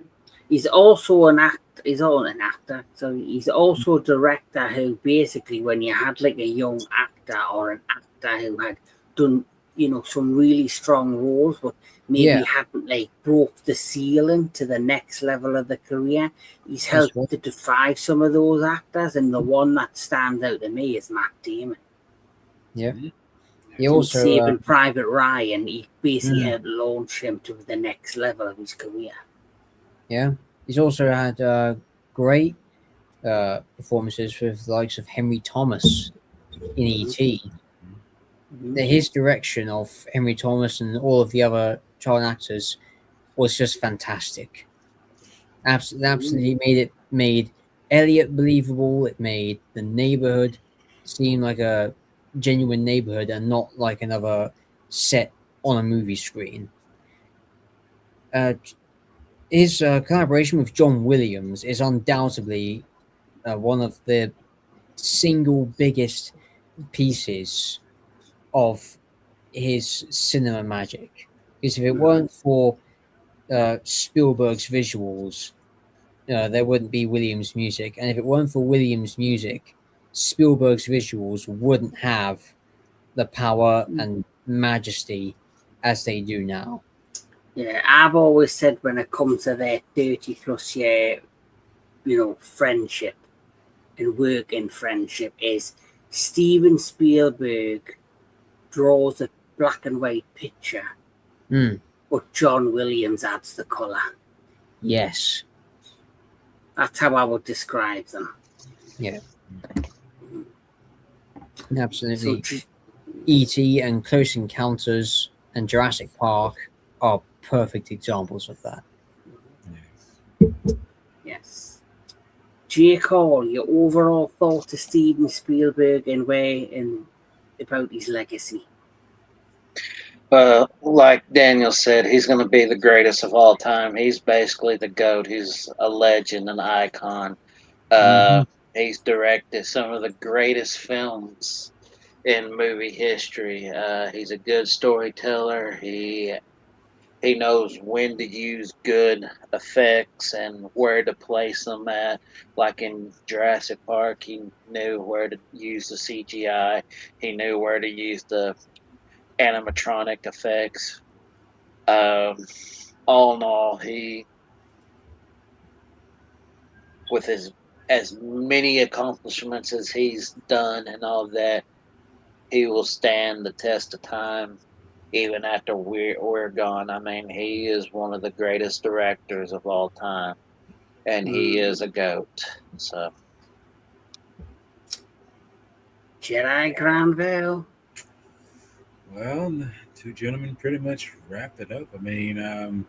He's also an act. He's all an actor. So he's also a director who basically, when you had like a young actor or an actor who had done, some really strong roles, but maybe Yeah, hadn't like broke the ceiling to the next level of the career, he's that's helped right. to defy some of those actors. And the one that stands out to me is Matt Damon. Yeah. Mhm. He In also Saving Private Ryan, he basically Mm. helped launch him to the next level of his career. yeah, he's also had great performances with the likes of Henry Thomas in E.T. Mhm. His direction of Henry Thomas and all of the other child actors was just fantastic. Absolutely made Elliot believable. It made the neighborhood seem like a genuine neighborhood and not like another set on a movie screen. Uh, his collaboration with John Williams is undoubtedly one of the single biggest pieces of his cinema magic. Because if it weren't for Spielberg's visuals, there wouldn't be Williams' music. And if it weren't for Williams' music, Spielberg's visuals wouldn't have the power and majesty as they do now. Yeah, I've always said when it comes to their 30 plus year, friendship and working friendship is Steven Spielberg draws a black and white picture, Mm, but John Williams adds the colour. yes. That's how I would describe them. Yeah. So, Absolutely. E.T. and Close Encounters and Jurassic Park are perfect examples of that. Yes. yes. Jake Hall, your overall thought to Steven Spielberg and about his legacy? Like Daniel said, he's going to be the greatest of all time. He's basically the GOAT. He's a legend, an icon. He's directed some of the greatest films in movie history. He's a good storyteller. He knows when to use good effects and where to place them at. Like in Jurassic Park, he knew where to use the CGI. He knew where to use the animatronic effects. Um, all in all, he, with his as many accomplishments as he's done and all that, he will stand the test of time even after we're gone. I mean, he is one of the greatest directors of all time, and he is a goat. So, Jedi Granville? Well, the two gentlemen pretty much wrapped it up. I mean,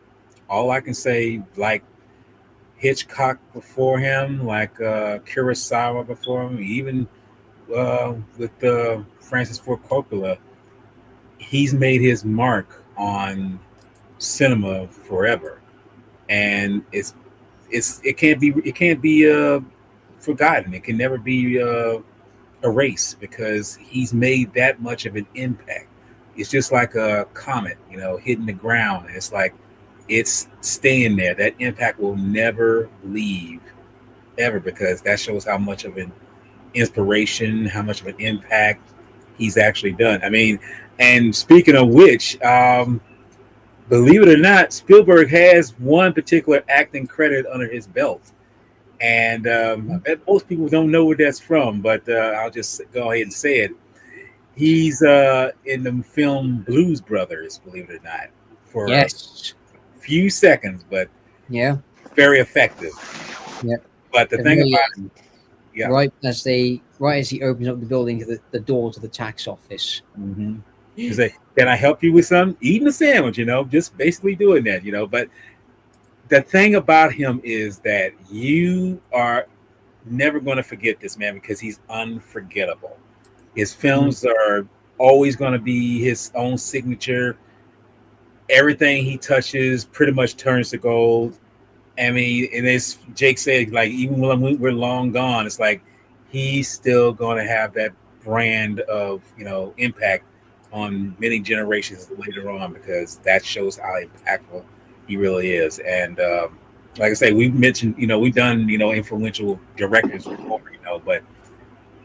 all I can say, like Hitchcock before him, like Kurosawa before him, even with Francis Ford Coppola, he's made his mark on cinema forever, and it can't be forgotten. It can never be erased because he's made that much of an impact. It's just like a comet, hitting the ground. It's like it's staying there. That impact will never leave ever because that shows how much of an inspiration, how much of an impact he's actually done. I mean, And speaking of which, believe it or not, Spielberg has one particular acting credit under his belt. And I bet most people don't know where that's from, but I'll just go ahead and say it. He's in the film Blues Brothers, believe it or not, for Yes. a few seconds, but Yeah. very effective. Yeah. But the It thing really about is. yeah. Right as he opens up the building to the door to the tax office. Mm-hmm. You say, "Can I help you with something?" Eating a sandwich, just basically doing that, But the thing about him is that you are never going to forget this man because he's unforgettable. His films are always going to be his own signature. Everything he touches pretty much turns to gold. I mean, and as Jake said, like even when we're long gone, it's like he's still going to have that brand of impact on many generations later on because that shows how impactful he really is. And like I say, we've mentioned, we've done influential directors before, but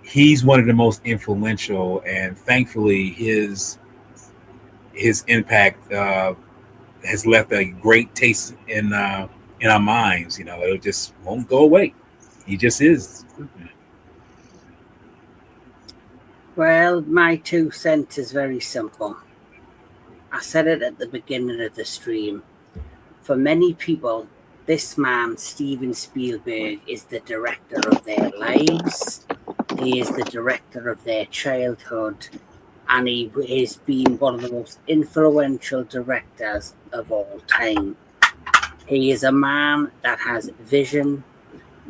he's one of the most influential, and thankfully his impact has left a great taste in our minds. It just won't go away. He just is. Well, my 2 cents is very simple. I said it at the beginning of the stream. For many people, this man, Steven Spielberg, is the director of their lives. He is the director of their childhood, and he has been one of the most influential directors of all time. He is a man that has vision.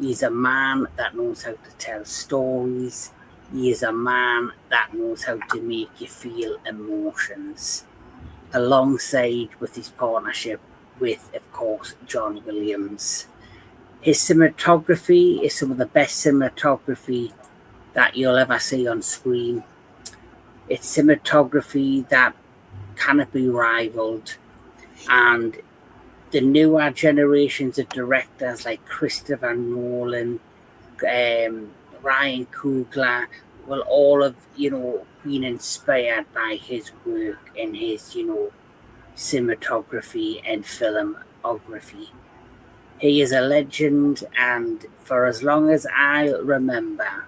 He's a man that knows how to tell stories. He is a man that knows how to make you feel emotions, alongside with his partnership with, of course, John Williams. His cinematography is some of the best cinematography that you'll ever see on screen. It's cinematography that cannot be rivaled, and the newer generations of directors like Christopher Nolan, Ryan Coogler will all have, been inspired by his work and his, cinematography and filmography. He is a legend, and for as long as I remember,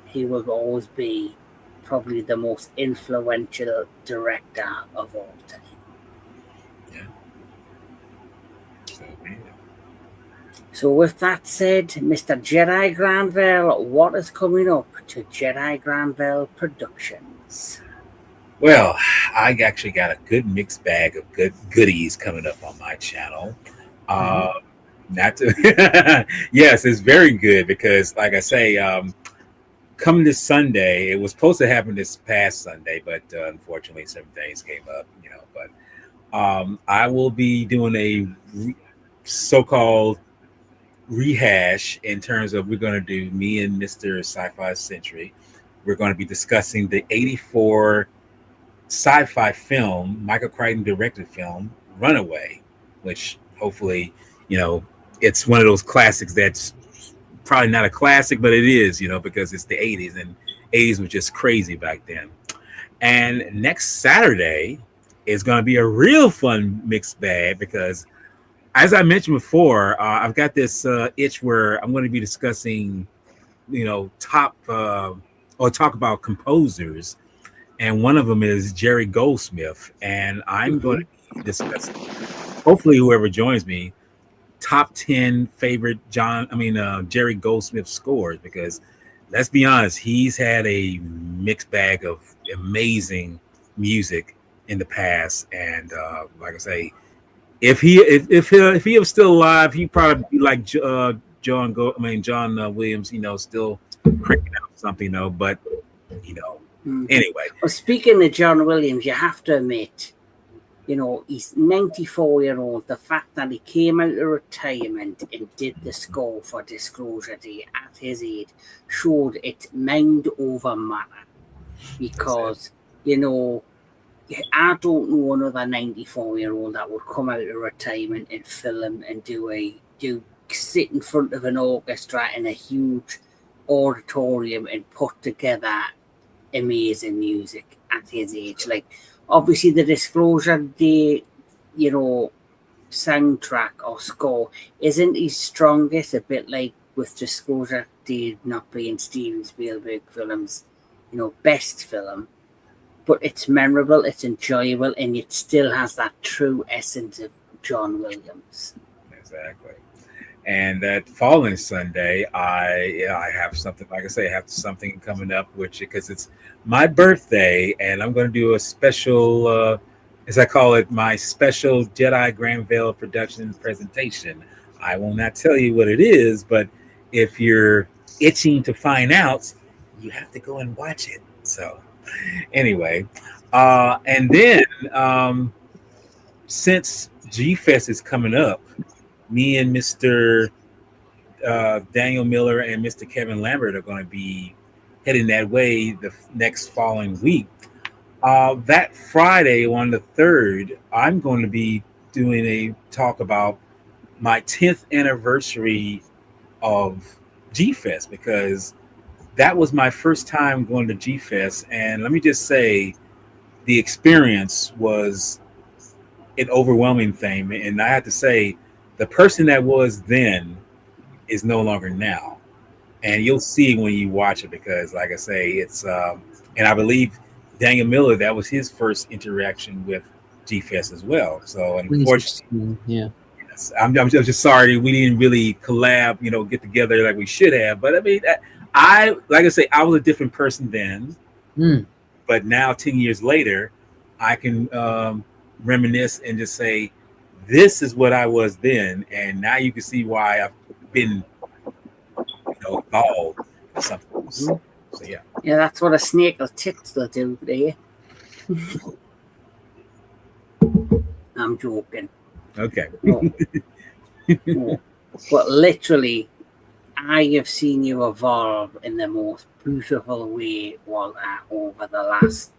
he will always be probably the most influential director of all time. So with that said, Mr. Jedi Granville, what is coming up to Jedi Granville Productions? Well, I actually got a good mixed bag of good goodies coming up on my channel. Not to, yes, it's very good because, like I say, coming this Sunday, it was supposed to happen this past Sunday, but unfortunately, some things came up, But I will be doing a so-called rehash in terms of we're going to do me and Mr. Sci-Fi Century. We're going to be discussing the 1984 sci-fi film, Michael Crichton directed film, Runaway, which hopefully, it's one of those classics that's probably not a classic, but it is, because it's the 80s, and 80s was just crazy back then. And next Saturday is going to be a real fun mixed bag because, as I mentioned before, I've got this itch where I'm going to be discussing, top or talk about composers, and one of them is Jerry Goldsmith, and I'm going to be discussing, hopefully whoever joins me, top 10 favorite Jerry Goldsmith scores, because let's be honest, he's had a mixed bag of amazing music in the past, and like I say, if he was still alive, he'd probably be like John Williams, still cranking out something, but anyway. Well, speaking of John Williams, you have to admit, he's 94-year-old. The fact that he came out of retirement and did the score for Disclosure Day at his age showed it's mind over matter. Because, I don't know another 94-year-old that would come out of retirement and film and sit in front of an orchestra in a huge auditorium and put together amazing music at his age. Like, obviously the Disclosure Day, soundtrack or score isn't his strongest, a bit like with Disclosure Day not being Steven Spielberg film's, best film. But it's memorable, it's enjoyable, and it still has that true essence of John Williams. Exactly. And that following Sunday, I have something, like I say, I have something coming up, because it's my birthday, and I'm going to do a special, as I call it, my special Jedi Grand Vale production presentation. I will not tell you what it is, but if you're itching to find out, you have to go and watch it. So anyway, and then since G-Fest is coming up, me and Mr. Daniel Miller and Mr. Kevin Lambert are going to be heading that way the next following week. That Friday on the 3rd, I'm going to be doing a talk about my 10th anniversary of G-Fest, because that was my first time going to G-Fest. And let me just say, the experience was an overwhelming thing. And I have to say, the person that was then is no longer now. And you'll see when you watch it, because like I say, it's and I believe Daniel Miller, that was his first interaction with G-Fest as well. So unfortunately, yeah, yes, I'm just sorry we didn't really collab, get together like we should have. But I mean, I like I say, I was a different person then, but now 10 years later, I can reminisce and just say, this is what I was then, and now you can see why I've been, involved in something else. So yeah. Yeah, that's what a snake will tits will do there. I'm joking. Okay. But literally, I have seen you evolve in the most beautiful way, Walter, over the last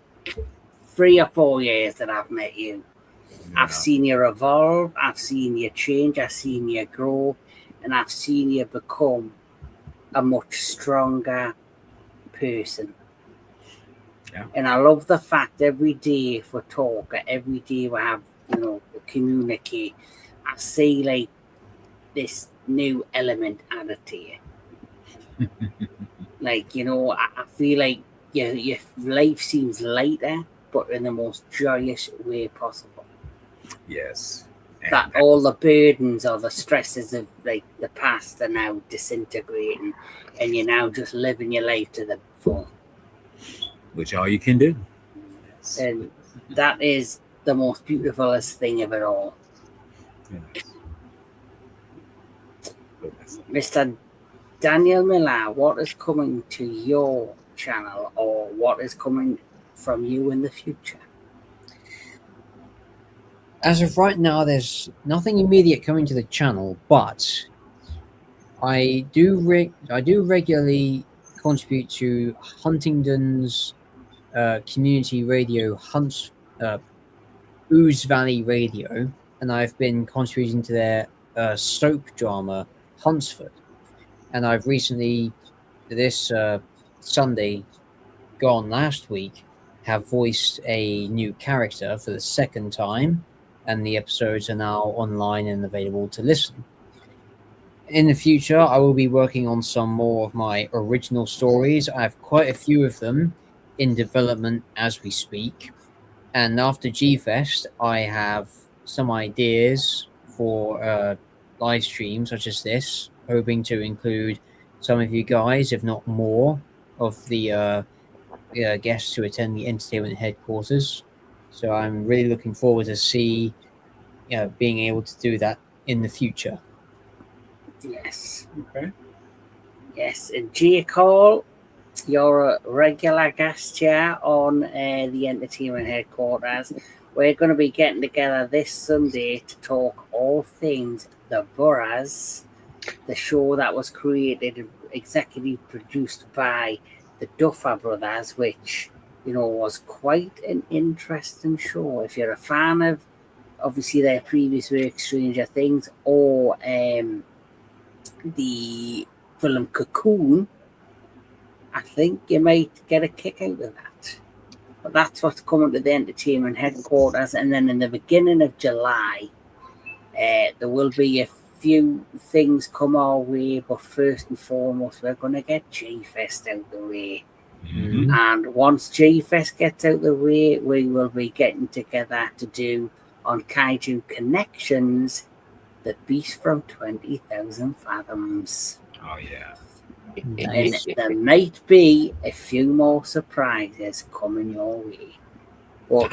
3 or 4 years that I've met you. I've seen you evolve, I've seen you change, I've seen you grow, and I've seen you become a much stronger person. Yeah. And I love the fact every day if we talk, every day we have, we communicate, I see like this new element added to you. Like, I feel like your life seems lighter, but in the most joyous way possible. Yes. That all the burdens or the stresses of like the past are now disintegrating, and you're now just living your life to the full. Which all you can do. Yes. And that is the most beautifulest thing of it all. Yes. Mr. Daniel Miller, what is coming to your channel, or what is coming from you in the future? As of right now, there's nothing immediate coming to the channel, but I do regularly contribute to Huntingdon's community radio, Ooze Valley Radio, and I've been contributing to their soap drama, Huntsford. And I've recently, this Sunday, gone last week, have voiced a new character for the second time, and the episodes are now online and available to listen. In the future, I will be working on some more of my original stories. I have quite a few of them in development as we speak. And after G-Fest, I have some ideas for live streams such as this, hoping to include some of you guys, if not more, of the guests who attend the entertainment headquarters. So I'm really looking forward to see, being able to do that in the future. Yes. Okay. Yes, and J. Cole, you're a regular guest here on the entertainment headquarters. We're going to be getting together this Sunday to talk all things The Boroughs, the show that was created and executive produced by the Duffer Brothers, which, was quite an interesting show. If you're a fan of, obviously, their previous work, Stranger Things, or the film Cocoon, I think you might get a kick out of that. But that's what's coming to the entertainment headquarters. And then in the beginning of July, there will be a few things come our way. But first and foremost, we're going to get G-Fest out the way. Mhm. And once G-Fest gets out the way, we will be getting together to do on Kaiju Connections, the Beast from 20,000 Fathoms. Oh yeah. And there might be a few more surprises coming your way. But,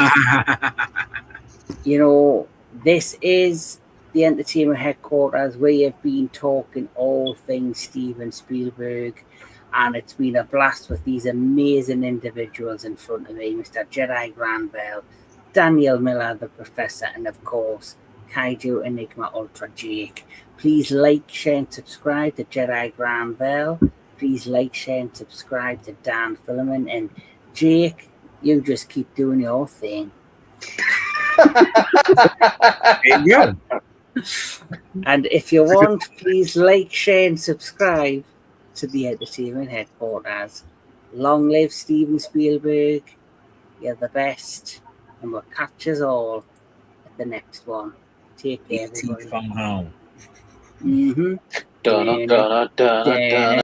this is the entertainment headquarters. We have been talking all things Steven Spielberg, and it's been a blast with these amazing individuals in front of me, Mr. Jedi Granville, Daniel Miller, the Professor, and of course, Kaiju Enigma Ultra Jake. Please like, share, and subscribe to Jedi Granville. Please like, share, and subscribe to Dan Filament. And Jake, you just keep doing your thing. There you go. And if you want, please like, share, and subscribe to the entertainment headquarters. Long live Steven Spielberg. You're the best. And we'll catch us all at the next one. Take care, everybody. Phone home. Mm-hmm. Dun, dun, dun, dun, dun.